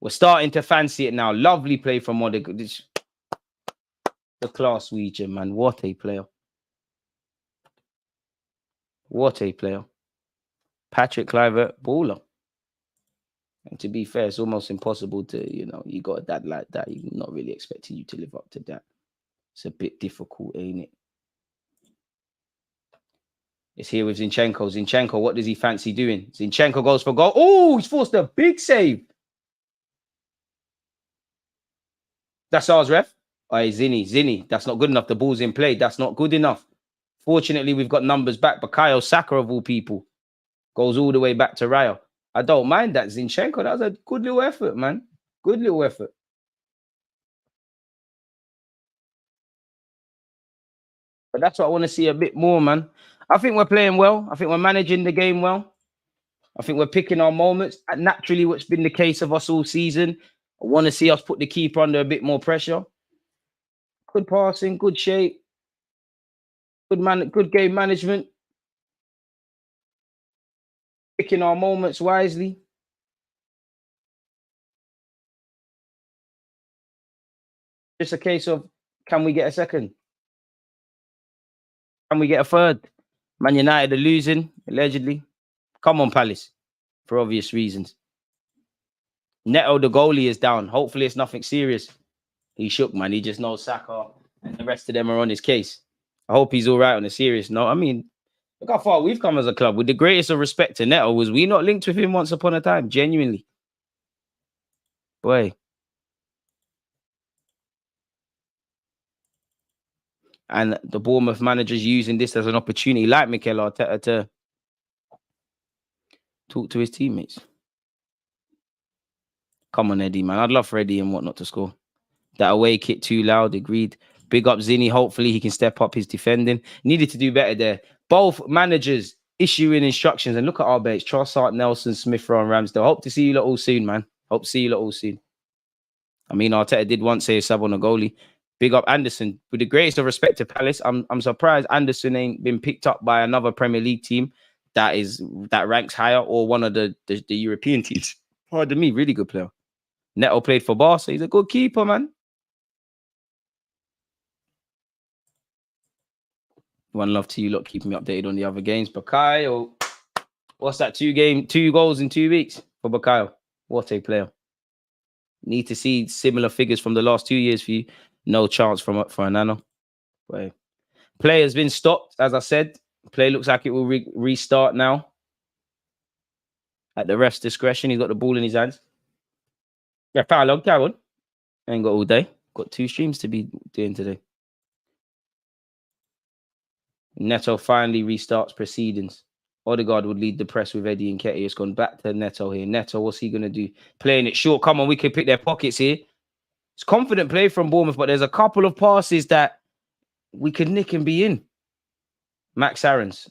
We're starting to fancy it now. Lovely play from Odegaard. The class region, man. What a player. What a player. Patrick Kluivert, baller. And to be fair, it's almost impossible to, you got a dad like that. You're not really expecting you to live up to that. It's a bit difficult, ain't it? It's here with Zinchenko. Zinchenko, what does he fancy doing? Zinchenko goes for goal. Oh, he's forced a big save. That's ours, ref. Oh, Zinny. That's not good enough. The ball's in play. That's not good enough. Fortunately, we've got numbers back. Bukayo Saka, of all people, goes all the way back to Rayo. I don't mind that. Zinchenko, that was a good little effort, man. Good little effort. But that's what I want to see a bit more, man. I think we're playing well. I think we're managing the game well. I think we're picking our moments. And naturally, what's been the case of us all season. I want to see us put the keeper under a bit more pressure. Good passing, good shape. Good game management. Picking our moments wisely. Just a case of, can we get a second? Can we get a third? Man United are losing, allegedly. Come on, Palace. For obvious reasons. Neto, the goalie, is down. Hopefully it's nothing serious. He shook, man. He just knows Saka and the rest of them are on his case. I hope he's all right on a serious note. I mean, look how far we've come as a club. With the greatest of respect to Neto, was we not linked with him once upon a time? Genuinely. Boy. And the Bournemouth manager's using this as an opportunity, like Mikel Arteta, to talk to his teammates. Come on, Eddie, man. I'd love for Eddie and whatnot to score. That away kick too loud, agreed. Big up Zinny. Hopefully he can step up his defending. Needed to do better there. Both managers issuing instructions. And look at our base. Trossard, Nelson, Smith Rowe, and Ramsdale. Hope to see you lot all soon, man. Hope to see you lot all soon. I mean, Arteta did once say a sub on a goalie. Big up Anderson. With the greatest of respect to Palace, I'm surprised Anderson ain't been picked up by another Premier League team that ranks higher, or one of the European teams. Pardon me, really good player. Neto played for Barca. He's a good keeper, man. One love to you lot, keeping me updated on the other games. Bukayo, what's that? 2 goals in 2 weeks for Bukayo. What a player. Need to see similar figures from the last 2 years for you. No chance for Nano. Play has been stopped, as I said. Play looks like it will restart now. At the ref's discretion, he's got the ball in his hands. Yeah, foul on, carry on. Ain't got all day. Got 2 streams to be doing today. Neto finally restarts proceedings. Odegaard would lead the press with Eddie and Ketty. It's gone back to Neto here. Neto, what's he going to do? Playing it short. Come on, we can pick their pockets here. It's confident play from Bournemouth, but there's a couple of passes that we could nick and be in. Max Aarons.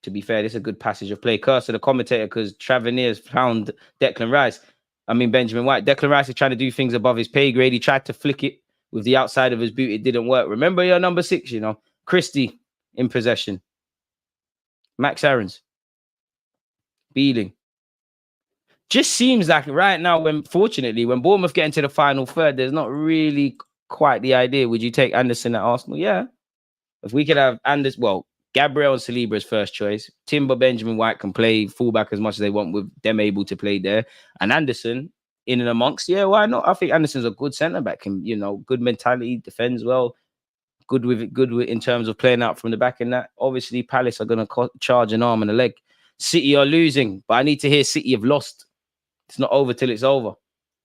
To be fair, this is a good passage of play. Curse to the commentator because Travernier's found Benjamin White. Declan Rice is trying to do things above his pay grade. He tried to flick it with the outside of his boot. It didn't work. Remember your number 6, you know. Christie in possession. Max Aarons. Beeling. Just seems like right now, when Bournemouth get into the final third, there's not really quite the idea. Would you take Anderson at Arsenal? Yeah. If we could have Anderson, well, Gabriel and Saliba's first choice. Timber, Benjamin White can play fullback as much as they want with them able to play there. And Anderson in and amongst, yeah, why not? I think Anderson's a good centre-back. And, you know, good mentality, defends well. Good with in terms of playing out from the back and that. Obviously, Palace are going to charge an arm and a leg. City are losing, but I need to hear City have lost. It's not over till it's over.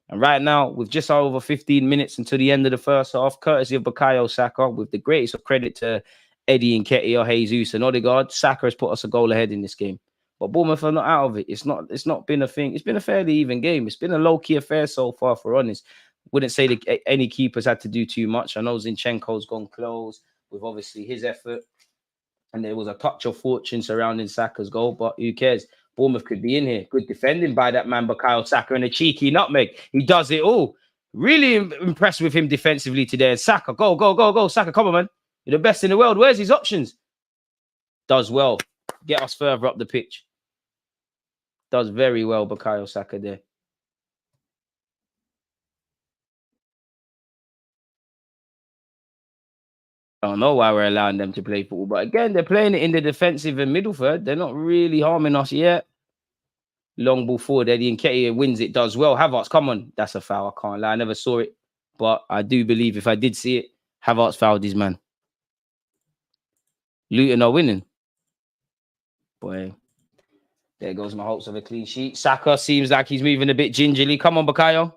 And right now, with just over 15 minutes until the end of the first half, courtesy of Bukayo Saka, with the greatest of credit to Eddie and Ketty or Jesus and Odegaard, Saka has put us a goal ahead in this game. But Bournemouth are not out of it. It's not been a thing. It's been a fairly even game. It's been a low-key affair so far, for honest. Wouldn't say that any keepers had to do too much. I know Zinchenko's gone close with obviously his effort. And there was a touch of fortune surrounding Saka's goal, but who cares? Bournemouth could be in here. Good defending by that man, Bukayo Saka, and a cheeky nutmeg. He does it all. Really impressed with him defensively today. And Saka, go, go, go, go. Saka, come on, man. You're the best in the world. Where's his options? Does well. Get us further up the pitch. Does very well, Bukayo Saka there. I don't know why we're allowing them to play football. But again, they're playing it in the defensive and middle third. They're not really harming us yet. Long ball forward. Eddie Nketiah wins it. Does well. Havertz, come on. That's a foul. I can't lie. I never saw it. But I do believe if I did see it, Havertz fouled his man. Luton are winning. Boy. There goes my hopes of a clean sheet. Saka seems like he's moving a bit gingerly. Come on, Bukayo.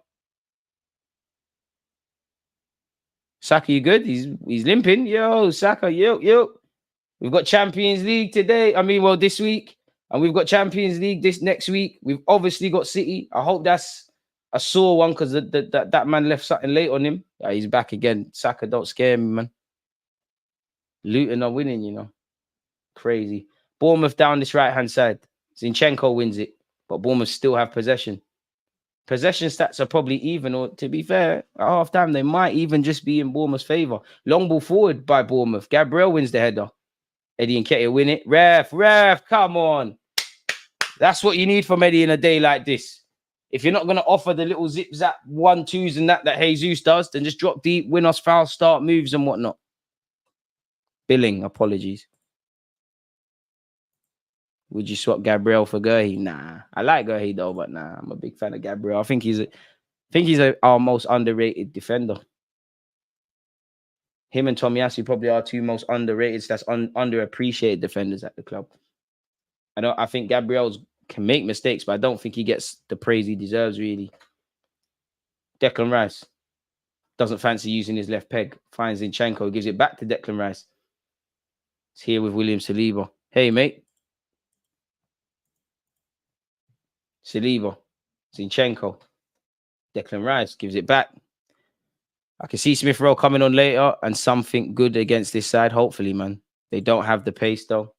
Saka, you good? He's limping. Yo, Saka, yo. We've got Champions League today. This week. And we've got Champions League this next week. We've obviously got City. I hope that's a sore one because that man left something late on him. Yeah, he's back again. Saka, don't scare me, man. Luton are winning, you know. Crazy. Bournemouth down this right-hand side. Zinchenko wins it. But Bournemouth still have possession. Possession stats are probably even, or to be fair, at half-time, they might even just be in Bournemouth's favour. Long ball forward by Bournemouth. Gabriel wins the header. Eddie Nketiah win it. Ref, come on. That's what you need from Eddie in a day like this. If you're not going to offer the little zip-zap 1-2s and that Jesus does, then just drop deep, win us foul, start moves and whatnot. Billing, apologies. Would you swap Gabriel for Guehi? Nah. I like Guehi though, but nah, I'm a big fan of Gabriel. I think he's our most underrated defender. Him and Tomiyasu probably are 2 most underrated, underappreciated defenders at the club. I think Gabriel can make mistakes, but I don't think he gets the praise he deserves, really. Declan Rice doesn't fancy using his left peg. Finds Zinchenko, gives it back to Declan Rice. It's here with William Saliba. Hey, mate. Saliba. Zinchenko. Declan Rice gives it back. I can see Smith Rowe coming on later and something good against this side. Hopefully, man. They don't have the pace, though.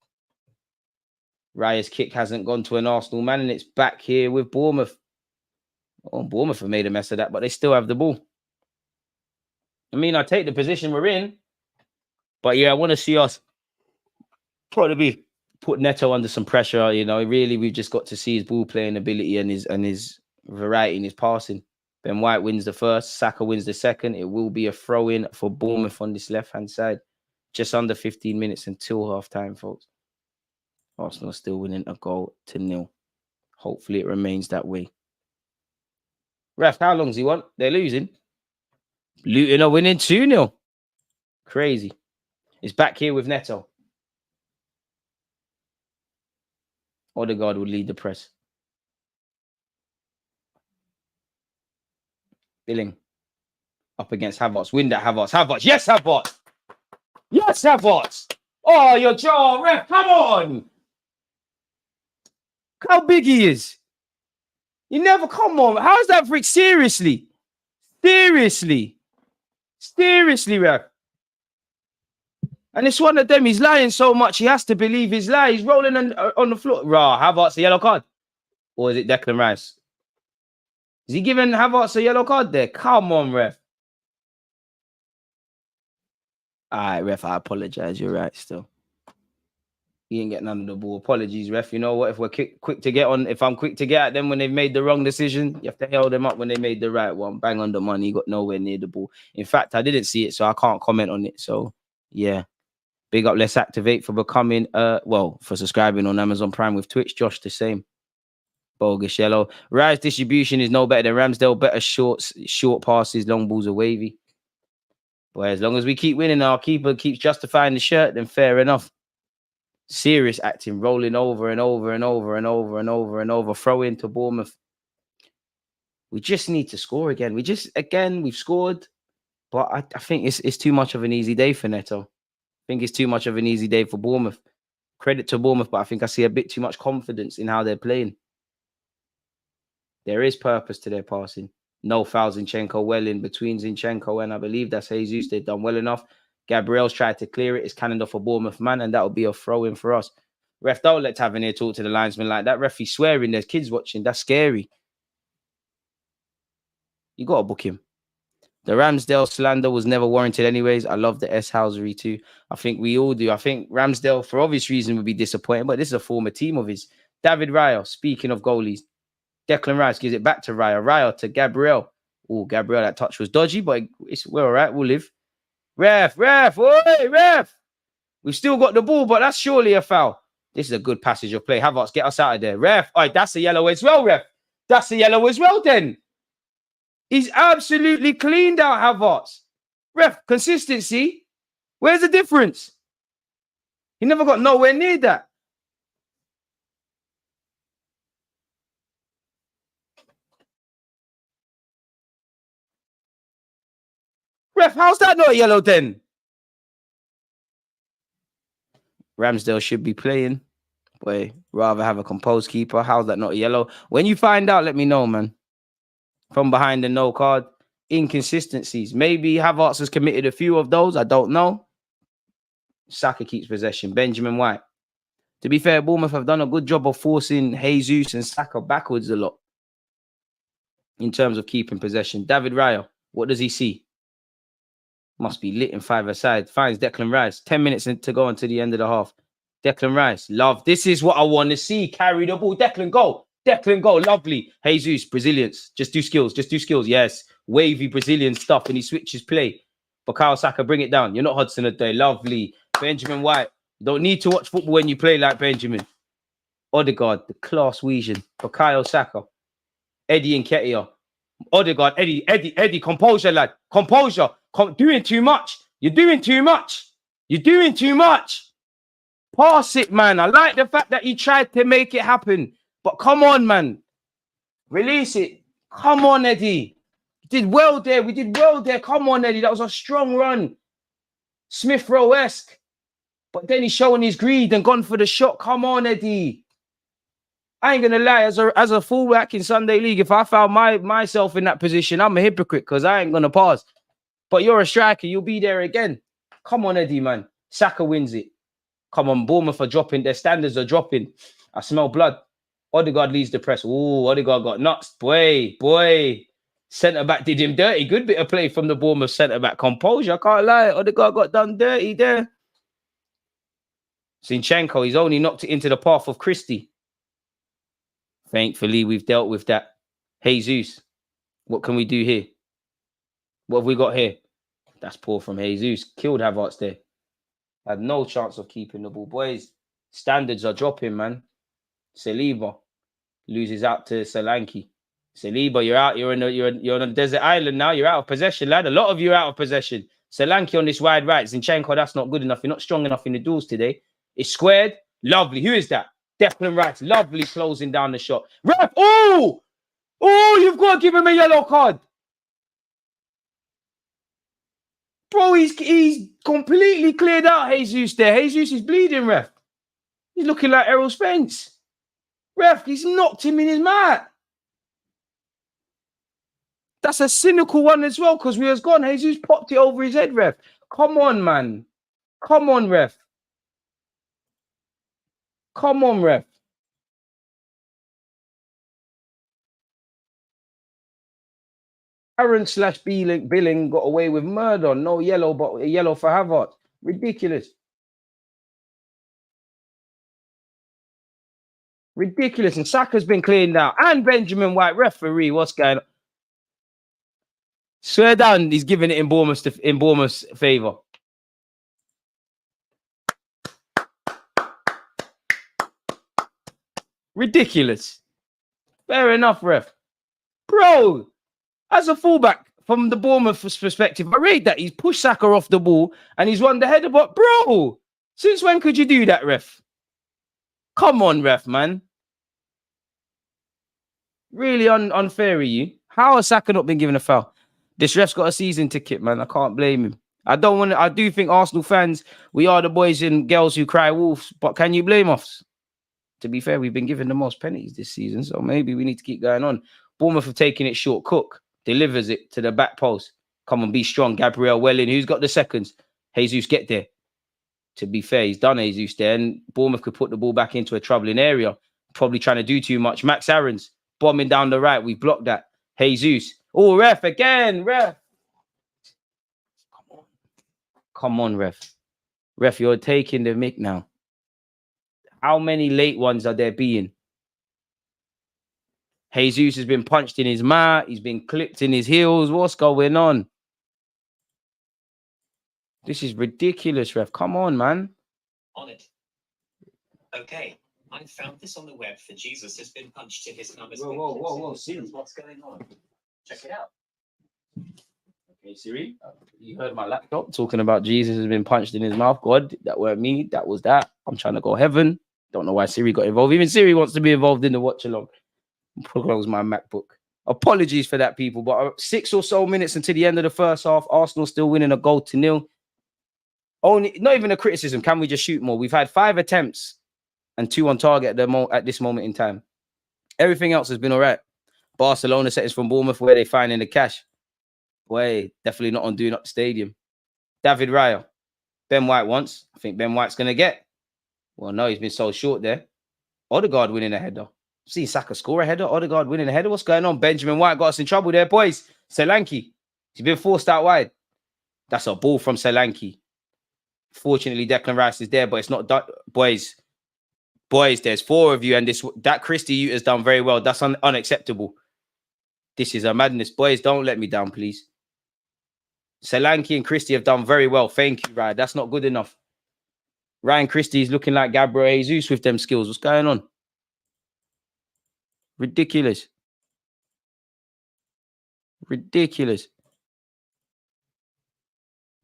Raya's kick hasn't gone to an Arsenal man, and it's back here with Bournemouth. Oh, Bournemouth have made a mess of that, but they still have the ball. I take the position we're in, but yeah, I want to see us probably put Neto under some pressure. You know, really, we've just got to see his ball playing ability and his variety in his passing. Ben White wins the first, Saka wins the second. It will be a throw-in for Bournemouth on this left-hand side. Just under 15 minutes until half-time, folks. Arsenal still winning 1-0. Hopefully it remains that way. Ref, how long does he want? They're losing. Luton are winning 2-0. Crazy. It's back here with Neto. Odegaard would lead the press. Billing. Up against Havertz. Win that Havertz. Havertz. Yes, Havertz. Yes, Havertz. Oh, your jaw, ref. Come on. Look how big he is. You never, come on. How's that freak? Seriously. Seriously. Seriously, ref. And it's one of them. He's lying so much. He has to believe his lie. He's rolling on the floor. Raw. Havertz a yellow card. Or is it Declan Rice? Is he giving Havertz a yellow card there? Come on, ref. All right, ref, I apologize. You're right still. You didn't get none of the ball. Apologies, ref. You know what? If we're quick to get on, if I'm quick to get at them when they've made the wrong decision, you have to hold them up when they made the right one. Bang on the money. You got nowhere near the ball. In fact, I didn't see it, so I can't comment on it. So, yeah. Big up Let's Activate for becoming, for subscribing on Amazon Prime with Twitch. Josh, the same. Bogus yellow. Rise distribution is no better than Ramsdale. Better short passes, long balls are wavy. But as long as we keep winning, our keeper keeps justifying the shirt, then fair enough. Serious acting, rolling over and over and over and over and over and over. Throw into Bournemouth. We just need to score again. We've scored, but I think it's too much of an easy day for Neto. I think it's too much of an easy day for Bournemouth. Credit to Bournemouth, but I think I see a bit too much confidence in how they're playing. There is purpose to their passing. No foul. Zinchenko well in between Zinchenko and I believe that's Jesus. They've done well enough. Gabriel's tried to clear it. It's cannoned off a Bournemouth man, and that'll be a throw-in for us. Ref, don't let Tavernier talk to the linesman like that. Ref, he's swearing. There's kids watching. That's scary. You got to book him. The Ramsdale slander was never warranted anyways. I love the S-Housery too. I think we all do. I think Ramsdale, for obvious reason, would be disappointed, but this is a former team of his. David Raya, speaking of goalies. Declan Rice gives it back to Raya. Raya to Gabriel. Oh, Gabriel, that touch was dodgy, but we're all right. We'll live. Ref. Oi, ref. We've still got the ball, but that's surely a foul. This is a good passage of play. Havertz, get us out of there. Ref. All right, that's a yellow as well, ref. That's a yellow as well, then. He's absolutely cleaned out Havertz. Ref, consistency. Where's the difference? He never got nowhere near that. Ref, how's that not a yellow then? Ramsdale should be playing. Boy, rather have a composed keeper. How's that not a yellow? When you find out, let me know, man. From behind the no card. Inconsistencies. Maybe Havertz has committed a few of those. I don't know. Saka keeps possession. Benjamin White. To be fair, Bournemouth have done a good job of forcing Jesus and Saka backwards a lot. In terms of keeping possession. David Raya. What does he see? Must be lit in five-a-side. Finds Declan Rice. 10 minutes to go until the end of the half. Declan Rice. Love. This is what I want to see. Carry the ball. Declan, go. Declan, go. Lovely. Jesus. Brazilians. Just do skills. Just do skills. Yes. Wavy Brazilian stuff. And he switches play. Bukayo Saka, bring it down. You're not Hudson-Odoi. Lovely. Benjamin White. You don't need to watch football when you play like Benjamin. Odegaard. The class Weasian. Bukayo Saka. Eddie Nketiah. Odegaard. Eddie. Composure, lad. Composure. Doing too much. You're doing too much. You're doing too much. Pass it, man. I like the fact that he tried to make it happen. But come on, man. Release it. Come on, Eddie. You did well there. We did well there. Come on, Eddie. That was a strong run. Smith Rowe-esque. But then he's showing his greed and gone for the shot. Come on, Eddie. I ain't gonna lie, as a fullback in Sunday League, if I found myself in that position, I'm a hypocrite because I ain't gonna pass. But you're a striker, you'll be there again. Come on, Eddie, man. Saka wins it. Come on, Bournemouth are dropping. Their standards are dropping. I smell blood. Odegaard leads the press. Ooh, Odegaard got nuts. Boy. Centre-back did him dirty. Good bit of play from the Bournemouth centre-back. Composure, I can't lie. Odegaard got done dirty there. Zinchenko, he's only knocked it into the path of Christie. Thankfully, we've dealt with that. Jesus, what can we do here? What have we got here? That's poor from Jesus. Killed Havertz there. Had no chance of keeping the ball. Boys, standards are dropping, man. Saliba loses out to Solanke. Saliba, you're out. You're on a desert island now. You're out of possession, lad. A lot of you are out of possession. Solanke on this wide right. Zinchenko, that's not good enough. You're not strong enough in the duels today. It's squared. Lovely. Who is that? Declan Rice. Lovely closing down the shot. Ref. Oh! Oh, you've got to give him a yellow card. Bro, he's completely cleared out Jesus there. Jesus is bleeding, ref. He's looking like Errol Spence. Ref, he's knocked him in his mat. That's a cynical one as well, because we was gone. Jesus popped it over his head, ref. Come on, man. Come on, ref. Come on, ref. Aaron / Billing got away with murder. No yellow, but a yellow for Havertz. Ridiculous. Ridiculous. And Saka's been cleaned out. And Benjamin White, referee. What's going on? Swear down, he's giving it in Bournemouth's favour. Ridiculous. Fair enough, ref. Bro, as a fullback, from the Bournemouth perspective, I rate that he's pushed Saka off the ball and he's won the header. But bro, since when could you do that, ref? Come on, ref, man. Really unfair of you. How has Saka not been given a foul? This ref's got a season ticket, man. I can't blame him. I do think Arsenal fans, we are the boys and girls who cry wolves, but can you blame us? To be fair, we've been given the most penalties this season, so maybe we need to keep going on. Bournemouth have taken it short. Cook delivers it to the back post. Come on, be strong. Gabriel Welling, who's got the seconds? Jesus, get there. To be fair, he's done Jesus there, and Bournemouth could put the ball back into a troubling area. Probably trying to do too much. Max Aarons bombing down the right. We blocked that. Jesus. Oh, ref again, ref. Come on. Come on, ref. Ref, you're taking the mick now. How many late ones are there being? Jesus has been punched in his mat. He's been clipped in his heels. What's going on? This is ridiculous, ref. Come on, man. On it. Okay. I found this on the web for Jesus has been punched in his numbers. Whoa. See what's going on. Check it out. Okay, Siri, you heard my laptop talking about Jesus has been punched in his mouth. God, that weren't me. That was that. I'm trying to go heaven. Don't know why Siri got involved. Even Siri wants to be involved in the watch along. Close my MacBook. Apologies for that, people. But 6 or so minutes into the end of the first half, Arsenal still winning a goal to nil. Only, not even a criticism. Can we just shoot more? We've had 5 attempts and 2 on target at this moment in time. Everything else has been all right. Barcelona settings from Bournemouth, where they finding the cash. Boy, definitely not on doing up the stadium. David Raya. Ben White once. I think Ben White's going to get. Well, no, he's been so short there. Odegaard winning a header. See Saka score a header. Odegaard winning a header. What's going on? Benjamin White got us in trouble there, boys. Solanke. He's been forced out wide. That's a ball from Solanke. Fortunately, Declan Rice is there, but it's not done. Boys, there's 4 of you, and that Christie has done very well. That's unacceptable. This is a madness. Boys, don't let me down, please. Solanke and Christie have done very well. Thank you, Ryan. That's not good enough. Ryan Christie is looking like Gabriel Jesus with them skills. What's going on? Ridiculous. Ridiculous.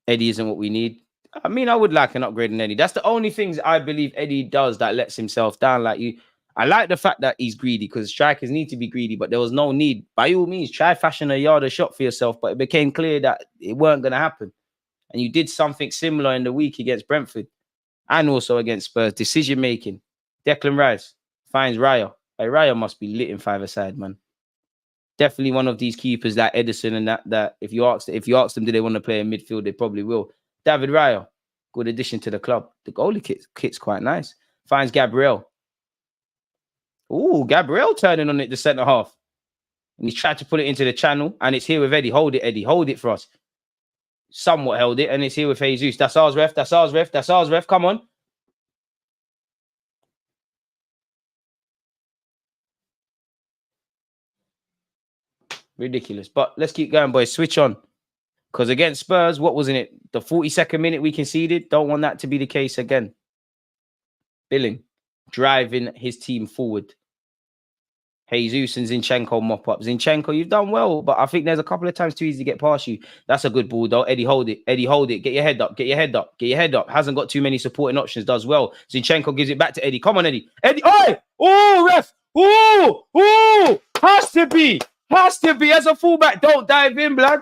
Eddie isn't what we need. I mean, I would like an upgrade in Eddie. That's the only things I believe Eddie does that lets himself down. Like you, I like the fact that he's greedy, because strikers need to be greedy, but there was no need. By all means, try fashion a yard of shot for yourself, but it became clear that it weren't going to happen. And you did something similar in the week against Brentford and also against Spurs. Decision making. Declan Rice finds Raya. Hey, Raya must be lit in 5-a-side, man. Definitely one of these keepers like Edison and that if you ask them, do they want to play in midfield, they probably will. David Raya, good addition to the club. The goalie kit's quite nice. Finds Gabriel. Ooh, Gabriel turning on it, the centre half. And he's tried to put it into the channel, and it's here with Eddie. Hold it, Eddie. Hold it for us. Somewhat held it, and it's here with Jesus. That's ours, ref. That's ours, ref. That's ours, ref. Come on. Ridiculous. But let's keep going, boys. Switch on. Because against Spurs, what was in it? The 42nd minute we conceded. Don't want that to be the case again. Billing driving his team forward. Jesus and Zinchenko mop up. Zinchenko, you've done well, but I think there's a couple of times too easy to get past you. That's a good ball, though. Eddie, hold it. Eddie, hold it. Get your head up. Get your head up. Get your head up. Hasn't got too many supporting options. Does well. Zinchenko gives it back to Eddie. Come on, Eddie. Eddie. Oi! Oh, ref. Oh! Oh! Has to be. Has to be. As a fullback, don't dive in, blood.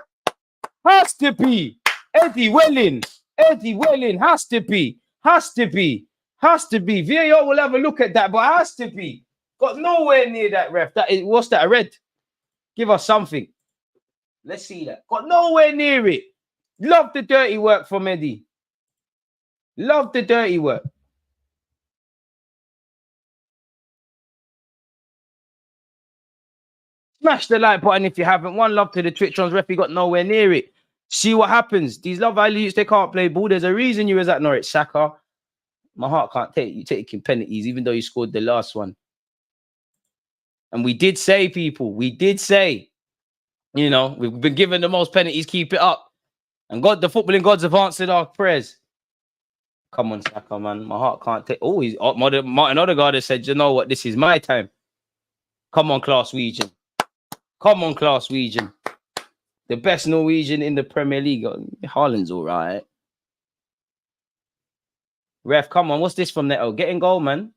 Has to be. Eddie Welling. Eddie Welling. Has to be. Has to be. Has to be. VAR will have a look at that, but has to be. Got nowhere near that, ref. That is, what's that? A red? Give us something. Let's see that. Got nowhere near it. Love the dirty work from Eddie. Love the dirty work. Smash the like button if you haven't. One love to the Twitch ones. Ref, got nowhere near it. See what happens. These love values, they can't play ball. There's a reason you was at Norwich, Saka. My heart can't take you taking penalties, even though you scored the last one. And we did say, people, we did say, you know, we've been given the most penalties, keep it up. And God, the footballing gods have answered our prayers. Come on, Saka, man. My heart can't take. Oh, Martin Odegaard has said, you know what? This is my time. Come on, class Norwegian. Come on, class Norwegian. The best Norwegian in the Premier League. Haaland's all right. Ref, come on. What's this from Neto? Get in goal, man.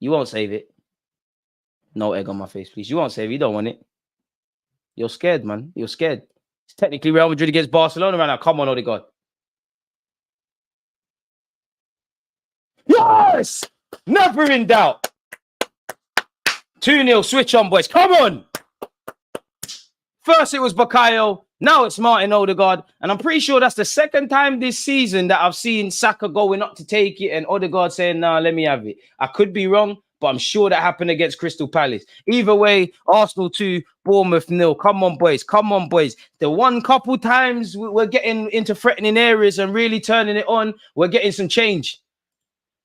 You won't save it. No egg on my face, please. You won't save it. You don't want it. You're scared, man. You're scared. It's technically Real Madrid against Barcelona right now. Come on, Odegaard. Yes! Never in doubt. 2-0. Switch on, boys. Come on. First it was Bukayo. Now it's Martin Odegaard. And I'm pretty sure that's the second time this season that I've seen Saka going up to take it and Odegaard saying, nah, let me have it. I could be wrong, but I'm sure that happened against Crystal Palace. Either way, Arsenal 2, Bournemouth 0. Come on, boys. Come on, boys. The one couple times we're getting into threatening areas and really turning it on, we're getting some change.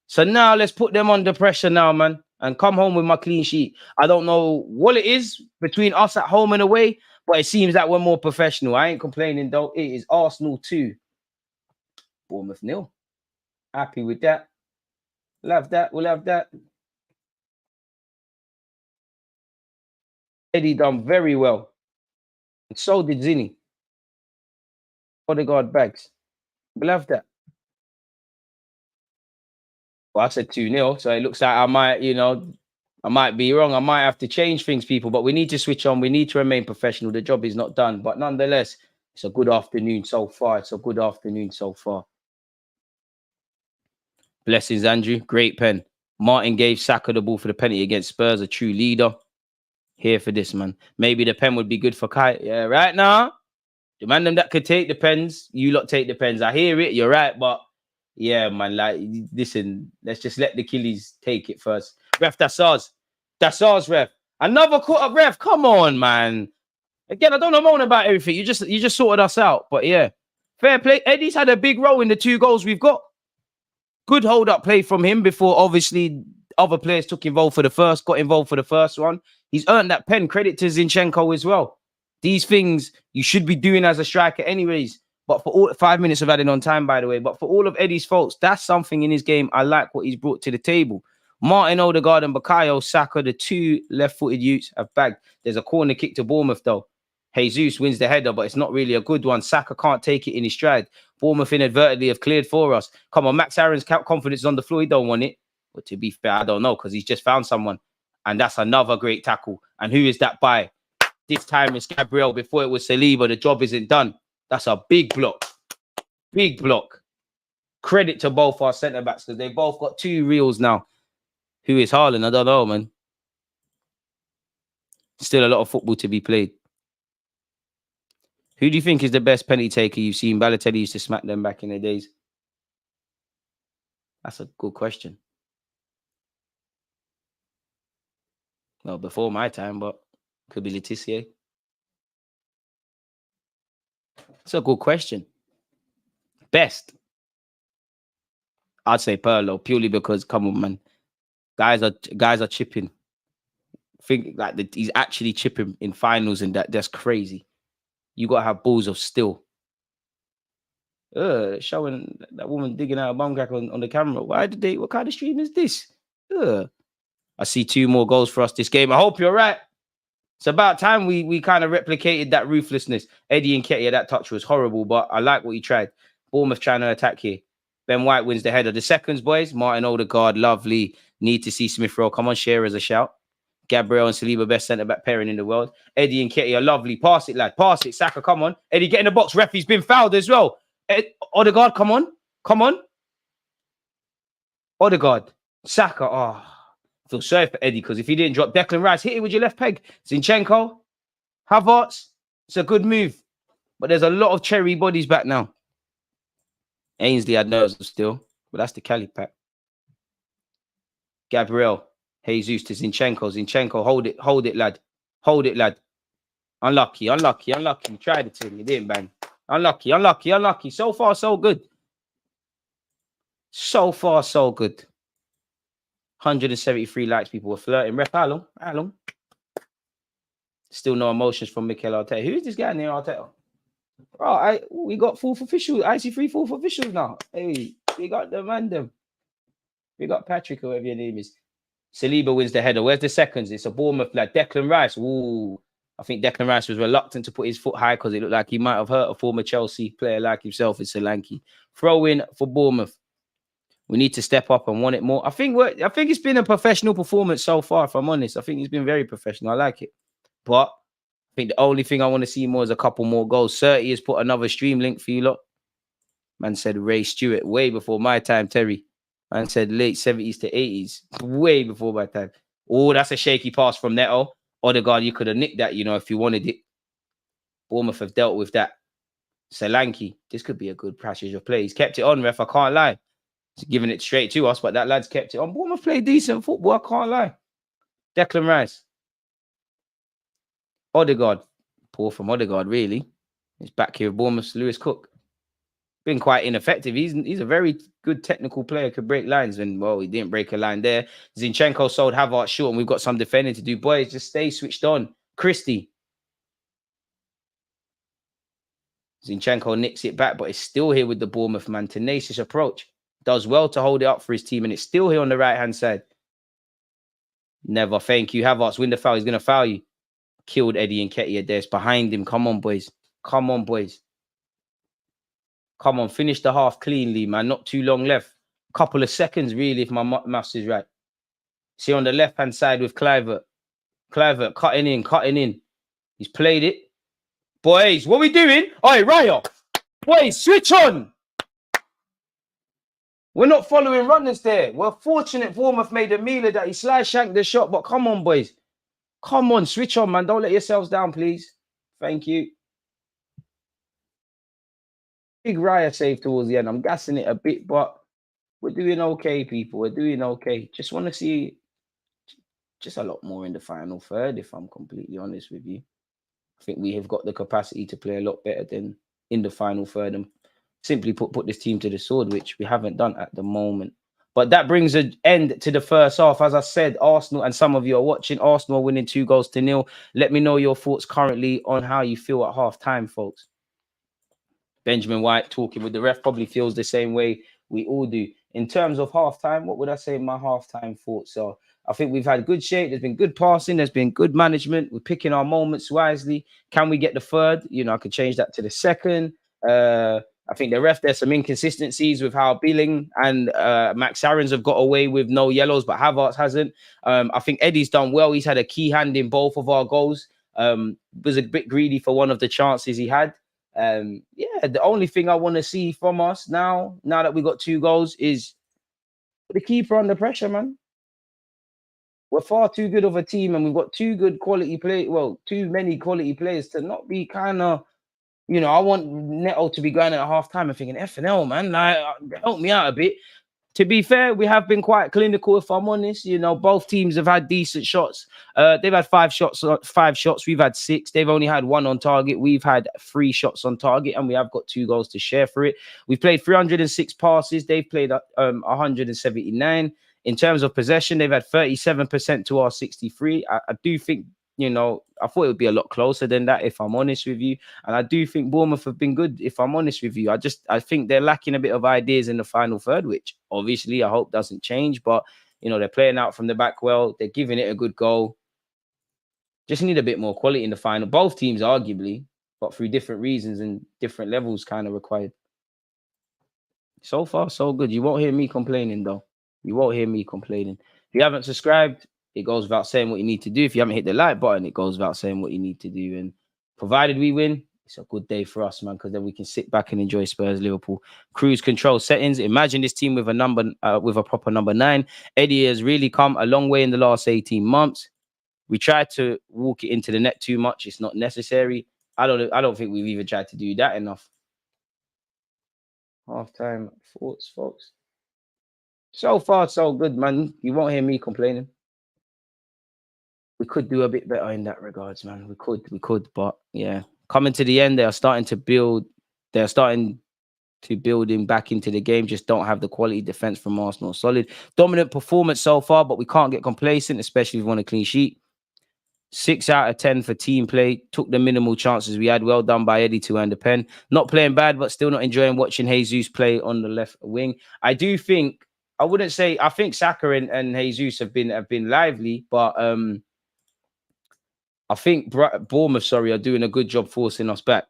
So now let's put them under pressure now, man, and come home with my clean sheet. I don't know what it is between us at home and away, but it seems that we're more professional. I ain't complaining, though. It is Arsenal 2, Bournemouth 0. Happy with that. We'll have that. We'll have that. Eddie done very well. And so did Zinni. Odegaard bags. We'll have that. Well, I said 2-0, so it looks like I might, you know, I might be wrong. I might have to change things, people, but we need to switch on. We need to remain professional. The job is not done, but nonetheless, it's a good afternoon so far. It's a good afternoon so far. Blessings, Andrew. Great pen. Martin gave Saka the ball for the penalty against Spurs, a true leader. Here for this, man. Maybe the pen would be good for Kai. Yeah, right now. The man them that could take the pens, you lot take the pens. I hear it, you're right, but yeah, man, like, listen, let's just let the killies take it first. Ref, that's ours. That's ours, ref. Another caught up, ref. Come on, man. Again, I don't know moan about everything. You just sorted us out. But yeah, fair play. Eddie's had a big role in the 2 goals we've got. Good hold-up play from him before, obviously, other players got involved for the first one. He's earned that pen. Credit to Zinchenko as well. These things you should be doing as a striker anyways. But for all 5 minutes of adding on time, by the way. But for all of Eddie's faults, that's something in his game. I like what he's brought to the table. Martin Odegaard and Bukayo Saka, the 2 left-footed youths, have bagged. There's a corner kick to Bournemouth, though. Jesus wins the header, but it's not really a good one. Saka can't take it in his stride. Bournemouth inadvertently have cleared for us. Come on, Max Aaron's confidence is on the floor. He don't want it. But to be fair, I don't know, because he's just found someone. And that's another great tackle. And who is that by? This time it's Gabriel. Before it was Saliba. The job isn't done. That's a big block. Big block. Credit to both our centre-backs, because they both got 2 reels now. Who is Haaland? I don't know, man. Still a lot of football to be played. Who do you think is the best penalty taker you've seen? Balotelli used to smack them back in the days. That's a good question. Well, before my time, but could be Letitia. That's a good question. Best. I'd say Pirlo, purely because, come on, man. Guys are chipping. Think like he's actually chipping in finals, and that's crazy. You gotta have balls of steel. Showing that woman digging out a bum crack on the camera. What kind of stream is this? I see 2 more goals for us this game. I hope you're right. It's about time we kind of replicated that ruthlessness. Eddie Nketiah, that touch was horrible, but I like what he tried. Bournemouth trying to attack here. Ben White wins the header. The seconds, boys. Martin Odegaard, lovely. Need to see Smith Rowe. Come on, share as a shout. Gabriel and Saliba, best centre-back pairing in the world. Eddie Nketiah, lovely. Pass it, lad. Pass it. Saka, come on. Eddie, get in the box. Referee's been fouled as well. Odegaard, come on. Come on. Odegaard. Saka. Oh, I feel sorry for Eddie because if he didn't drop Declan Rice, hit it with your left peg. Zinchenko. Havertz. It's a good move. But there's a lot of cherry bodies back now. Ainsley had nerves still, but that's the Cali pack. Gabriel, Jesus to Zinchenko. Zinchenko, hold it, lad. Hold it, lad. Unlucky. Tried it to him, he didn't bang. Unlucky. So far, so good. So far, so good. 173 likes, people were flirting. Ref, how long? Still no emotions from Mikel Arteta. Who is this guy near Arteta? Oh, we got 4th officials. IC3 4th officials now. Hey, we got the random. We got Patrick, or whatever your name is. Saliba wins the header. Where's the seconds? It's a Bournemouth lad. Declan Rice. Ooh. I think Declan Rice was reluctant to put his foot high because it looked like he might have hurt a former Chelsea player like himself in Solanke. Throw in for Bournemouth. We need to step up and want it more. I think it's been a professional performance so far, if I'm honest. I think it's been very professional. I like it. But I think the only thing I want to see more is a couple more goals. 30 has put another stream link for you lot. Man said Ray Stewart way before my time, Terry. Man said late 70s to 80s. Way before my time. Oh, that's a shaky pass from Neto. Odegaard, you could have nicked that, if you wanted it. Bournemouth have dealt with that. Solanke, this could be a good passage of play. He's kept it on, ref. I can't lie. He's giving it straight to us, but that lad's kept it on. Bournemouth played decent football. I can't lie. Declan Rice. Odegaard. Poor from Odegaard, really. He's back here with Bournemouth's Lewis Cook. Been quite ineffective. He's a very good technical player, could break lines, and well, he didn't break a line there. Zinchenko sold Havertz short, and we've got some defending to do. Boys, just stay switched on. Christie. Zinchenko nicks it back, but it's still here with the Bournemouth man. Tenacious approach. Does well to hold it up for his team, and it's still here on the right-hand side. Never. Thank you. Havertz, win the foul. He's going to foul you. Killed Eddie Nketiah there. It's behind him. Come on, boys. Come on, boys. Come on, finish the half cleanly, man. Not too long left. Couple of seconds, really, if my maths is right. See on the left-hand side with Kluivert. Kluivert cutting in. He's played it. Boys, what are we doing? Oi, Raya. Boys, switch on. We're not following runners there. We're fortunate Bournemouth made a meal of that. He slice shanked the shot, but come on, boys. Come on, switch on, man. Don't let yourselves down, please. Thank you. Big Raya save towards the end. I'm gassing it a bit, but we're doing okay, people. We're doing okay. Just want to see just a lot more in the final third, if I'm completely honest with you. I think we have got the capacity to play a lot better than in the final third and simply put this team to the sword, which we haven't done at the moment. But that brings an end to the first half. As I said, Arsenal, and some of you are watching, Arsenal winning 2-0. Let me know your thoughts currently on how you feel at half-time, folks. Benjamin White talking with the ref probably feels the same way we all do. In terms of half-time, what would I say my half-time thoughts are? I think we've had good shape. There's been good passing. There's been good management. We're picking our moments wisely. Can we get the third? I could change that to the second. I think the ref, there's some inconsistencies with how Billing and Max Aarons have got away with no yellows, but Havertz hasn't. I think Eddie's done well. He's had a key hand in both of our goals. Was a bit greedy for one of the chances he had. Yeah, the only thing I want to see from us now that we got 2 goals is the keeper under pressure, man. We're far too good of a team, and we've got too many quality players to not be kind of, I want Neto to be going at half-time and thinking, F&L, man, like, help me out a bit. To be fair, we have been quite clinical, if I'm honest. Both teams have had decent shots. They've had 5 shots. We've had 6. They've only had 1 on target. We've had 3 shots on target, and we have got 2 goals to share for it. We've played 306 passes. They've played 179. In terms of possession, they've had 37% to our 63. I do think, I thought it would be a lot closer than that, if I'm honest with you. And I do think Bournemouth have been good, if I'm honest with you. I think they're lacking a bit of ideas in the final third, which obviously I hope doesn't change. But You know, they're playing out from the back well. They're giving it a good goal. Just need a bit more quality in the final. Both teams, arguably, but through different reasons and different levels kind of required. So far, so good. You won't hear me complaining, though. You won't hear me complaining. If you haven't subscribed, it goes without saying what you need to do. If you haven't hit the like button, it goes without saying what you need to do. And provided we win, it's a good day for us, man, because then we can sit back and enjoy Spurs Liverpool. Cruise control settings. Imagine this team with a proper number 9. Eddie has really come a long way in the last 18 months. We tried to walk it into the net too much. It's not necessary. I don't think we've even tried to do that enough. Half-time thoughts, folks. So far, so good, man. You won't hear me complaining. We could do a bit better in that regards, man. We could, but yeah. Coming to the end, they are starting to build. They're starting to building back into the game. Just don't have the quality defense from Arsenal. Solid, dominant performance so far, but we can't get complacent, especially if we want a clean sheet. 6 out of 10 for team play. Took the minimal chances we had. Well done by Eddie to earn the pen. Not playing bad, but still not enjoying watching Jesus play on the left wing. I do think, I wouldn't say, I think SAKA and Jesus have been lively, but I think Bournemouth, are doing a good job forcing us back.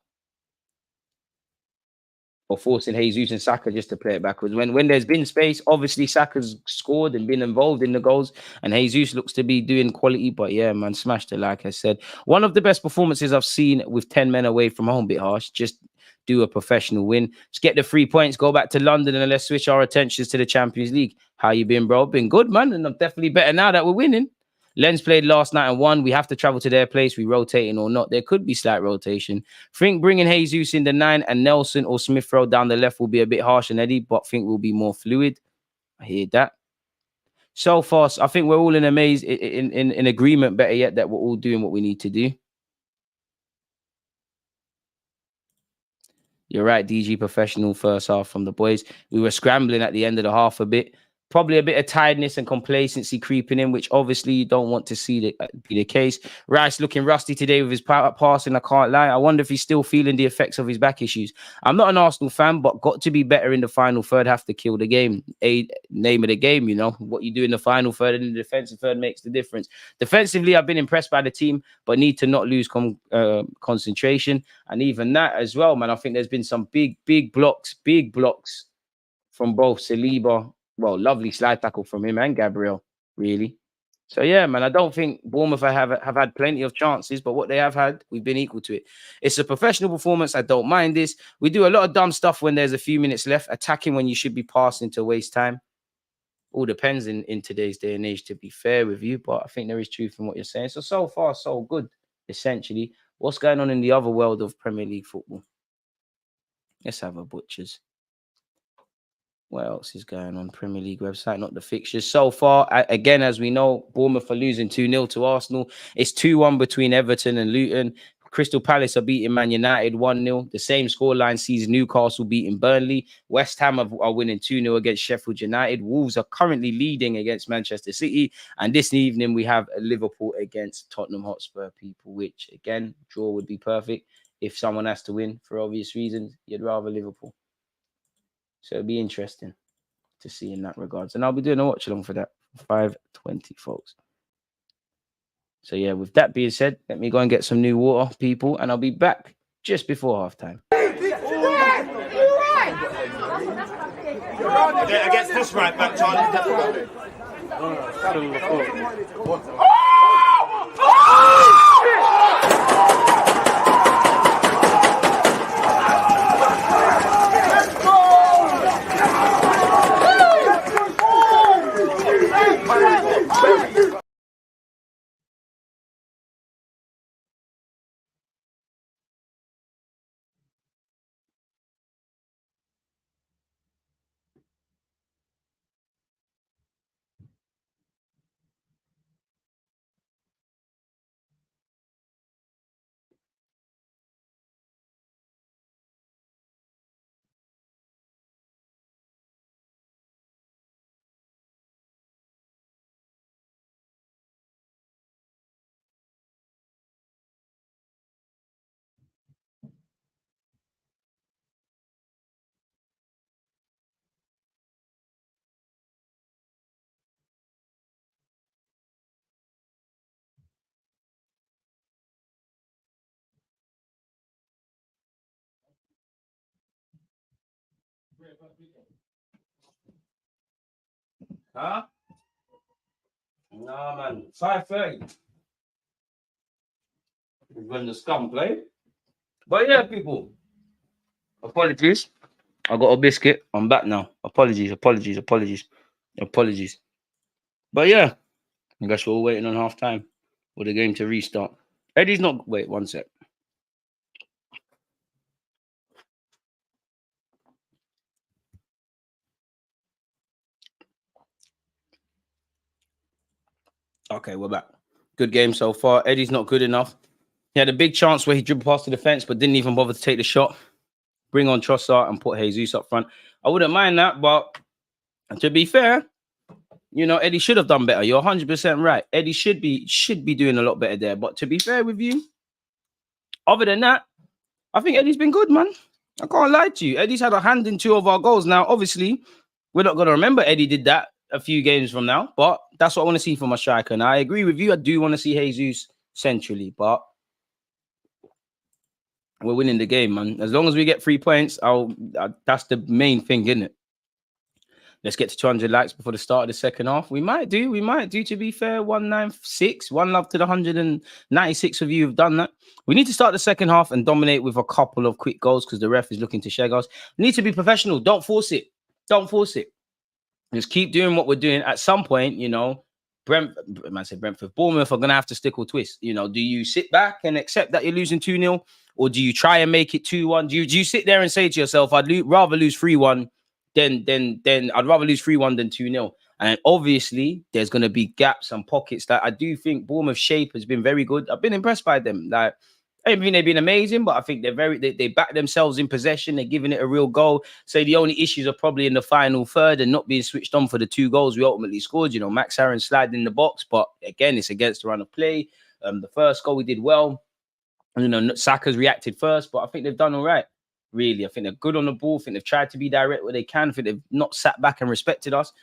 Or forcing Jesus and SAKA just to play it backwards. When there's been space, obviously SAKA's scored and been involved in the goals, and Jesus looks to be doing quality. But yeah, man, smashed it, like I said. One of the best performances I've seen with 10 men away from home. Bit harsh. Just do a professional win. Just get the 3 points, go back to London, and let's switch our attentions to the Champions League. How you been, bro? Been good, man, and I'm definitely better now that we're winning. Lens played last night and won. We have to travel to their place. We rotating or not. There could be slight rotation. Think bringing Jesus in the 9 and Nelson or Smith Rowe down the left will be a bit harsh on Eddie, but think we'll be more fluid. I hear that. So far, I think we're all in agreement, better yet, that we're all doing what we need to do. You're right, DG professional first half from the boys. We were scrambling at the end of the half a bit. Probably a bit of tiredness and complacency creeping in, which obviously you don't want to see be the case. Rice looking rusty today with his passing, I can't lie. I wonder if he's still feeling the effects of his back issues. I'm not an Arsenal fan, but got to be better in the final third, have to kill the game. Name of the game, you know. What you do in the final third and in the defensive third makes the difference. Defensively, I've been impressed by the team, but need to not lose concentration. And even that as well, man. I think there's been some big blocks from both Saliba. Well, lovely slide tackle from him and Gabriel, really. So, yeah, man, I don't think Bournemouth have had plenty of chances, but what they have had, we've been equal to it. It's a professional performance. I don't mind this. We do a lot of dumb stuff when there's a few minutes left, attacking when you should be passing to waste time. All depends in today's day and age, to be fair with you, but I think there is truth in what you're saying. So far, so good, essentially. What's going on in the other world of Premier League football? Let's have a butchers. What else is going on? Premier League website, not the fixtures. So far, again, as we know, Bournemouth are losing 2-0 to Arsenal. It's 2-1 between Everton and Luton. Crystal Palace are beating Man United 1-0. The same scoreline sees Newcastle beating Burnley. West Ham are winning 2-0 against Sheffield United. Wolves are currently leading against Manchester City. And this evening, we have Liverpool against Tottenham Hotspur, people, which, again, draw would be perfect. If someone has to win for obvious reasons, you'd rather Liverpool. So it'll be interesting to see in that regards. And I'll be doing a watch along for that. 5:20, folks. So yeah, with that being said, let me go and get some new water, people, and I'll be back just before halftime. Yeah, against this right back, Charlie, definitely. Huh? Nah, man. 5:30. When the scum play. But yeah, people. Apologies. I got a biscuit. I'm back now. Apologies. But yeah, I guess we're all waiting on half time for the game to restart. Eddie's not. Wait, one sec. Okay, we're back. Good game so far. Eddie's not good enough. He had a big chance where he dribbled past the defense, but didn't even bother to take the shot. Bring on Trossard and put Jesus up front. I wouldn't mind that, but to be fair, you know, Eddie should have done better. You're 100% right. Eddie should be doing a lot better there. But to be fair with you, other than that, I think Eddie's been good, man. I can't lie to you. Eddie's had a hand in 2 of our goals. Now, obviously, we're not going to remember Eddie did that a few games from now, but that's what I want to see from my striker. And I agree with you. I do want to see Jesus centrally, but we're winning the game, man. As long as we get 3 points, that's the main thing, isn't it? Let's get to 200 likes before the start of the second half. We might do, to be fair. 196. One love to the 196 of you who've done that. We need to start the second half and dominate with a couple of quick goals because the ref is looking to shag us. We need to be professional. Don't force it. Just keep doing what we're doing. At some point, you know, Brentford, Bournemouth are going to have to stick or twist. You know, do you sit back and accept that you're losing 2-0? Or do you try and make it 2-1? Do you sit there and say to yourself, I'd rather lose 3-1 than I'd rather lose 3-1 than 2-0. And obviously, there's going to be gaps and pockets that I do think Bournemouth's shape has been very good. I've been impressed by them. Like, I don't think they've been amazing, but I think they back themselves in possession. They're giving it a real goal. So the only issues are probably in the final third and not being switched on for the 2 goals we ultimately scored. You know, Max Aaron sliding in the box, but again, it's against the run of play. The first goal we did well. You know, Saka's reacted first, but I think they've done all right. Really, I think they're good on the ball. I think they've tried to be direct where they can. I think they've not sat back and respected us.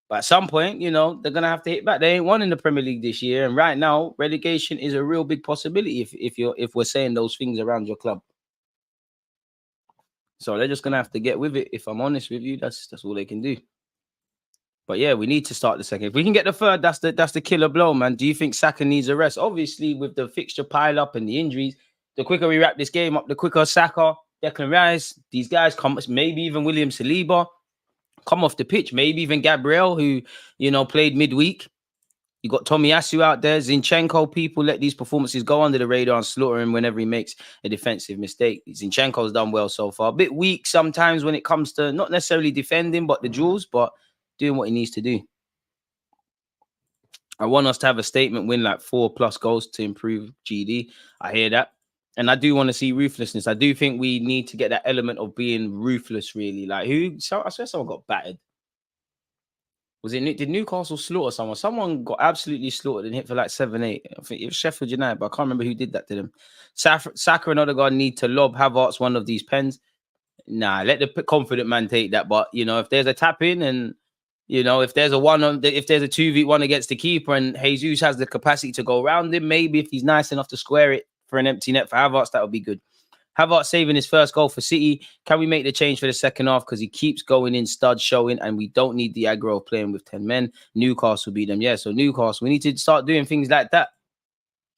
But at some point, you know, they're going to have to hit back. They ain't won in the Premier League this year. And right now, relegation is a real big possibility if we're saying those things around your club. So they're just going to have to get with it. If I'm honest with you, that's all they can do. But yeah, we need to start the second. If we can get the third, that's the killer blow, man. Do you think Saka needs a rest? Obviously, with the fixture pile up and the injuries, the quicker we wrap this game up, the quicker Saka, Declan Rice, these guys come, maybe even William Saliba, come off the pitch. Maybe even Gabriel, who, you know, played midweek. You got Tomiyasu out there. Zinchenko, people let these performances go under the radar and slaughter him whenever he makes a defensive mistake. Zinchenko's done well so far. A bit weak sometimes when it comes to not necessarily defending, but the duels, but doing what he needs to do. I want us to have a statement win, like 4+ goals to improve GD. I hear that. And I do want to see ruthlessness. I do think we need to get that element of being ruthless, really. Like, I swear someone got battered. Did Newcastle slaughter someone? Someone got absolutely slaughtered and hit for like 7-8. I think it was Sheffield United, but I can't remember who did that to them. Saka and Odegaard need to lob Havertz one of these pens. Nah, let the confident man take that. But, you know, if there's a tap in and, you know, if there's a 2v1 against the keeper and Jesus has the capacity to go around him, maybe if he's nice enough to square it for an empty net for Havertz, that would be good. Havertz saving his first goal for City. Can we make the change for the second half? Because he keeps going in, stud showing, and we don't need the aggro of playing with 10 men. Newcastle beat them. Yeah, so Newcastle, we need to start doing things like that,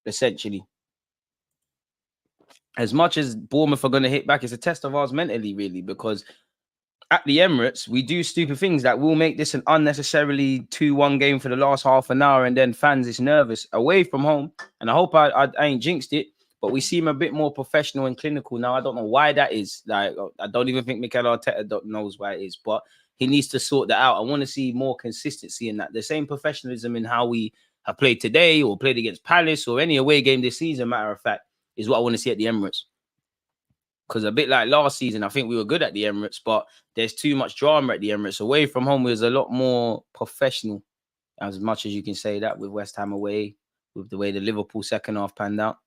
essentially. As much as Bournemouth are going to hit back, it's a test of ours mentally, really, because at the Emirates, we do stupid things that will make this an unnecessarily 2-1 game for the last half an hour, and then fans is nervous away from home. And I hope I ain't jinxed it, but we seem a bit more professional and clinical now. I don't know why that is. Like, I don't even think Mikel Arteta knows why it is, but he needs to sort that out. I want to see more consistency in that. The same professionalism in how we have played today or played against Palace or any away game this season, matter of fact, is what I want to see at the Emirates. Because a bit like last season, I think we were good at the Emirates, but there's too much drama at the Emirates. Away from home, we was a lot more professional, as much as you can say that with West Ham away, with the way the Liverpool second half panned out.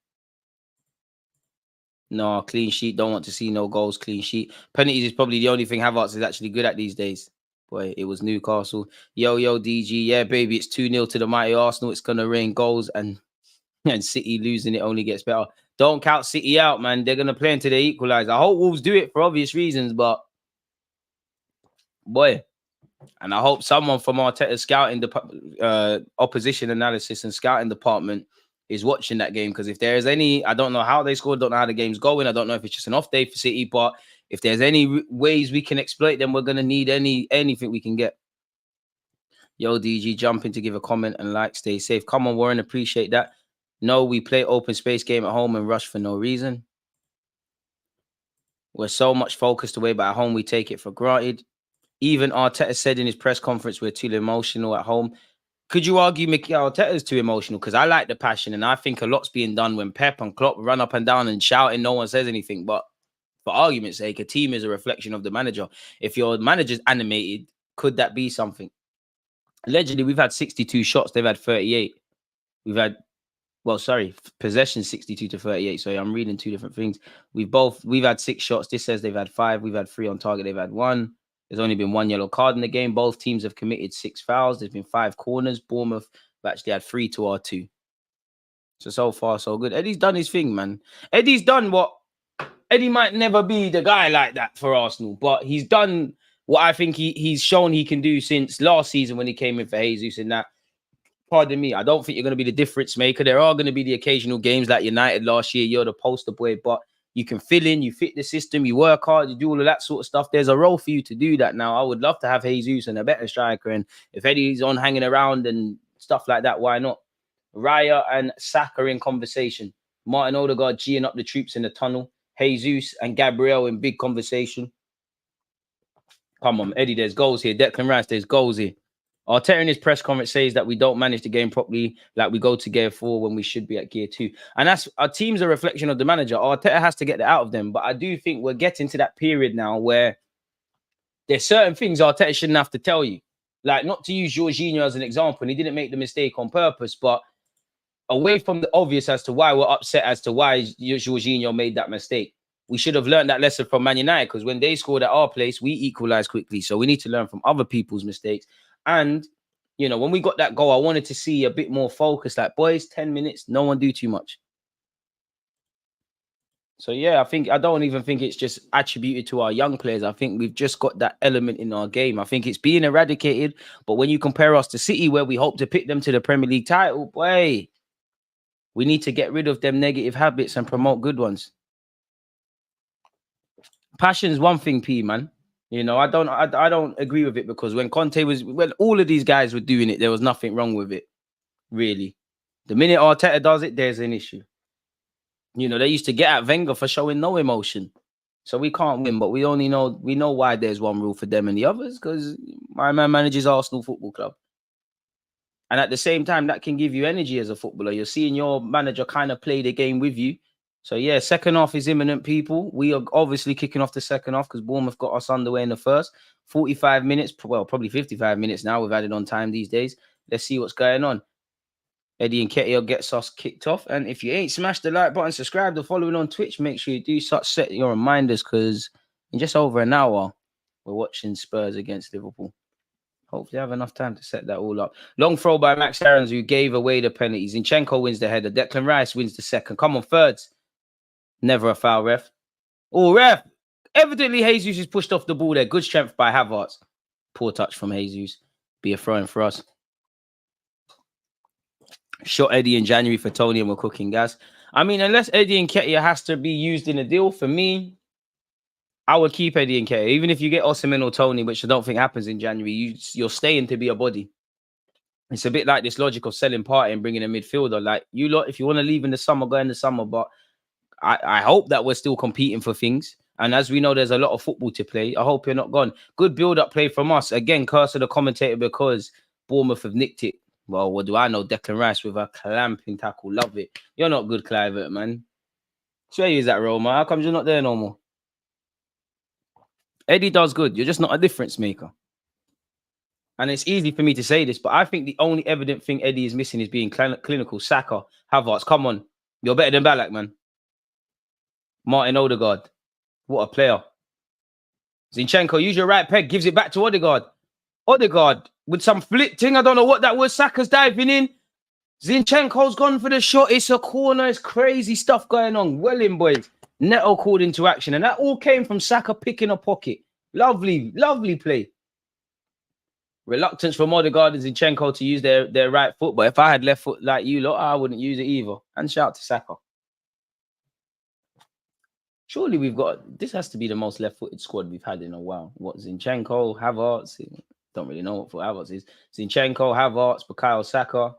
No, clean sheet. Don't want to see no goals, clean sheet. Penalties is probably the only thing Havertz is actually good at these days. Boy, it was Newcastle. Yo, DG. Yeah, baby, it's 2-0 to the mighty Arsenal. It's going to rain goals, and City losing it only gets better. Don't count City out, man. They're going to play until they equalise. I hope Wolves do it for obvious reasons, but boy. And I hope someone from Arteta's scouting the opposition analysis and scouting department is watching that game, because if there's any, I don't know how they scored, don't know how the game's going. I don't know if it's just an off day for City, but if there's any ways we can exploit them, we're gonna need anything we can get. Yo, DG, jump in to give a comment and like. Stay safe. Come on, Warren, appreciate that. No, we play open space game at home and rush for no reason. We're so much focused away, but at home we take it for granted. Even Arteta said in his press conference, we're too emotional at home. Could you argue Mikel Arteta's too emotional? Because I like the passion, and I think a lot's being done when Pep and Klopp run up and down and shouting, no one says anything. But for argument's sake, a team is a reflection of the manager. If your manager's animated, could that be something? Allegedly, we've had 62 shots. They've had 38. We've had, well, sorry, possession 62 to 38. So I'm reading two different things. We've had 6 shots. This says they've had 5. We've had 3 on target. They've had 1. There's only been 1 yellow card in the game. Both teams have committed 6 fouls. There's been 5 corners. Bournemouth have actually had 3 to our 2. So far, so good. Eddie's done his thing, man. Eddie's done what... Eddie might never be the guy like that for Arsenal, but he's done what I think he's shown he can do since last season when he came in for Jesus and that. Pardon me, I don't think you're going to be the difference maker. There are going to be the occasional games like United last year. You're the poster boy, but you can fill in, you fit the system, you work hard, you do all of that sort of stuff. There's a role for you to do that now. I would love to have Jesus and a better striker. And if Eddie's on hanging around and stuff like that, why not? Raya and Saka in conversation. Martin Odegaard geeing up the troops in the tunnel. Jesus and Gabriel in big conversation. Come on, Eddie, there's goals here. Declan Rice, there's goals here. Arteta in his press conference says that we don't manage the game properly, like we go to gear 4 when we should be at gear 2. And that's our team's a reflection of the manager. Arteta has to get that out of them. But I do think we're getting to that period now where there's certain things Arteta shouldn't have to tell you. Like, not to use Jorginho as an example, and he didn't make the mistake on purpose, but away from the obvious as to why we're upset as to why Jorginho made that mistake. We should have learned that lesson from Man United, because when they scored at our place, we equalized quickly. So we need to learn from other people's mistakes. And, you know, when we got that goal, I wanted to see a bit more focus. Like, boys, 10 minutes, no one do too much. So, yeah, I don't even think it's just attributed to our young players. I think we've just got that element in our game. I think it's being eradicated. But when you compare us to City, where we hope to pick them to the Premier League title, boy, we need to get rid of them negative habits and promote good ones. Passion's one thing, P, man. You know, I don't agree with it, because when when all of these guys were doing it, there was nothing wrong with it, really. The minute Arteta does it, there's an issue. You know, they used to get at Wenger for showing no emotion. So we can't win, but we know why there's one rule for them and the others, because my man manages Arsenal Football Club. And at the same time, that can give you energy as a footballer. You're seeing your manager kind of play the game with you. So, yeah, second half is imminent, people. We are obviously kicking off the second half because Bournemouth got us underway in the first. 45 minutes, well, probably 55 minutes now. We've added on time these days. Let's see what's going on. Eddie Nketiah gets us kicked off. And if you ain't smashed the like button, subscribe or following on Twitch, make sure you do set your reminders, because in just over an hour, we're watching Spurs against Liverpool. Hopefully I have enough time to set that all up. Long throw by Max Aarons, who gave away the penalty. Zinchenko wins the header. Declan Rice wins the second. Come on, thirds. Never a foul, ref. Oh, ref. Evidently, Jesus is pushed off the ball there. Good strength by Havertz. Poor touch from Jesus. Be a throw-in for us. Shot Eddie in January for Tony and we're cooking gas. I mean, unless Eddie Nketiah has to be used in a deal, for me, I would keep Eddie Nketiah. Even if you get Osimhen or Tony, which I don't think happens in January, you're staying to be a body. It's a bit like this logic of selling Partey and bringing a midfielder. Like, you lot, if you want to leave in the summer, go in the summer, but I hope that we're still competing for things. And as we know, there's a lot of football to play. I hope you're not gone. Good build-up play from us. Again, curse of the commentator, because Bournemouth have nicked it. Well, what do I know? Declan Rice with a clamping tackle. Love it. You're not good, Clivert, man. Swear you is that Roma. How come you're not there no more? Eddie does good. You're just not a difference maker. And it's easy for me to say this, but I think the only evident thing Eddie is missing is being clinical. Saka, Havertz, come on. You're better than Ballack, man. Martin Odegaard. What a player. Zinchenko, use your right peg. Gives it back to Odegaard. Odegaard with some flick thing. I don't know what that was. Saka's diving in. Zinchenko's gone for the shot. It's a corner. It's crazy stuff going on. Well in, boys. Neto called into action. And that all came from Saka picking a pocket. Lovely, lovely play. Reluctance from Odegaard and Zinchenko to use their right foot. But if I had left foot like you lot, I wouldn't use it either. And shout out to Saka. Surely we've got... This has to be the most left-footed squad we've had in a while. What, Zinchenko, Havertz? Don't really know what for Havertz is. Zinchenko, Havertz, Bukayo Saka.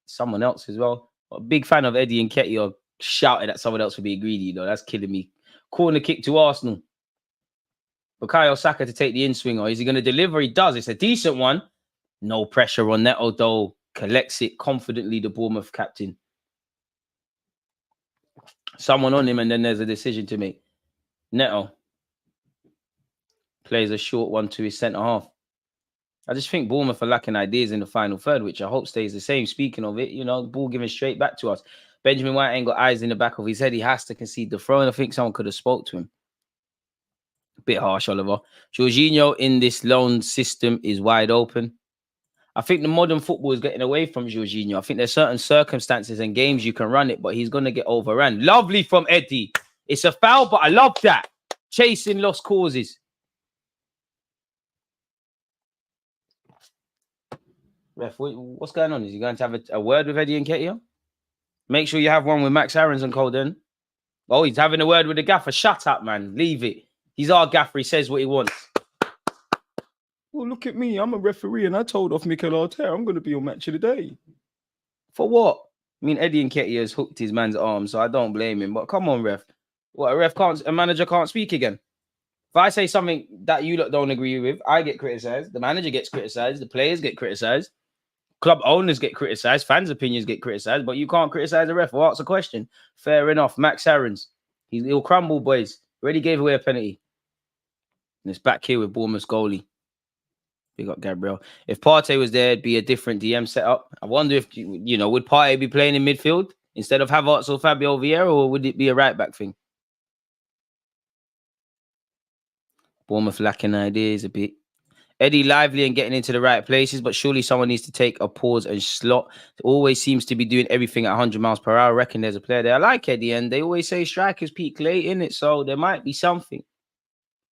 Someone else as well. A big fan of Eddie and Nketiah shouting at someone else for being greedy, though. That's killing me. Corner kick to Arsenal. Bukayo Saka to take the in-swing. Or is he going to deliver? He does. It's a decent one. No pressure on Neto, though. Collects it confidently, the Bournemouth captain. Someone on him, and then there's a decision to make. Neto plays a short one to his centre-half. I just think Bournemouth are lacking ideas in the final third, which I hope stays the same. Speaking of it, you know, the ball given straight back to us. Benjamin White ain't got eyes in the back of his head. He has to concede the throw, and I think someone could have spoke to him. A bit harsh, Oliver. Jorginho in this loan system is wide open. I think the modern football is getting away from Jorginho. I think there's certain circumstances and games you can run it, but he's going to get overrun. Lovely from Eddie. It's a foul, but I love that. Chasing lost causes. Ref, what's going on? Is he going to have a word with Eddie and Nketiah? Make sure you have one with Max Aarons and Cole then. Oh, he's having a word with the gaffer. Shut up, man. Leave it. He's our gaffer. He says what he wants. Well, look at me. I'm a referee and I told off Mikel Arteta I'm going to be on match of the day. For what? I mean, Eddie Nketiah has hooked his man's arm, so I don't blame him. But come on, ref. What, a manager can't speak again? If I say something that you lot don't agree with, I get criticised. The manager gets criticised. The players get criticised. Club owners get criticised. Fans' opinions get criticised. But you can't criticise the ref or ask a question. Fair enough. Max Aarons. He'll crumble, boys. Already gave away a penalty. And it's back here with Bournemouth's goalie. Big up Gabriel. If Partey was there, it'd be a different DM setup. I wonder if, you know, would Partey be playing in midfield instead of Havertz or Fabio Vieira, or would it be a right-back thing? Bournemouth lacking ideas a bit. Eddie lively and getting into the right places, but surely someone needs to take a pause and slot. It always seems to be doing everything at 100 miles per hour. I reckon there's a player there. I like Eddie, and they always say strikers peak late, innit? So there might be something,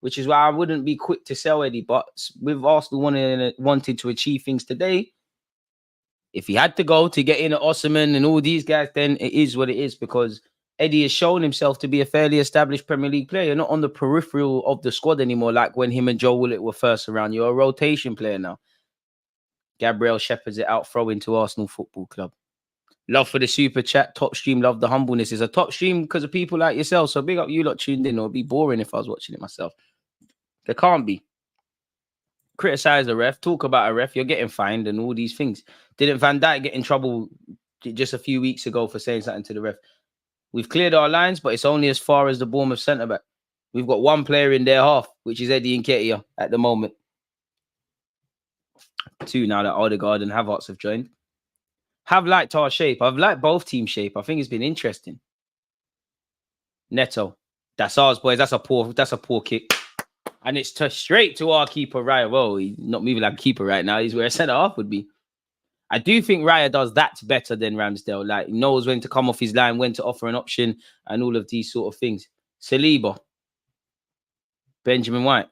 which is why I wouldn't be quick to sell Eddie. But with Arsenal wanting to achieve things today, if he had to go to get in at Osimhen and all these guys, then it is what it is, because Eddie has shown himself to be a fairly established Premier League player, not on the peripheral of the squad anymore, like when him and Joe Willett were first around. You're a rotation player now. Gabriel shepherds it out, throw into Arsenal Football Club. Love for the super chat. Top stream, love the humbleness. It's a top stream because of people like yourself. So big up you lot tuned in. It'd be boring if I was watching it myself. There can't be. Criticize a ref, talk about a ref, you're getting fined and all these things. Didn't Van Dijk get in trouble just a few weeks ago for saying something to the ref? We've cleared our lines, but it's only as far as the Bournemouth centre-back. We've got one player in their half, which is Eddie Nketiah at the moment. Two now that Odegaard and Havertz have joined. Have liked our shape. I've liked both team shape. I think it's been interesting. Neto. That's ours, boys. That's a poor kick. And it's straight to our keeper, Raya. Well, he's not moving like a keeper right now. He's where a centre-half would be. I do think Raya does that better than Ramsdale. Like, he knows when to come off his line, when to offer an option, and all of these sort of things. Saliba. Benjamin White.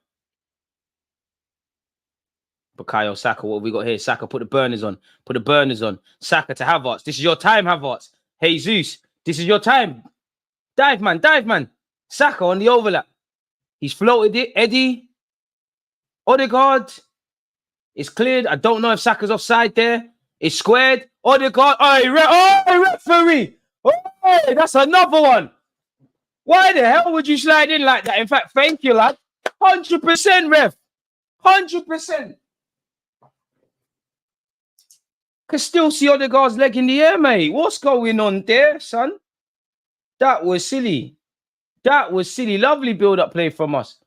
Bukayo Saka. What have we got here? Saka, put the burners on. Put the burners on. Saka to Havertz. This is your time, Havertz. Jesus. This is your time. Dive, man. Dive, man. Saka on the overlap. He's floated it. Eddie. Odegaard. It's cleared. I don't know if Saka's offside there. It's squared. Odegaard. Oh, referee. Oh, that's another one. Why the hell would you slide in like that? In fact, thank you, lad. 100% ref. 100%. Can still see Odegaard's leg in the air, mate. What's going on there, son? That was silly. That was silly. Lovely build-up play from us.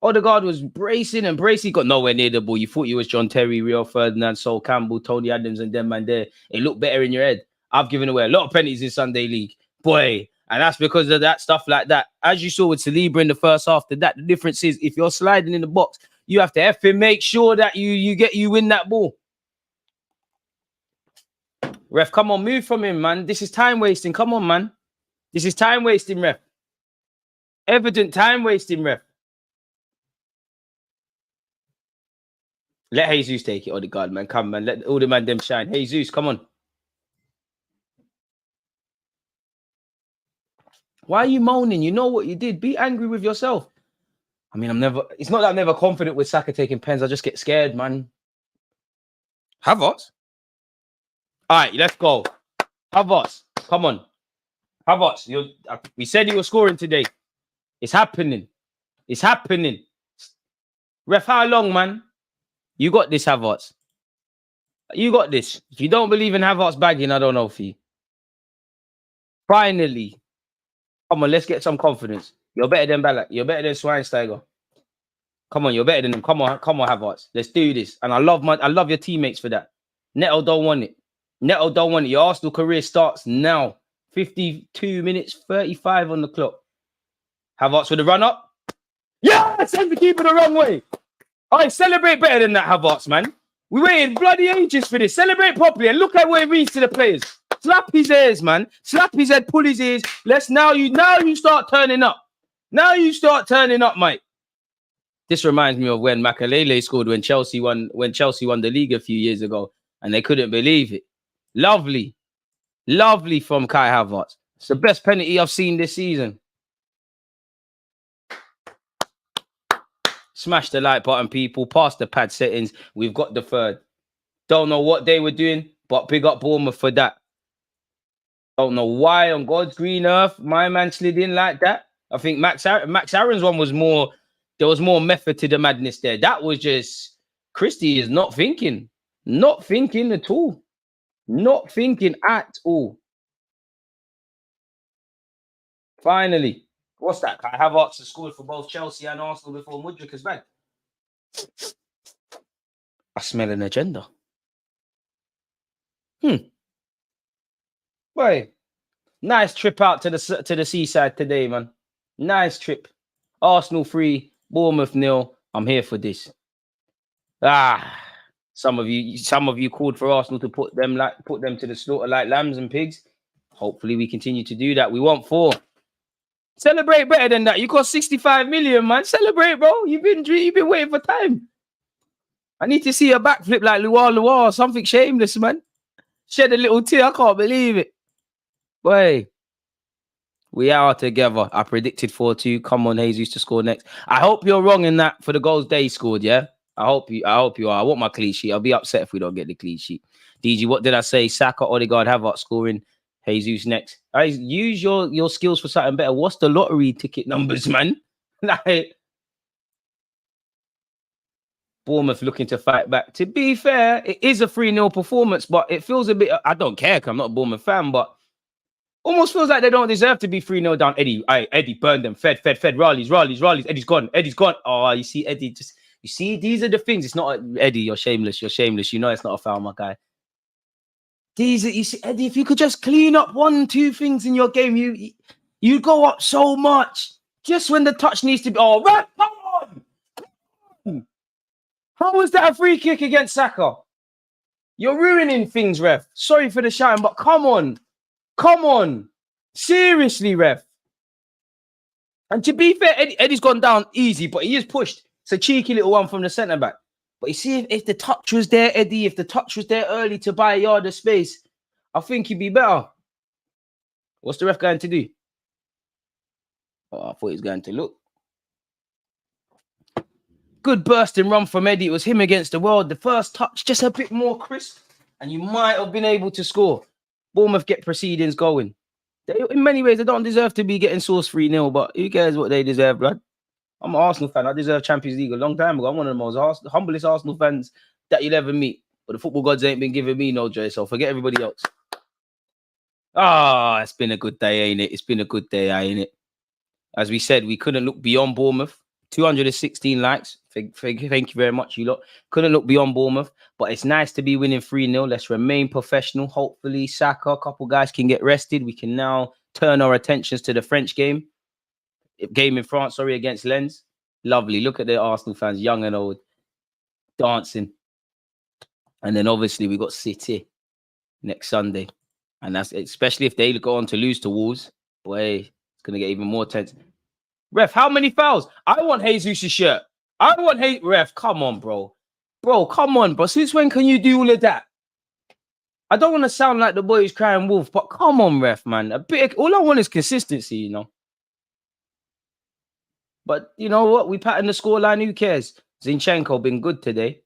Odegaard was bracing and bracing. Got nowhere near the ball. You thought you was John Terry, Rio Ferdinand, Sol Campbell, Tony Adams, and them man there. It looked better in your head. I've given away a lot of penalties in Sunday League. Boy. And that's because of that stuff like that. As you saw with Saliba in the first half, the difference is if you're sliding in the box, you have to effing make sure that you win that ball. Ref, come on, move from him, man. This is time wasting. Come on, man. This is time wasting, ref. Evident time wasting, ref. Let Jesus take it, Odegaard, man. Come, man. Let all the man them shine. Jesus, come on. Why are you moaning? You know what you did. Be angry with yourself. I mean, it's not that I'm never confident with Saka taking pens. I just get scared, man. Havertz? All right, let's go. Havertz, come on. Havertz, we said you were scoring today. It's happening. It's happening. Ref, how long, man? You got this, Havertz. You got this. If you don't believe in Havertz bagging, I don't know for you. Finally. Come on, let's get some confidence. You're better than Ballack. You're better than Schweinsteiger. Come on, you're better than him. Come on, Havertz. Let's do this. And I love your teammates for that. Neto don't want it. Neto don't want it. Your Arsenal career starts now. 52 minutes, 35 on the clock. Havertz with the run up. Yeah, send the keeper the wrong way. All right, celebrate better than that, Havertz, man. We waited bloody ages for this. Celebrate properly and look at what it means to the players. Slap his ears, man. Slap his head, pull his ears. Now you start turning up. Now you start turning up, mate. This reminds me of when Makalele scored when Chelsea won the league a few years ago, and they couldn't believe it. Lovely. Lovely from Kai Havertz. It's the best penalty I've seen this season. Smash the like button, people. Pass the pad settings. We've got the third. Don't know what they were doing, but big up Bournemouth for that. Don't know why on God's green earth my man slid in like that. I think Max Aaron's one was more. There was more method to the madness there. That was just Christie is not thinking at all. Not thinking at all. Finally, what's that? Kai Havertz has scored for both Chelsea and Arsenal before Mudryk is back. I smell an agenda. Boy, nice trip out to the seaside today, man. Nice trip. Arsenal 3, Bournemouth 0. I'm here for this. Some of you called for Arsenal to put them to the slaughter like lambs and pigs. Hopefully, we continue to do that. We want 4. Celebrate better than that. You cost 65 million, man. Celebrate, bro. You've been waiting for time. I need to see a backflip like Loire, something shameless, man. Shed a little tear. I can't believe it. Boy, we are together. I predicted 4-2. Come on, Jesus to score next. I hope you're wrong in that for the goals they scored, yeah? I hope you are. I want my clean sheet. I'll be upset if we don't get the clean sheet. DG, what did I say? Saka, Odegaard, Havertz scoring. Jesus next. Use your skills for something better. What's the lottery ticket numbers, man? Like, Bournemouth looking to fight back. To be fair, it is a 3-0 performance, but it feels a bit... I don't care because I'm not a Bournemouth fan, but almost feels like they don't deserve to be 3-0 down. Eddie burned them. Fed. Rallies. Eddie's gone. Oh, you see, Eddie just... You see, these are the things. It's not... Eddie, you're shameless. You know it's not a foul, my guy. You see, Eddie, if you could just clean up 1-2 things in your game, you go up so much. Just when the touch needs to be... Oh, right, come on! How was that a free kick against Saka? You're ruining things, ref. Sorry for the shouting, but come on. Come on. Seriously, ref. And to be fair, Eddie's gone down easy, but he is pushed. It's a cheeky little one from the centre-back. But you see, if the touch was there, Eddie, if the touch was there early to buy a yard of space, I think he'd be better. What's the ref going to do? Oh, I thought he was going to look. Good bursting run from Eddie. It was him against the world. The first touch, just a bit more crisp, and you might have been able to score. Bournemouth get proceedings going. In many ways, they don't deserve to be getting sourced 3-0, but who cares what they deserve, blood? I'm an Arsenal fan. I deserve Champions League a long time ago. I'm one of the most humblest Arsenal fans that you'll ever meet. But the football gods ain't been giving me no joy, so forget everybody else. It's been a good day, ain't it? It's been a good day, ain't it? As we said, we couldn't look beyond Bournemouth. 216 likes. Thank you very much, you lot. Couldn't look beyond Bournemouth, but it's nice to be winning 3-0. Let's remain professional. Hopefully, Saka, a couple guys can get rested. We can now turn our attentions to the French game in France, against Lens. Lovely. Look at the Arsenal fans, young and old, dancing. And then obviously we got City next Sunday. And that's especially if they go on to lose to Wolves. Boy, it's going to get even more tense. Ref, how many fouls? I want Jesus' shirt. Ref, come on, bro. Bro, come on, bro. Since when can you do all of that? I don't want to sound like the boy who's crying wolf, but come on, ref, man. A bit. All I want is consistency, you know. But you know what? We pattern the scoreline. Who cares? Zinchenko been good today.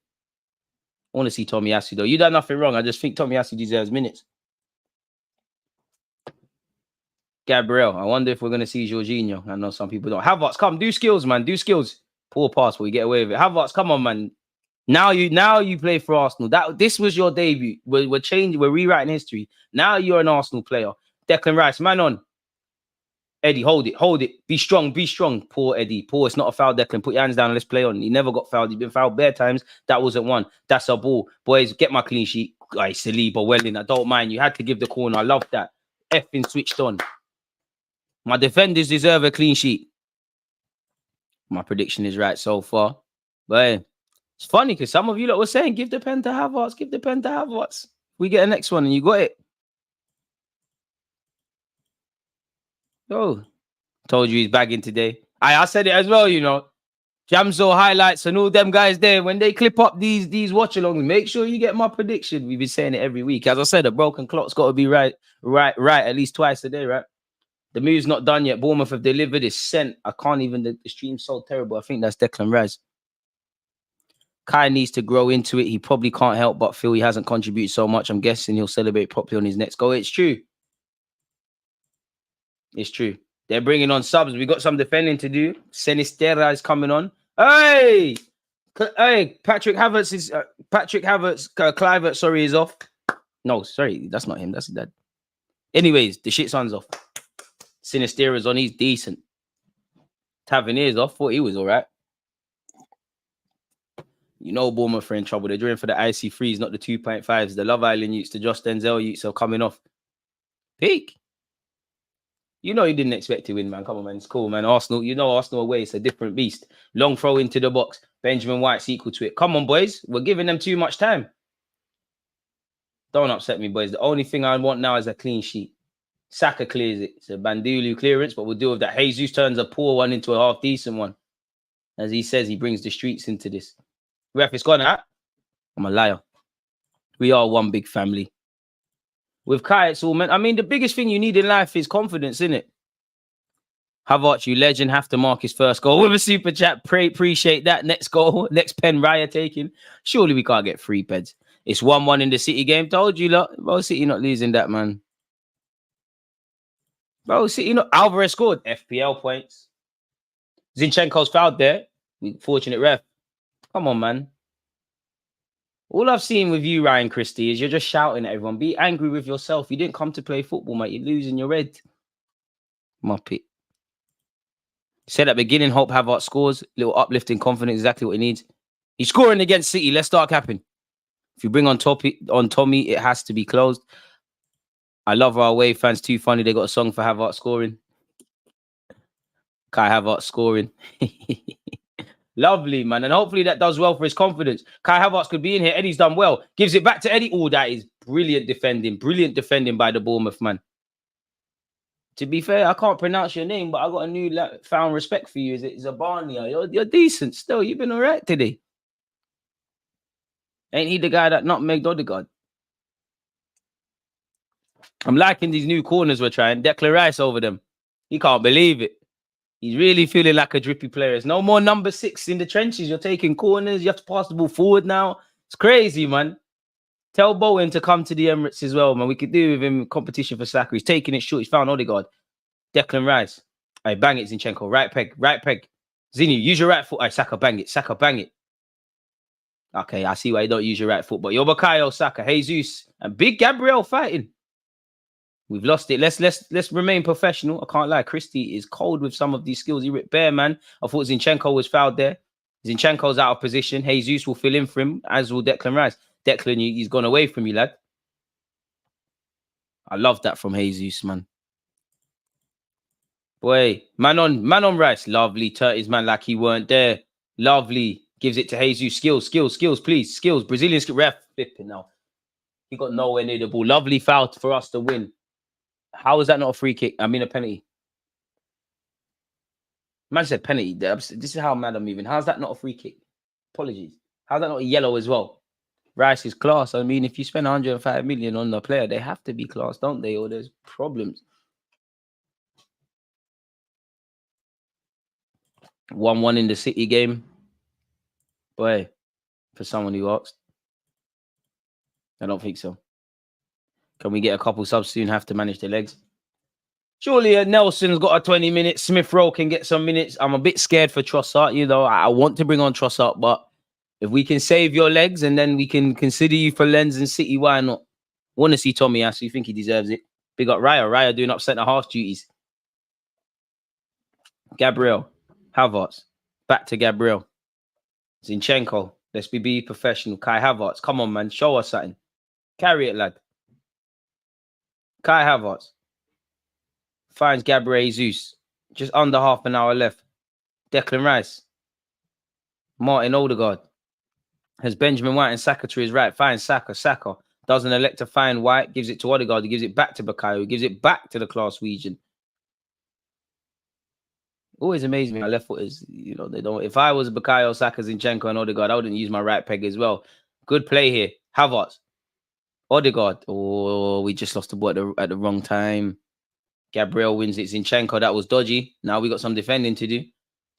I want to see Tomiyasu though. You done nothing wrong. I just think Tomiyasu deserves minutes. Gabriel. I wonder if we're gonna see Jorginho. I know some people don't. Havertz, come do skills, man. Do skills. Poor pass, but we get away with it. Havertz, come on, man. Now you play for Arsenal. This was your debut. We're changing. We're rewriting history. Now you're an Arsenal player. Declan Rice, man on. Eddie, hold it. Be strong. Poor Eddie. Poor. It's not a foul, Declan. Put your hands down and let's play on. He never got fouled. He's been fouled bare times. That wasn't one. That's a ball. Boys, get my clean sheet. Guys, Saliba, well in. I don't mind. You had to give the corner. I love that. Effing switched on. My defenders deserve a clean sheet. My prediction is right so far. But hey, it's funny because some of you lot were saying, give the pen to Havertz. Give the pen to Havertz. We get a next one and you got it. Oh, told you he's bagging today. I said it as well, you know. Jamso highlights and all them guys there. When they clip up these watch-alongs, make sure you get my prediction. We've been saying it every week. As I said, a broken clock's got to be right at least twice a day, right? The move's not done yet. Bournemouth have delivered. It's sent. I can't even. The stream's so terrible. I think that's Declan Rice. Kai needs to grow into it. He probably can't help but feel he hasn't contributed so much. I'm guessing he'll celebrate properly on his next goal. It's true. It's true. They're bringing on subs. We got some defending to do. Sinistera is coming on. Hey, Patrick Havertz, Clivert, sorry, is off. No, sorry, that's not him. That's his dad. Anyways, the shit son's off. Sinistera's on. He's decent. Tavernier's off. Thought he was all right. You know, Bournemouth are in trouble. They're drawing for the IC3s, not the 2.5s. The Love Island youths, the Josh Denzel youths are coming off. Peak. You know you didn't expect to win, man. Come on, man. It's cool, man. Arsenal, you know Arsenal away. It's a different beast. Long throw into the box. Benjamin White's equal to it. Come on, boys. We're giving them too much time. Don't upset me, boys. The only thing I want now is a clean sheet. Saka clears it. It's a Bandulu clearance, but we'll deal with that. Jesus turns a poor one into a half-decent one. As he says, he brings the streets into this. Ref, it's gone out. I'm a liar. We are one big family. With Kai, it's all meant. I mean, the biggest thing you need in life is confidence, innit? Havertz, you legend, have to mark his first goal with a super chat. Appreciate that. Next goal, next pen Raya taking. Surely we can't get 3 pens. It's 1-1 in the City game. Told you, lot. Bro, City not losing that, man. Bro, City not. Alvarez scored. FPL points. Zinchenko's fouled there. Fortunate ref. Come on, man. All I've seen with you, Ryan Christie, is you're just shouting at everyone. Be angry with yourself. You didn't come to play football, mate. You're losing your head. Muppet. Said at the beginning, hope Havertz scores. Little uplifting confidence, exactly what he needs. He's scoring against City. Let's start capping. If you bring on Tommy, it has to be closed. I love our away fans. Too funny. They got a song for Havertz scoring. Kai Havertz scoring. Lovely, man. And hopefully that does well for his confidence. Kai Havertz could be in here. Eddie's done well. Gives it back to Eddie. Oh, that is brilliant defending. Brilliant defending by the Bournemouth, man. To be fair, I can't pronounce your name, but I got a new found respect for you. Is it Zabania? You're decent still. You've been all right today. Ain't he the guy that nutmegged Odegaard? I'm liking these new corners we're trying. Declan Rice over them. He can't believe it. He's really feeling like a drippy player. There's no more number 6 in the trenches. You're taking corners. You have to pass the ball forward now. It's crazy, man. Tell Bowen to come to the Emirates as well, man. We could do with him competition for Saka. He's taking it short. He's found Odegaard. Declan Rice. Hey, bang it, Zinchenko. Right peg. Right peg. Zini, use your right foot. Hey, Saka, bang it. Saka, bang it. Okay, I see why you don't use your right foot. But you're Bukayo Saka, Jesus, and Big Gabriel fighting. We've lost it. Let's remain professional. I can't lie. Christie is cold with some of these skills. He ripped bare, man. I thought Zinchenko was fouled there. Zinchenko's out of position. Jesus will fill in for him, as will Declan Rice. Declan, he's gone away from you, lad. I love that from Jesus, man. Boy, man on Rice. Lovely. Turt his man like he weren't there. Lovely. Gives it to Jesus. Skills, please. Skills. Brazilian skill. Ref. Flipping now. He got nowhere near the ball. Lovely foul for us to win. How is that not a free kick? I mean a penalty. Man said penalty. This is how mad I'm moving. How's that not a free kick? Apologies. How's that not yellow as well? Rice is class. I mean, if you spend 105 million on the player, they have to be class, don't they? Or there's problems. 1-1 in the City game. Boy, for someone who asked. I don't think so. Can we get a couple subs soon? Have to manage the legs. Surely Nelson's got a 20 minutes. Smith Rowe can get some minutes. I'm a bit scared for Trossard. You know, I want to bring on Trossard, but if we can save your legs and then we can consider you for Lens and City, why not? Want to see Tommy Asu. You think he deserves it? Big up Raya. Raya doing up centre half duties. Gabriel. Havertz. Back to Gabriel. Zinchenko. Let's be professional. Kai Havertz. Come on, man. Show us something. Carry it, lad. Kai Havertz. Finds Gabriel Jesus. Just under half an hour left. Declan Rice. Martin Odegaard. Has Benjamin White and Saka to his right. Finds Saka. Saka doesn't elect to find White. Gives it to Odegaard. He gives it back to Bakayo. He gives it back to the class region. Always amazes me. My left footers, you know, they don't. If I was Bakayo, Saka, Zinchenko, and Odegaard, I wouldn't use my right peg as well. Good play here. Havertz. Odegaard. Oh, we just lost the ball at the wrong time. Gabriel wins it. Zinchenko, that was dodgy. Now we got some defending to do.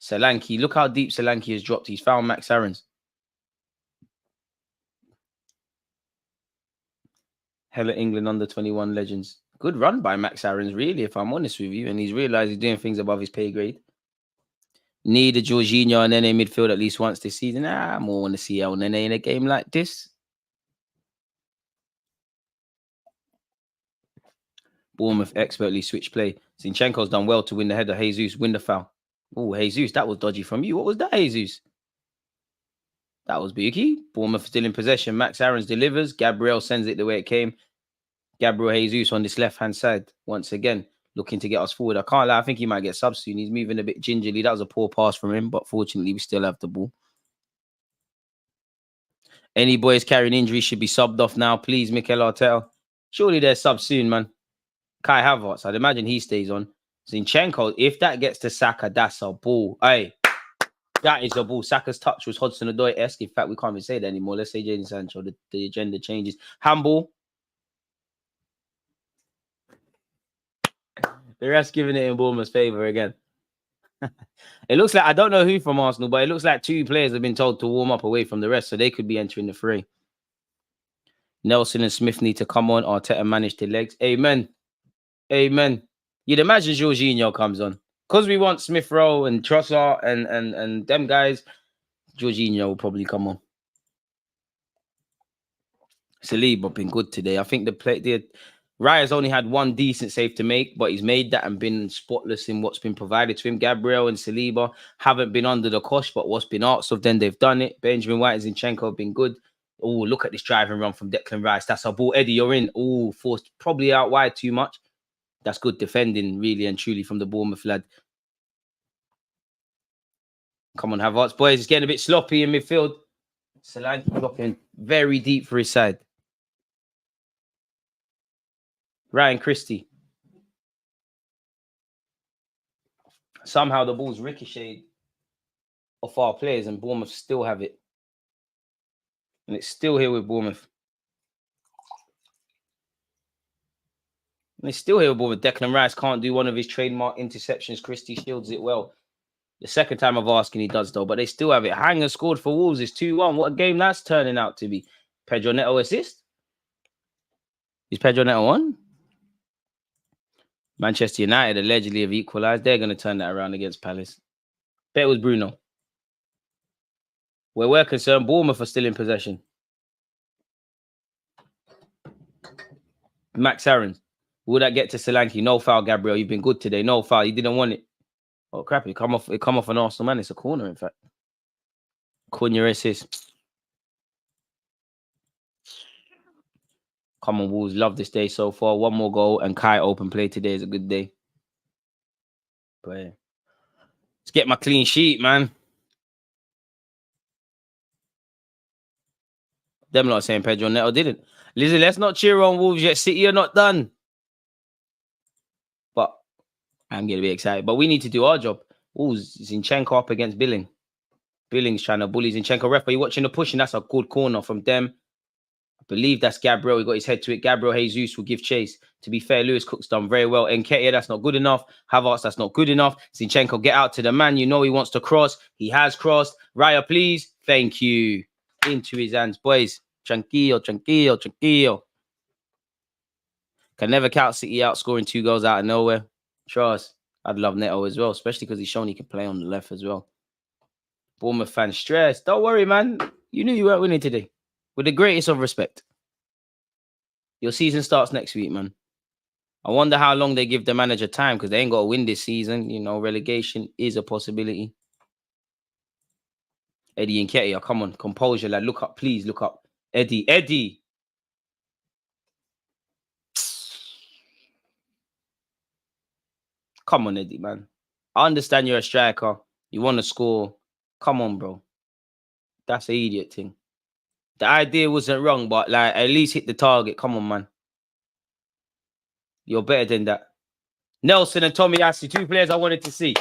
Solanke. Look how deep Solanke has dropped. He's found Max Aarons. Hella England under 21 legends. Good run by Max Aarons, really, if I'm honest with you. And he's realised he's doing things above his pay grade. Need a Jorginho and Nene midfield at least once this season. I more want to see El Nene in a game like this. Bournemouth expertly switch play. Zinchenko's done well to win the header. Jesus win the foul. Oh, Jesus, that was dodgy from you. What was that, Jesus? That was bookie. Bournemouth still in possession. Max Aarons delivers. Gabriel sends it the way it came. Gabriel Jesus on this left-hand side. Once again, looking to get us forward. I can't lie. I think he might get sub soon. He's moving a bit gingerly. That was a poor pass from him, but fortunately, we still have the ball. Any boys carrying injury should be subbed off now. Please, Mikel Arteta. Surely they're sub soon, man. Kai Havertz, I'd imagine he stays on. Zinchenko, if that gets to Saka, that's a ball. Hey, that is a ball. Saka's touch was Hudson-Odoi-esque. In fact, we can't even say that anymore. Let's say Jadon Sancho. The agenda changes. Handball. The rest giving it in Bournemouth's favour again. It looks like, I don't know who from Arsenal, but it looks like 2 players have been told to warm up away from the rest, so they could be entering the fray. Nelson and Smith need to come on. Arteta manage their legs. Amen. Amen. You'd imagine Jorginho comes on. Because we want Smith Rowe and Trossard and them guys, Jorginho will probably come on. Saliba been good today. I think Raya's only had 1 decent save to make, but he's made that and been spotless in what's been provided to him. Gabriel and Saliba haven't been under the cosh, but what's been asked of them, they've done it. Benjamin White and Zinchenko have been good. Oh, look at this driving run from Declan Rice. That's a ball. Eddie, you're in. Oh, forced probably out wide too much. That's good defending, really and truly, from the Bournemouth lad. Come on, Havertz. Boys, it's getting a bit sloppy in midfield. Solanke dropping very deep for his side. Ryan Christie. Somehow the ball's ricocheted off our players and Bournemouth still have it. And it's still here with Bournemouth. And it's still here with Bournemouth. Declan Rice can't do one of his trademark interceptions. Christie shields it well. The second time of asking he does, though. But they still have it. Hanger scored for Wolves. It's 2-1. What a game that's turning out to be. Pedro Neto assist. Is Pedro Neto on? Manchester United allegedly have equalised. They're going to turn that around against Palace. Bet it was Bruno. Where we're concerned, Bournemouth are still in possession. Max Aarons. Will that get to Solanke? No foul, Gabriel. You've been good today. No foul. He didn't want it. Oh, crap. It come off an Arsenal man. It's a corner, in fact. Cunha assist. Come on, Wolves. Love this day so far. 1 more goal and Kai open play today is a good day. But yeah. Let's get my clean sheet, man. Them lot saying Pedro Neto didn't. Listen, let's not cheer on Wolves yet. City are not done. But I'm getting a bit excited. But we need to do our job. Wolves, Zinchenko up against Billing. Billings trying to bully Zinchenko. Ref, are you watching the push? And that's a good corner from them. I believe that's Gabriel. He got his head to it. Gabriel Jesus will give chase. To be fair, Lewis Cook's done very well. Nketiah, that's not good enough. Havertz, that's not good enough. Zinchenko, get out to the man. You know he wants to cross. He has crossed. Raya, please. Thank you. Into his hands, boys. Tranquillo, tranquillo, tranquillo. Can never count City out scoring 2 goals out of nowhere. Trust. I'd love Neto as well, especially because he's shown he can play on the left as well. Bournemouth fans stressed. Don't worry, man. You knew you weren't winning today. With the greatest of respect. Your season starts next week, man. I wonder how long they give the manager time because they ain't got to win this season. You know, relegation is a possibility. Eddie and Nketiah, come on. Composure, lad. Look up, please. Look up. Eddie. Eddie. Come on, Eddie, man. I understand you're a striker. You want to score. Come on, bro. That's an idiot thing. The idea wasn't wrong, but like at least hit the target. Come on, man. You're better than that. Nelson and Tommy Ashley, 2 players I wanted to see.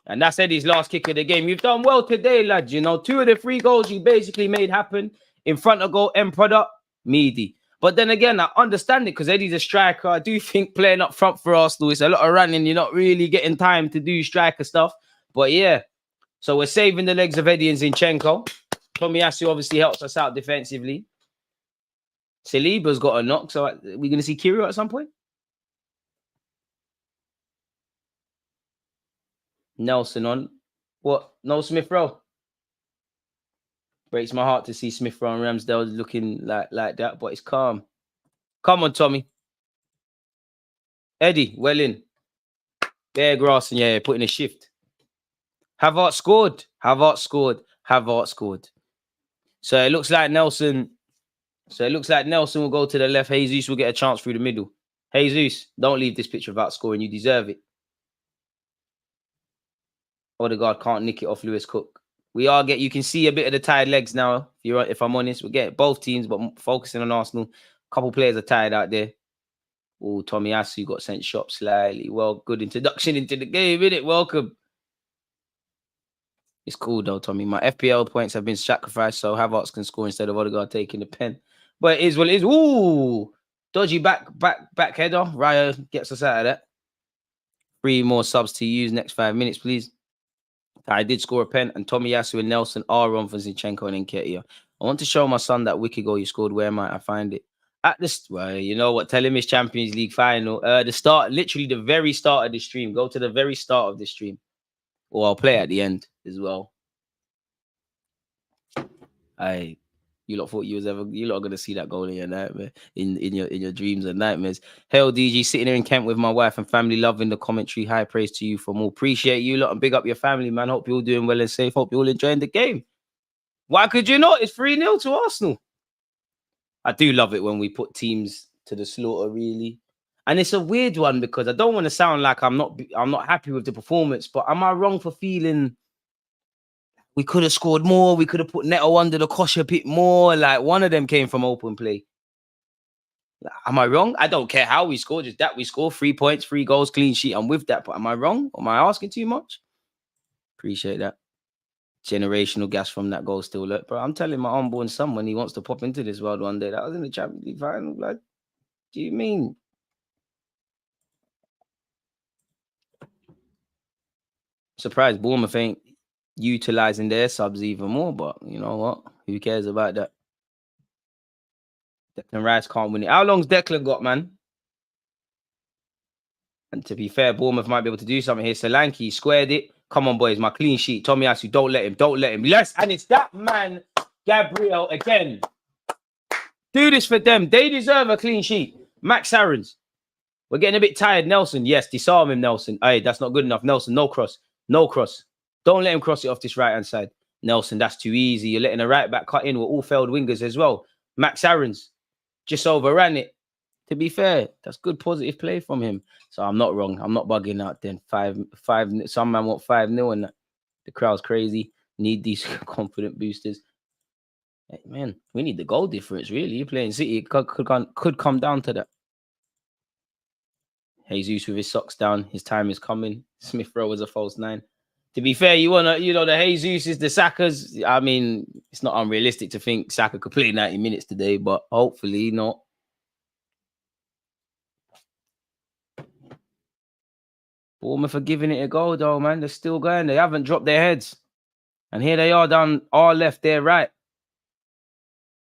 And that's Eddie's last kick of the game. You've done well today, lads. You know, 2 of the 3 goals you basically made happen in front of goal, end product, meaty. But then again, I understand it because Eddie's a striker. I do think playing up front for Arsenal is a lot of running. You're not really getting time to do striker stuff. But yeah, so we're saving the legs of Eddie and Zinchenko. Tomiyasu obviously helps us out defensively. Saliba's got a knock. So we're going to see Kirio at some point? Nelson on. What? No Smith Rowe? Breaks my heart to see Smith Rowe and Ramsdale looking like that, but it's calm. Come on, Tommy. Eddie, well in. Bare grass and yeah, putting a shift. Havertz scored. Havertz scored. Havertz scored. So it looks like Nelson. Will go to the left. Jesus will get a chance through the middle. Jesus, don't leave this pitch without scoring. You deserve it. Odegaard can't nick it off Lewis Cook. You can see a bit of the tired legs now. If I'm honest, we get both teams, but focusing on Arsenal. A couple players are tired out there. Oh, Tomiyasu got sent shop slightly. Well, good introduction into the game, innit? Welcome. It's cool though, Tommy. My FPL points have been sacrificed, so Havertz can score instead of Odegaard taking the pen. But it is what it is. Ooh, dodgy back header. Raya gets us out of that. 3 more subs to use next 5 minutes, please. I did score a pen, and Tomiyasu and Nelson are on for Zinchenko and Nketiah. I want to show my son that wicked goal you scored. Where might I find it? At this, well, you know what? Tell him it's Champions League final. Literally the very start of the stream. Go to the very start of the stream, or I'll play at the end as well. You lot thought you lot are gonna see that goal in your nightmare, in your dreams and nightmares. Hell, DG, sitting here in Kent with my wife and family, loving the commentary. High praise to you for more. Appreciate you lot and big up your family, man. Hope you're all doing well and safe. Hope you're all enjoying the game. Why could you not? It's 3-0 to Arsenal. I do love it when we put teams to the slaughter, really. And it's a weird one because I don't want to sound like I'm not happy with the performance, but am I wrong for feeling we could have scored more? We could have put Neto under the cosh a bit more. Like, one of them came from open play. Am I wrong? I don't care how we scored. Just that we scored 3 points, 3 goals, clean sheet. I'm with that. But am I wrong? Am I asking too much? Appreciate that. Generational gas from that goal still. Look, bro, I'm telling my unborn son when he wants to pop into this world one day. That was in the Champions League final. Like, do you mean? Surprised Bournemouth ain't utilizing their subs even more, but you know what? Who cares about that? Declan Rice can't win it. How long's Declan got, man? And to be fair, Bournemouth might be able to do something here. Solanke squared it. Come on, boys. My clean sheet. Tomiyasu, don't let him. Don't let him. Yes, and it's that man, Gabriel, again. Do this for them. They deserve a clean sheet. Max Aarons. We're getting a bit tired. Nelson. Yes, disarm him, Nelson. Hey, that's not good enough. Nelson, no cross. No cross. Don't let him cross it off this right-hand side. Nelson, that's too easy. You're letting a right-back cut in with all failed wingers as well. Max Aarons just overran it. To be fair, that's good positive play from him. So I'm not wrong. I'm not bugging out then. 5-5. Some man want 5-0 and that. The crowd's crazy. Need these confident boosters. Hey, man, we need the goal difference, really. You're playing City. It could come down to that. Jesus with his socks down. His time is coming. Smith Rowe was a false 9. To be fair, you want to, you know, the Jesus is the Sakas. I mean, it's not unrealistic to think Saka could play 90 minutes today, but hopefully not. Bournemouth are giving it a go, though, man. They're still going. They haven't dropped their heads. And here they are down our left, their right.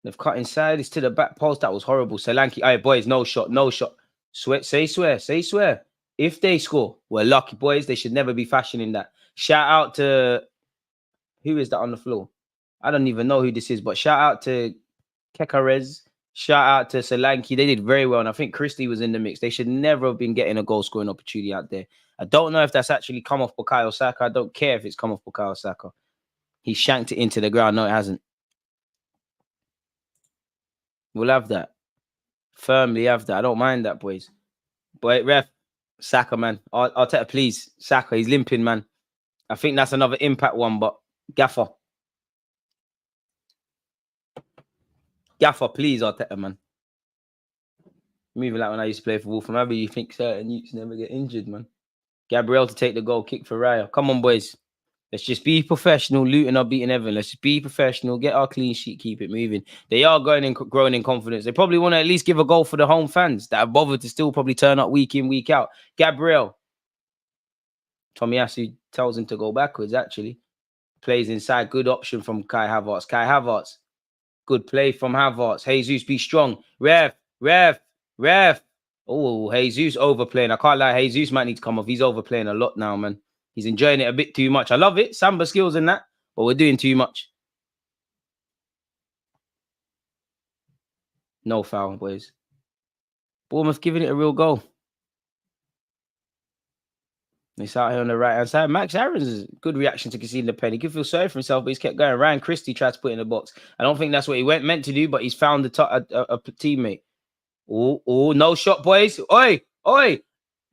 They've cut inside. It's to the back post. That was horrible. Solanke. All right, boys, no shot, no shot. Swear, say swear, say swear. If they score, we're lucky, boys. They should never be fashioning that. Shout out to... Who is that on the floor? I don't even know who this is, but shout out to Kekarez. Shout out to Solanke. They did very well. And I think Christie was in the mix. They should never have been getting a goal scoring opportunity out there. I don't know if that's actually come off Bukayo Saka. I don't care if it's come off Bukayo Saka. He shanked it into the ground. No, it hasn't. We'll have that. Firmly have that. I don't mind that, boys. But ref, Saka, man. Arteta, please. Saka, he's limping, man. I think that's another impact one, but Gaffer. Gaffer, please, Arteta, man. Moving like when I used to play for Wolf. Maybe you think certain youths never get injured, man. Gabriel to take the goal, kick for Raya. Come on, boys. Let's just be professional. Luton are beating Everton. Let's just be professional. Get our clean sheet. Keep it moving. They are growing in confidence. They probably want to at least give a goal for the home fans that have bothered to still probably turn up week in, week out. Gabriel. Tomiyasu tells him to go backwards, actually. Plays inside. Good option from Kai Havertz. Kai Havertz. Good play from Havertz. Jesus, be strong. Ref. Oh, Jesus overplaying. I can't lie. Jesus might need to come off. He's overplaying a lot now, man. He's enjoying it a bit too much. I love it. Samba skills and that. But we're doing too much. No foul, boys. Bournemouth giving it a real go. It's out here on the right-hand side. Max Aaron's good reaction to conceding the pen. He could feel sorry for himself, but he's kept going. Ryan Christie tried to put in the box. I don't think that's what he meant to do, but he's found a teammate. Oh, no shot, boys. Oi.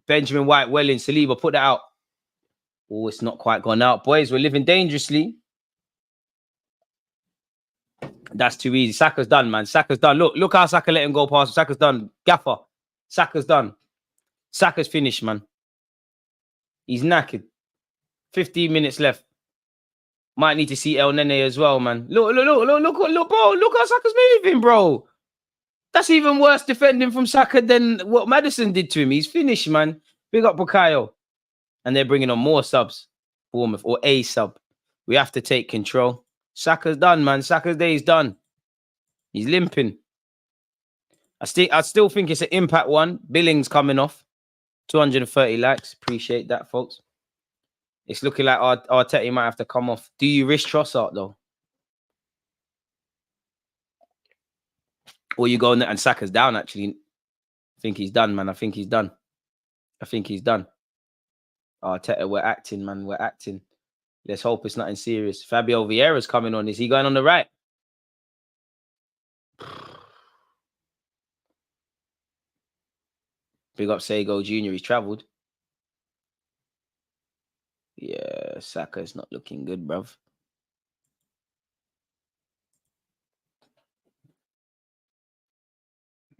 Benjamin White, well in. Saliba, put that out. Oh, it's not quite gone out. Boys, we're living dangerously. That's too easy. Saka's done, man. Saka's done. Look how Saka let him go past. Saka's done. Gaffer. Saka's done. Saka's finished, man. He's knackered. 15 minutes left. Might need to see El Nene as well, man. Look, bro. Look how Saka's moving, bro. That's even worse defending from Saka than what Maddison did to him. He's finished, man. Big up Bukayo. And they're bringing on more subs. Bournemouth, or a sub. We have to take control. Saka's done, man. Saka's day is done. He's limping. I still think it's an impact one. Billings coming off. 230 likes. Appreciate that, folks. It's looking like Arteta might have to come off. Do you risk Trossard, though? Or you go and Saka's down, actually. I think he's done, man. I think he's done. Arteta, we're acting, man. We're acting. Let's hope it's nothing serious. Fabio Vieira's coming on. Is he going on the right? Big up Sego Jr. He's travelled. Yeah, Saka's not looking good, bruv.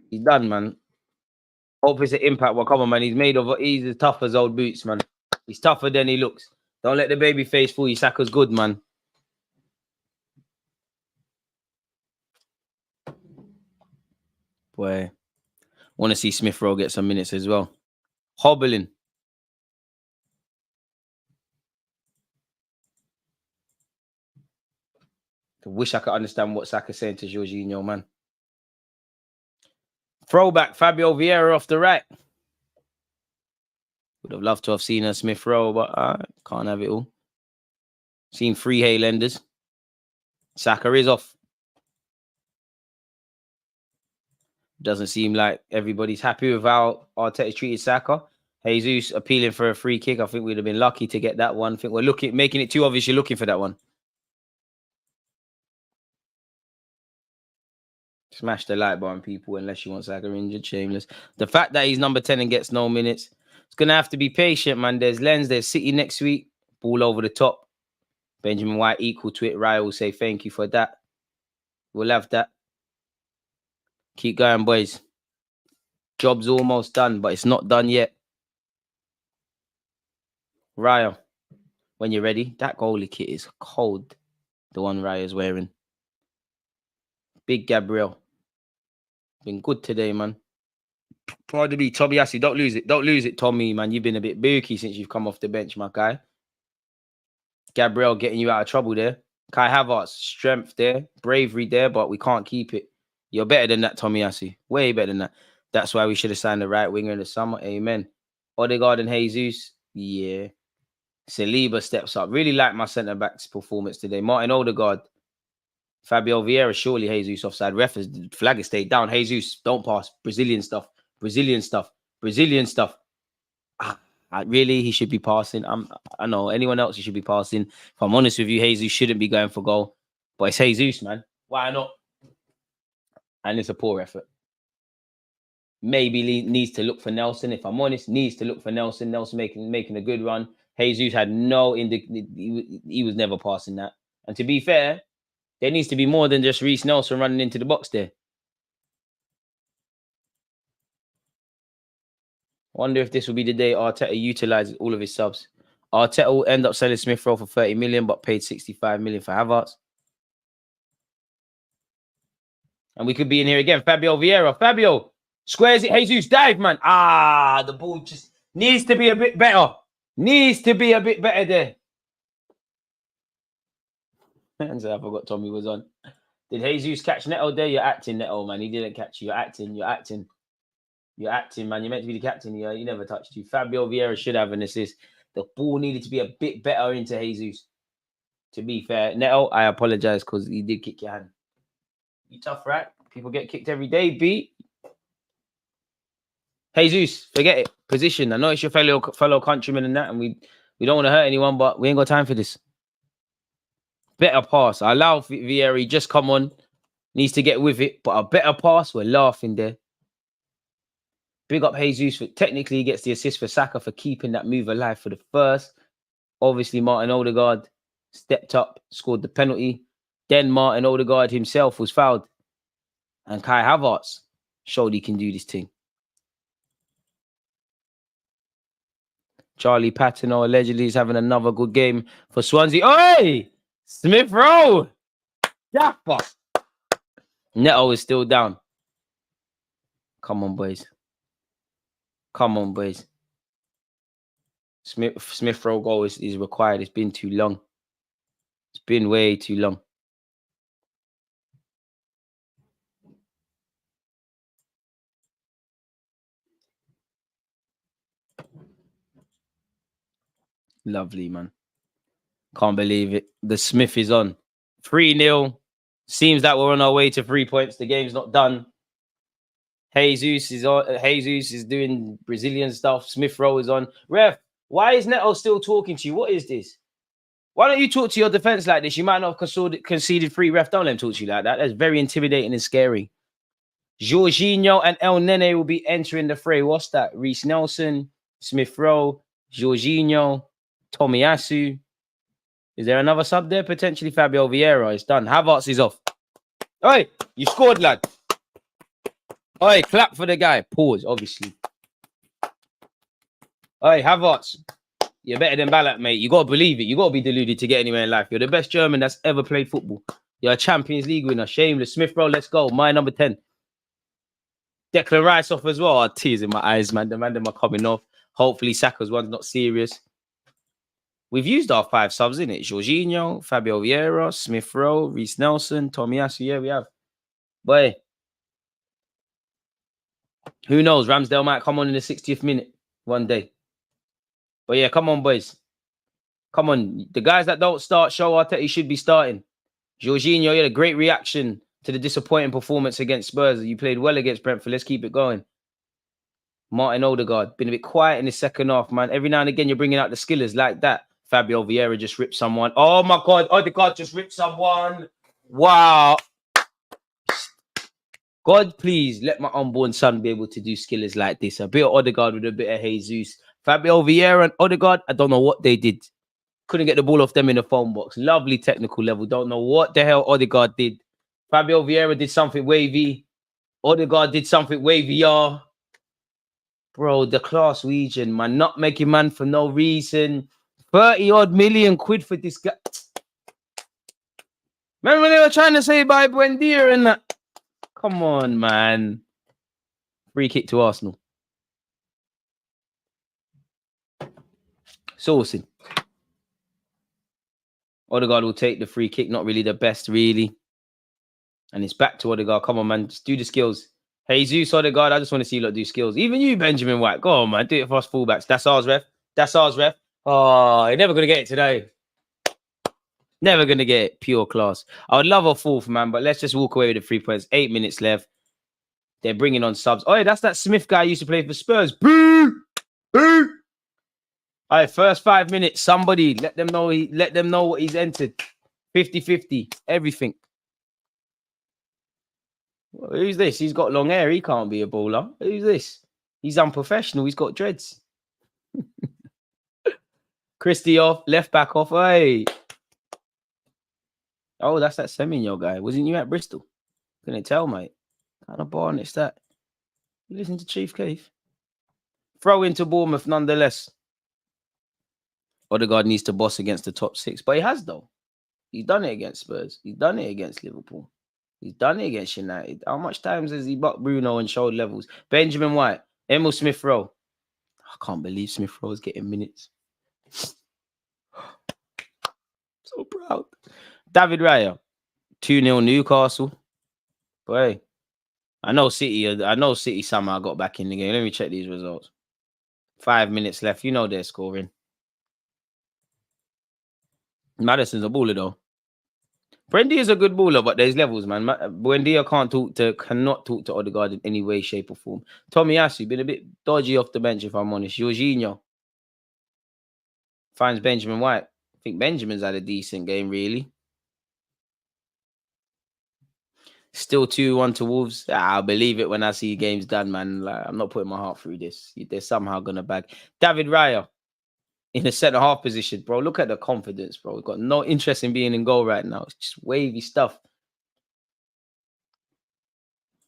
He's done, man. Hope it's an impact. Well, come on, man. He's as tough as old boots, man. He's tougher than he looks. Don't let the baby face fool you. Saka's good, man. Boy. Want to see Smith Rowe get some minutes as well. Hobbling. I wish I could understand what Saka's saying to Jorginho, man. Throwback, Fabio Vieira off the right. Would have loved to have seen a Smith Rowe, but I can't have it all. Seen 3 Haylenders. Saka is off. Doesn't seem like everybody's happy with how Arteta treated Saka. Jesus appealing for a free kick. I think we'd have been lucky to get that one. I think we're making it too obvious you're looking for that one. Smash the like button, people, unless you want Saka injured. Shameless. The fact that he's number 10 and gets no minutes, it's going to have to be patient, man. There's Lens, there's City next week. Ball over the top. Benjamin White equal to it. Raya will say thank you for that. We'll have that. Keep going, boys. Job's almost done, but it's not done yet. Raya. when you're ready. That goalie kit is cold. The one Raya's wearing. Big Gabriel. Been good today, man. Pardon me, Tommy Assi. Don't lose it. Don't lose it, Tommy, man. You've been a bit booky since you've come off the bench, my guy. Gabriel getting you out of trouble there. Kai Havertz, strength there. Bravery there, but we can't keep it. You're better than that, Tommy Assi. Way better than that. That's why we should have signed the right winger in the summer. Amen. Odegaard and Jesus. Yeah. Saliba steps up. Really like my centre-back's performance today. Martin Odegaard. Fabio Vieira, surely Jesus offside. Ref has flag is stayed down. Jesus, don't pass. Brazilian stuff. Brazilian stuff. Brazilian stuff. Really, he should be passing. I know anyone else he should be passing. If I'm honest with you, Jesus shouldn't be going for goal. But it's Jesus, man. Why not? And it's a poor effort. Maybe needs to look for Nelson. If I'm honest, needs to look for Nelson. Nelson making a good run. Jesus had no he was never passing that. And to be fair, there needs to be more than just Reece Nelson running into the box there. I wonder if this will be the day Arteta utilizes all of his subs. Arteta will end up selling Smith Rowe for 30 million, but paid 65 million for Havertz. And we could be in here again. Fabio Vieira. Fabio squares it. Jesus, dive, man. The ball just needs to be a bit better. Needs to be a bit better there. And so I forgot Tommy was on. Did Jesus catch Neto there? You're acting, Neto, man. He didn't catch you. You're acting. You're acting. You're acting, man. You're meant to be the captain. Yeah, he never touched you. Fabio Vieira should have an assist. The ball needed to be a bit better into Jesus. To be fair, Neto, I apologize because he did kick your hand. You tough, right? People get kicked every day, B. Jesus, forget it. Position. I know it's your fellow countrymen and that, and we don't want to hurt anyone, but we ain't got time for this. Better pass. I allow Vieira, just come on. Needs to get with it, but a better pass. We're laughing there. Big up Jesus. Technically, he gets the assist for Saka for keeping that move alive for the first. Obviously, Martin Odegaard stepped up, scored the penalty. Then Martin Odegaard himself was fouled. And Kai Havertz showed he can do this thing. Charlie Patino allegedly is having another good game for Swansea. Oi! Smith Rowe! Yappa! Neto is still down. Come on, boys. Come on, boys. Smith Rowe goal is required. It's been too long. It's been way too long. Lovely, man. Can't believe it. The Smith is on. 3-0. Seems like we're on our way to 3 points. The game's not done. Jesus is on. Jesus is doing Brazilian stuff. Smith Rowe is on. Ref, why is Neto still talking to you? What is this? Why don't you talk to your defense like this? You might not have conceded 3. Ref, don't let him talk to you like that. That's very intimidating and scary. Jorginho and El Nene will be entering the fray. What's that? Reece Nelson, Smith Rowe, Jorginho, Tomiyasu. Is there another sub there? Potentially Fabio Vieira. It's done. Havertz is off. Oi, you scored, lad. Oi, clap for the guy. Pause, obviously. Oi, Havertz. You're better than Ballack, mate. You got to believe it. You got to be deluded to get anywhere in life. You're the best German that's ever played football. You're a Champions League winner. Shameless. Smith Rowe, let's go. My number 10. Declan Rice off as well. Tears in my eyes, man. The man them are coming off. Hopefully Saka's one's not serious. We've used our 5 subs, innit? Jorginho, Fabio Vieira, Smith Rowe, Reece Nelson, Tomiyasu. Yeah, we have. Boy. Who knows? Ramsdale might come on in the 60th minute one day. But yeah, come on, boys. Come on. The guys that don't start, show Arteta he should be starting. Jorginho, you had a great reaction to the disappointing performance against Spurs. You played well against Brentford. Let's keep it going. Martin Odegaard, been a bit quiet in the second half, man. Every now and again, you're bringing out the skillers like that. Fabio Vieira just ripped someone. Oh, my God. Odegaard just ripped someone. Wow. God, please let my unborn son be able to do skillers like this. A bit of Odegaard with a bit of Jesus. Fabio Vieira and Odegaard, I don't know what they did. Couldn't get the ball off them in the phone box. Lovely technical level. Don't know what the hell Odegaard did. Fabio Vieira did something wavy. Odegaard did something wavier. Bro, the class region, man. Not making man for no reason. 30-odd million quid for this guy. Remember when they were trying to say bye Buendia and that? Come on, man. Free kick to Arsenal. Sourcing. Odegaard will take the free kick. Not really the best, really. And it's back to Odegaard. Come on, man. Just do the skills. Jesus, Odegaard, I just want to see you lot do skills. Even you, Benjamin White. Go on, man. Do it for us fullbacks. That's ours, ref. That's ours, ref. Oh, you're never going to get it today. Never going to get it. Pure class. I would love a fourth, man, but let's just walk away with the 3 points. 8 minutes left. They're bringing on subs. Oh, yeah, that's that Smith guy who used to play for Spurs. Boo! Boo! All right, first 5 minutes. Somebody let them know what he's entered. 50-50. Everything. Who's this? He's got long hair. He can't be a baller. Who's this? He's unprofessional. He's got dreads. Christie off. Left back off. Hey. Oh, that's that Semenyo guy. Wasn't you at Bristol? Couldn't tell, mate. Kind of bar it's that. You listen to Chief Keef. Throw into Bournemouth nonetheless. Odegaard needs to boss against the top 6. But he has, though. He's done it against Spurs. He's done it against Liverpool. He's done it against United. How much times has he bucked Bruno and showed levels? Benjamin White. Emil Smith-Rowe. I can't believe Smith-Rowe is getting minutes. So proud. David Raya. 2-0 Newcastle. Boy. I know City somehow got back in the game. Let me check these results. 5 minutes left. You know they're scoring. Madison's a baller, though. Buendia is a good baller, but there's levels, man. Buendia cannot talk to Odegaard in any way, shape, or form. Tomiyasu been a bit dodgy off the bench, if I'm honest. Jorginho finds Benjamin White. I think Benjamin's had a decent game, really. Still 2-1 to Wolves. I'll believe it when I see games done, man. Like, I'm not putting my heart through this. They're somehow going to bag. David Raya in the centre-half position. Bro, look at the confidence, bro. We've got no interest in being in goal right now. It's just wavy stuff.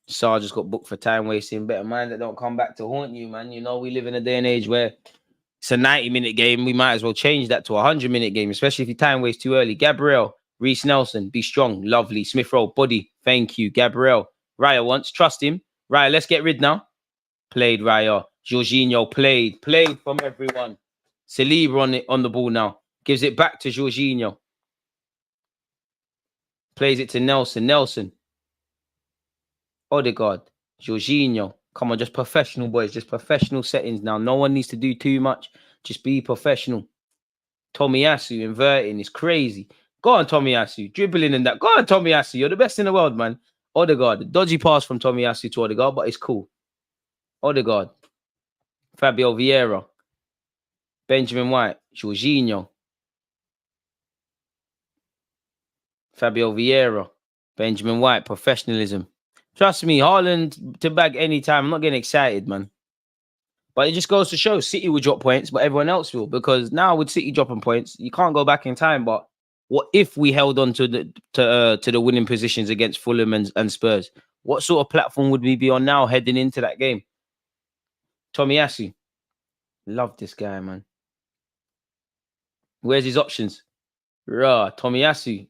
Sarr just got booked for time wasting. Better mind that don't come back to haunt you, man. You know, we live in a day and age where it's a 90-minute game. We might as well change that to a 100-minute game, especially if you time waste too early. Gabriel, Reece Nelson, be strong, lovely. Smith-Rowe, body, thank you. Gabriel, Raya wants, trust him. Raya, let's get rid now. Played Raya. Jorginho played from everyone. Saliba on the ball now. Gives it back to Jorginho. Plays it to Nelson. Nelson. Odegaard. Jorginho. Come on, just professional, boys. Just professional settings now. No one needs to do too much. Just be professional. Tomiyasu inverting. It's crazy. Go on, Tomiyasu. Dribbling in that. Go on, Tomiyasu. You're the best in the world, man. Odegaard. Dodgy pass from Tomiyasu to Odegaard, but it's cool. Odegaard. Fabio Vieira. Benjamin White. Jorginho. Fabio Vieira. Benjamin White. Professionalism. Trust me, Haaland to bag anytime. I'm not getting excited, man. But it just goes to show City will drop points, but everyone else will. Because now with City dropping points, you can't go back in time. But what if we held on to the winning positions against Fulham and Spurs? What sort of platform would we be on now heading into that game? Tomiyasu. Love this guy, man. Where's his options? Tomiyasu.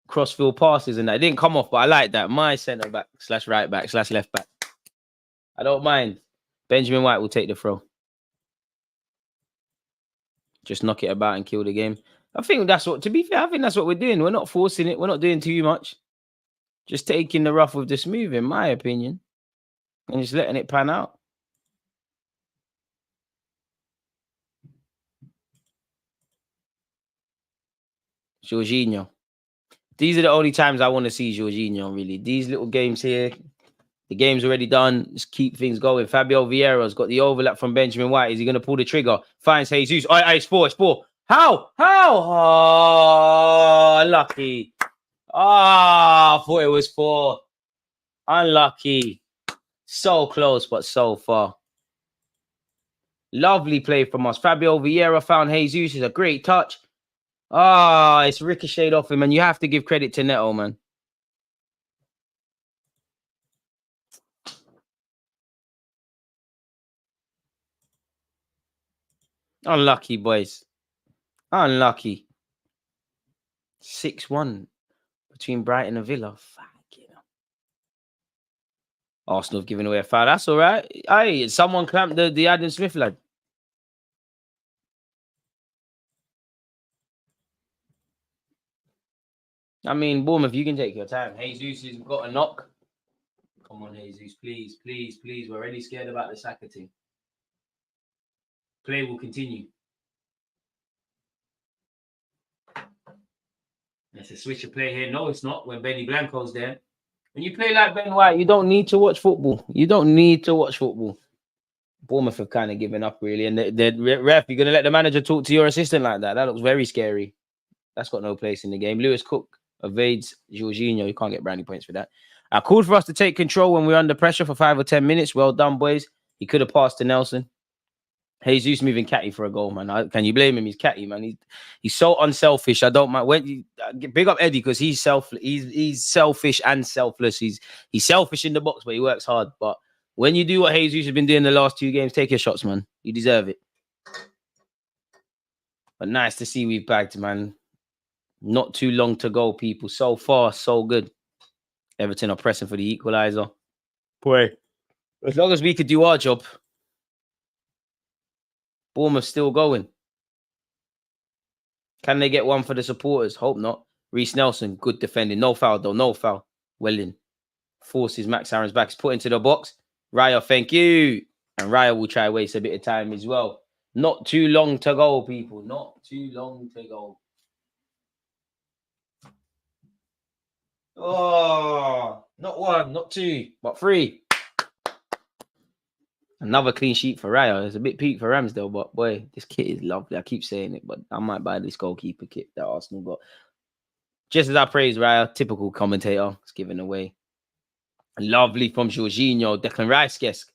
Crossfield passes and that. It didn't come off, but I like that. My centre back / right back / left back. I don't mind. Benjamin White will take the throw. Just knock it about and kill the game. I think that's what, to be fair, I think that's what we're doing. We're not forcing it. We're not doing too much. Just taking the rough with the smooth, in my opinion. And just letting it pan out. Jorginho. These are the only times I want to see Jorginho, really. These little games here, the game's already done. Just keep things going. Fabio Vieira's got the overlap from Benjamin White. Is he going to pull the trigger? Finds Jesus. Oh, it's 4. How? Oh, unlucky. I thought it was 4. Unlucky. So close, but so far. Lovely play from us. Fabio Vieira found Jesus. It's a great touch. It's ricocheted off him, and you have to give credit to Neto, man. Unlucky, boys. Unlucky. 6-1 between Brighton and Villa. Fucking hell. Arsenal have given away a foul. That's all right. Hey, someone clamped the Adam Smith lad. I mean, Bournemouth, you can take your time. Jesus has got a knock. Come on, Jesus. Please, please, please. We're already scared about the SAKA team. Play will continue. It's a switch of play here. No, it's not when Benny Blanco's there. When you play like Ben White, you don't need to watch football. You don't need to watch football. Bournemouth have kind of given up, really. And the ref, you're going to let the manager talk to your assistant like that? That looks very scary. That's got no place in the game. Lewis Cook evades Jorginho. You can't get brownie points for that. I called for us to take control when we're under pressure for 5 or 10 minutes. Well done, boys. He could have passed to Nelson. Jesus moving catty for a goal, man. Can you blame him? He's catty, man. He's so unselfish. I don't mind. When you big up Eddie because he's selfish and selfless. He's selfish in the box, but he works hard. But when you do what Jesus has been doing the last 2 games, take your shots, man. You deserve it. But nice to see we've bagged, man. Not too long to go, people. So far, so good. Everton are pressing for the equaliser. Boy, as long as we could do our job. Bournemouth still going. Can they get one for the supporters? Hope not. Reece Nelson, good defending. No foul, though. No foul. Well in. Forces Max Aaron's back. He's put into the box. Raya, thank you. And Raya will try to waste a bit of time as well. Not too long to go, people. Not too long to go. Oh, not 1, not 2, but 3. Another clean sheet for Raya. It's a bit peak for Ramsdale, but boy, this kit is lovely. I keep saying it, but I might buy this goalkeeper kit that Arsenal got. Just as I praise Raya, typical commentator, it's given away. Lovely from Jorginho, Declan Rice-esque.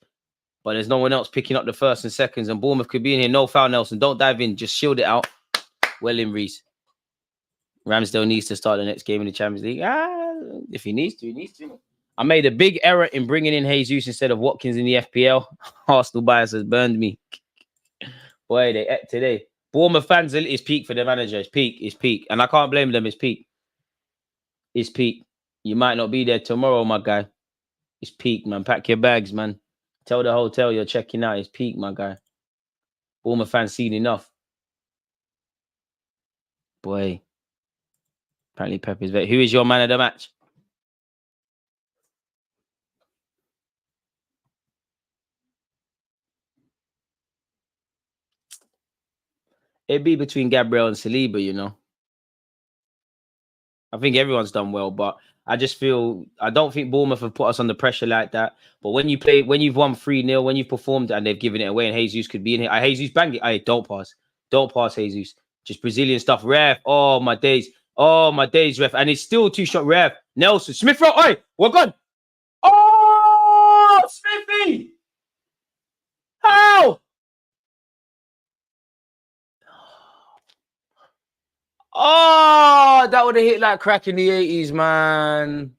But there's no one else picking up the first and seconds, and Bournemouth could be in here. No foul, Nelson. Don't dive in. Just shield it out. Well in, Reece. Ramsdale needs to start the next game in the Champions League. If he needs to, he needs to. I made a big error in bringing in Jesus instead of Watkins in the FPL. Arsenal bias has burned me. Boy, they ate today. Bournemouth fans, it's peak for the manager. It's peak. It's peak. And I can't blame them. It's peak. It's peak. You might not be there tomorrow, my guy. It's peak, man. Pack your bags, man. Tell the hotel you're checking out. It's peak, my guy. Bournemouth fans seen enough. Boy. Apparently Pep is very... Who is your man of the match? It'd be between Gabriel and Saliba, you know. I think everyone's done well, but I just feel... I don't think Bournemouth have put us under pressure like that. But when you play... When you've won 3-0, when you've performed and they've given it away and Jesus could be in here... Jesus banged it. Hey, don't pass. Don't pass, Jesus. Just Brazilian stuff. Ref. Oh, my days. Oh, my days, ref. And it's still 2-shot ref. Nelson. Smith Rowe. Hey, we're gone. Oh, Smithy. How? Oh, that would have hit like crack in the 80s, man.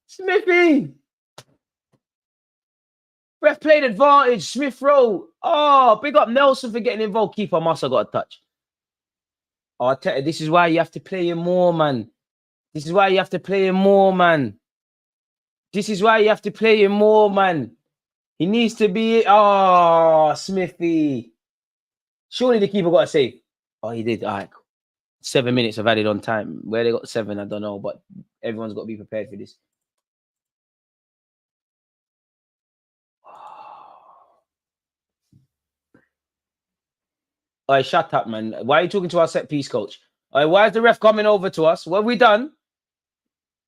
Smithy. Ref played advantage. Smith Rowe. Oh, big up Nelson for getting involved. Keeper must have got a touch. Oh, I tell you, this is why you have to play him more, man. This is why you have to play him more, man. This is why you have to play him more, man. He needs to be... Oh, Smithy. Surely the keeper got a save. Oh, he did. All right. 7 minutes of added on time. Where they got 7, I don't know. But everyone's got to be prepared for this. All right, shut up, man. Why are you talking to our set piece coach? All right, why is the ref coming over to us? What have we done?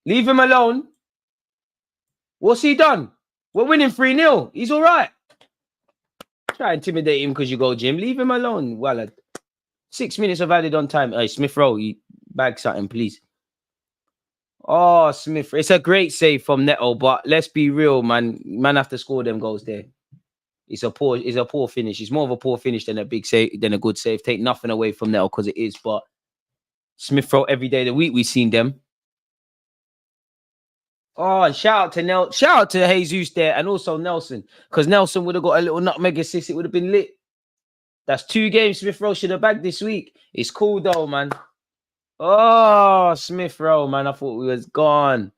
Leave him alone. What's he done? We're winning 3-0. He's all right. Try and intimidate him because you go, Jim. Leave him alone. Well, 6 minutes of added on time. Hey, Smith Rowe, you bag something, please. Oh, Smith. It's a great save from Neto, but let's be real, man. Man have to score them goals there. It's a poor finish. It's more of a poor finish than a big save, than a good save. Take nothing away from Neto because it is, but Smith Rowe every day of the week we've seen them. Oh, and shout out to Jesus there, and also Nelson, because Nelson would have got a little nutmeg assist. It would have been lit. That's 2 games Smith Rowe should have bagged this week. It's cool though, man. Oh, Smith Rowe, man. I thought we was gone.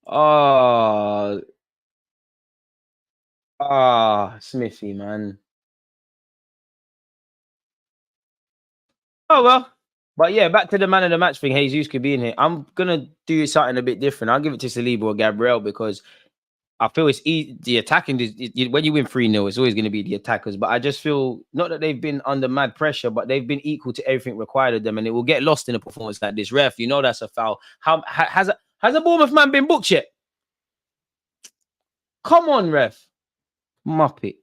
Oh, Smithy, man. Oh, well. But yeah, back to the man of the match thing. Jesus could be in here. I'm going to do something a bit different. I'll give it to Saliba or Gabriel because I feel it's the attacking. When you win 3-0, it's always going to be the attackers. But I just feel not that they've been under mad pressure, but they've been equal to everything required of them. And it will get lost in a performance like this. Ref, you know that's a foul. Has a Bournemouth man been booked yet? Come on, ref. Muppet.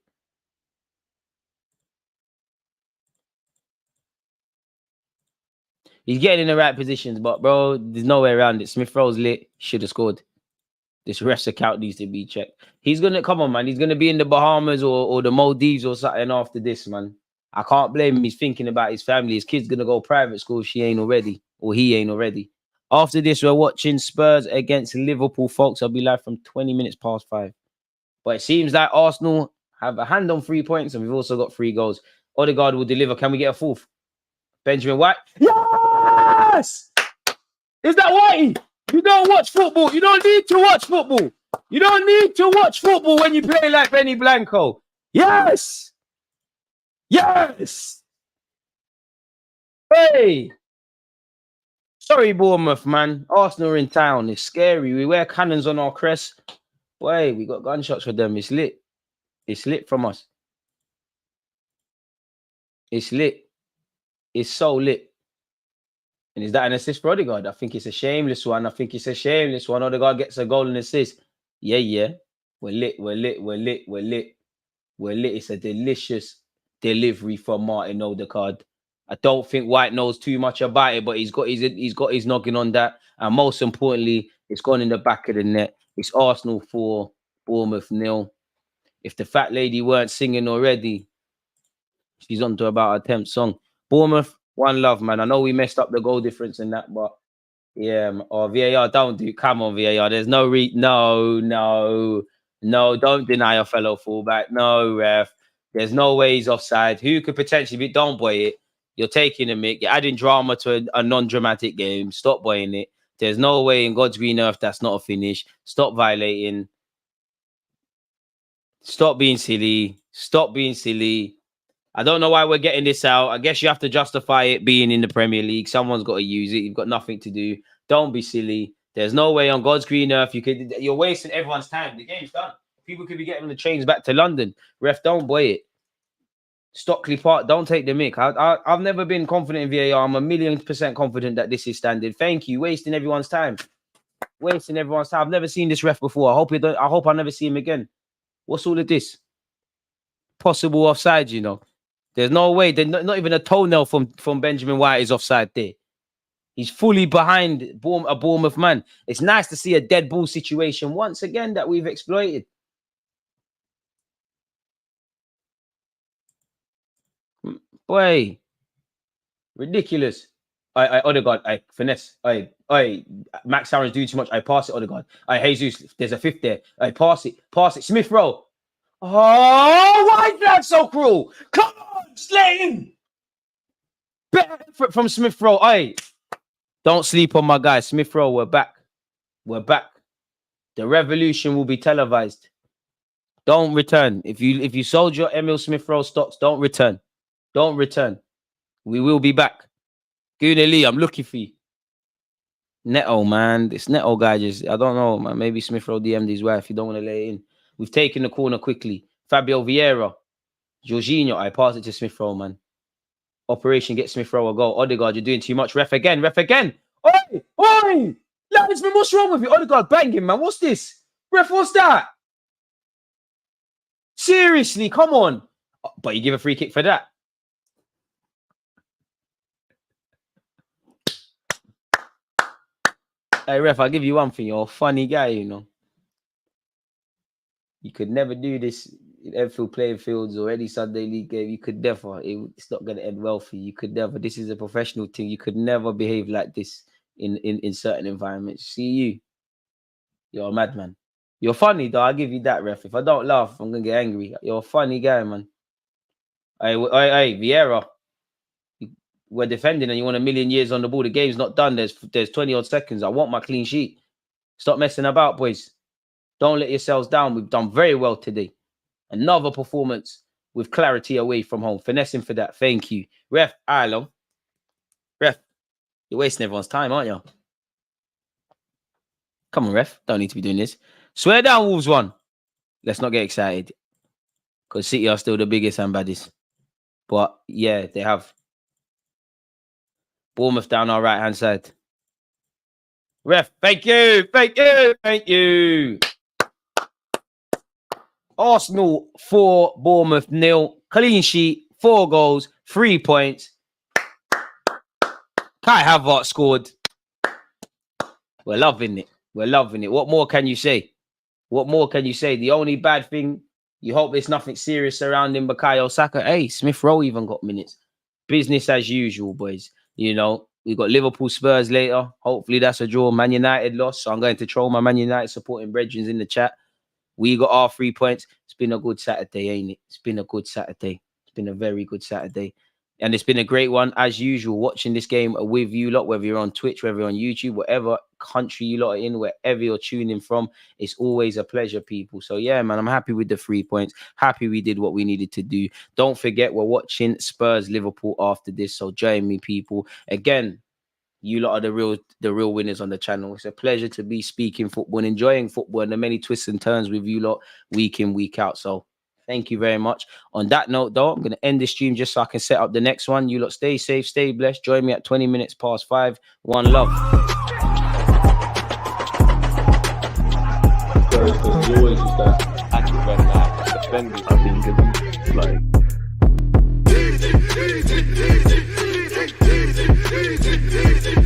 He's getting in the right positions, but bro, there's no way around it. Smith Rowe's lit. Should have scored. This ref's account needs to be checked. He's gonna come on, man. He's gonna be in the Bahamas or the Maldives or something after this, man. I can't blame him. He's thinking about his family. His kid's gonna go private school if she ain't already, or he ain't already. After this, we're watching Spurs against Liverpool, folks. I'll be live from 20 minutes past 5. But it seems like Arsenal have a hand on 3 points, and we've also got 3 goals. Odegaard will deliver. Can we get a 4th? Benjamin White. Yes! Is that Whitey? You don't watch football. You don't need to watch football. You don't need to watch football when you play like Benny Blanco. Yes! Yes! Hey! Sorry, Bournemouth, man. Arsenal are in town. It's scary. We wear cannons on our crest. Boy, we got gunshots for them. It's lit. It's lit from us. It's lit. It's so lit. And is that an assist for Odegaard? I think it's a shameless one. Odegaard gets a goal and assist. Yeah. We're lit. It's a delicious delivery from Martin Odegaard. I don't think White knows too much about it, but he's got his noggin on that. And most importantly, it's gone in the back of the net. It's Arsenal 4, Bournemouth 0. If the fat lady weren't singing already, she's on to about her 10th song. Bournemouth, 1 love, man. I know we messed up the goal difference in that, but yeah. Oh, VAR, don't do. Come on, VAR. There's no no. Don't deny a fellow fullback. No, ref. There's no way he's offside. Who could potentially be? Don't boy it. You're taking a mick. You're adding drama to a non-dramatic game. Stop boying it. There's no way in God's green earth that's not a finish. Stop violating. Stop being silly. Stop being silly. I don't know why we're getting this out. I guess you have to justify it being in the Premier League. Someone's got to use it. You've got nothing to do. Don't be silly. There's no way on God's green earth you're wasting everyone's time. The game's done. People could be getting the trains back to London. Ref, don't boy it. Stockley Park, don't take the mick. I've never been confident in VAR. I'm 1,000,000% confident that this is standard. Thank you. Wasting everyone's time. I've never seen this ref before. I hope I never see him again. What's all of this? Possible offside, you know. There's no way. Not even a toenail from Benjamin White is offside there. He's fully behind a Bournemouth man. It's nice to see a dead ball situation once again that we've exploited. Boy, ridiculous. Odegaard, finesse. Max Aaron's doing too much. I pass it, Odegaard. Jesus, there's a 5th there. Pass it. Smith Rowe. Oh, why is that so cruel? Come on, slay him. Better effort from Smith Rowe. Don't sleep on my guy. Smith Rowe, we're back. The revolution will be televised. Don't return. If you sold your Emil Smith Rowe stocks, don't return. We will be back. Gooner Lee, I'm looking for you. Neto, man. This Neto guy I don't know, man. Maybe Smith Rowe DM'd his wife. You don't want to lay it in. We've taken the corner quickly. Fabio Vieira. Jorginho. I pass it to Smith Rowe, man. Operation get Smith Rowe a goal. Odegaard, you're doing too much. Ref again. Oi! Linesman, what's wrong with you? Odegaard, banging, man. What's this? Ref, what's that? Seriously, come on. But you give a free kick for that. Hey, ref, I'll give you one thing. You're a funny guy, you know. You could never do this in Enfield playing fields or any Sunday league game. You could never. It's not going to end well for you. You could never. This is a professional thing. You could never behave like this in certain environments. See, you're a madman. You're funny, though. I'll give you that, ref. If I don't laugh, I'm going to get angry. You're a funny guy, man. Hey, Vieira. We're defending and you want a million years on the ball. The game's not done. There's 20 odd seconds. I want my clean sheet. Stop messing about, boys. Don't let yourselves down. We've done very well today. Another performance with clarity away from home. Finessing for that. Thank you. Ref, Long. Ref, you're wasting everyone's time, aren't you? Come on, ref. Don't need to be doing this. Swear down, Wolves won. Let's not get excited. Because City are still the biggest and baddest. But, yeah, they have. Bournemouth down our right-hand side. Ref, thank you. Thank you. Thank you. Arsenal 4, Bournemouth 0. Clean sheet, 4 goals, 3 points. Kai Havertz scored. We're loving it. We're loving it. What more can you say? What more can you say? The only bad thing, you hope there's nothing serious surrounding Bukayo Saka. Hey, Smith Rowe even got minutes. Business as usual, boys. You know, we've got Liverpool Spurs later. Hopefully that's a draw. Man United lost. So I'm going to troll my Man United supporting brethren in the chat. We got our 3 points. It's been a good Saturday, ain't it? It's been a good Saturday. It's been a very good Saturday. And it's been a great one, as usual, watching this game with you lot, whether you're on Twitch, whether you're on YouTube, whatever country you lot are in, wherever you're tuning from. It's always a pleasure, people. So, yeah, man, I'm happy with the 3 points. Happy we did what we needed to do. Don't forget, we're watching Spurs-Liverpool after this. So, join me, people. Again, you lot are the real winners on the channel. It's a pleasure to be speaking football and enjoying football and the many twists and turns with you lot week in, week out. So, thank you very much. On that note, though, I'm going to end the stream just so I can set up the next one. You lot stay safe, stay blessed. Join me at 20 minutes past 5. One love. There's always just that active red map. Defenders have been given, like...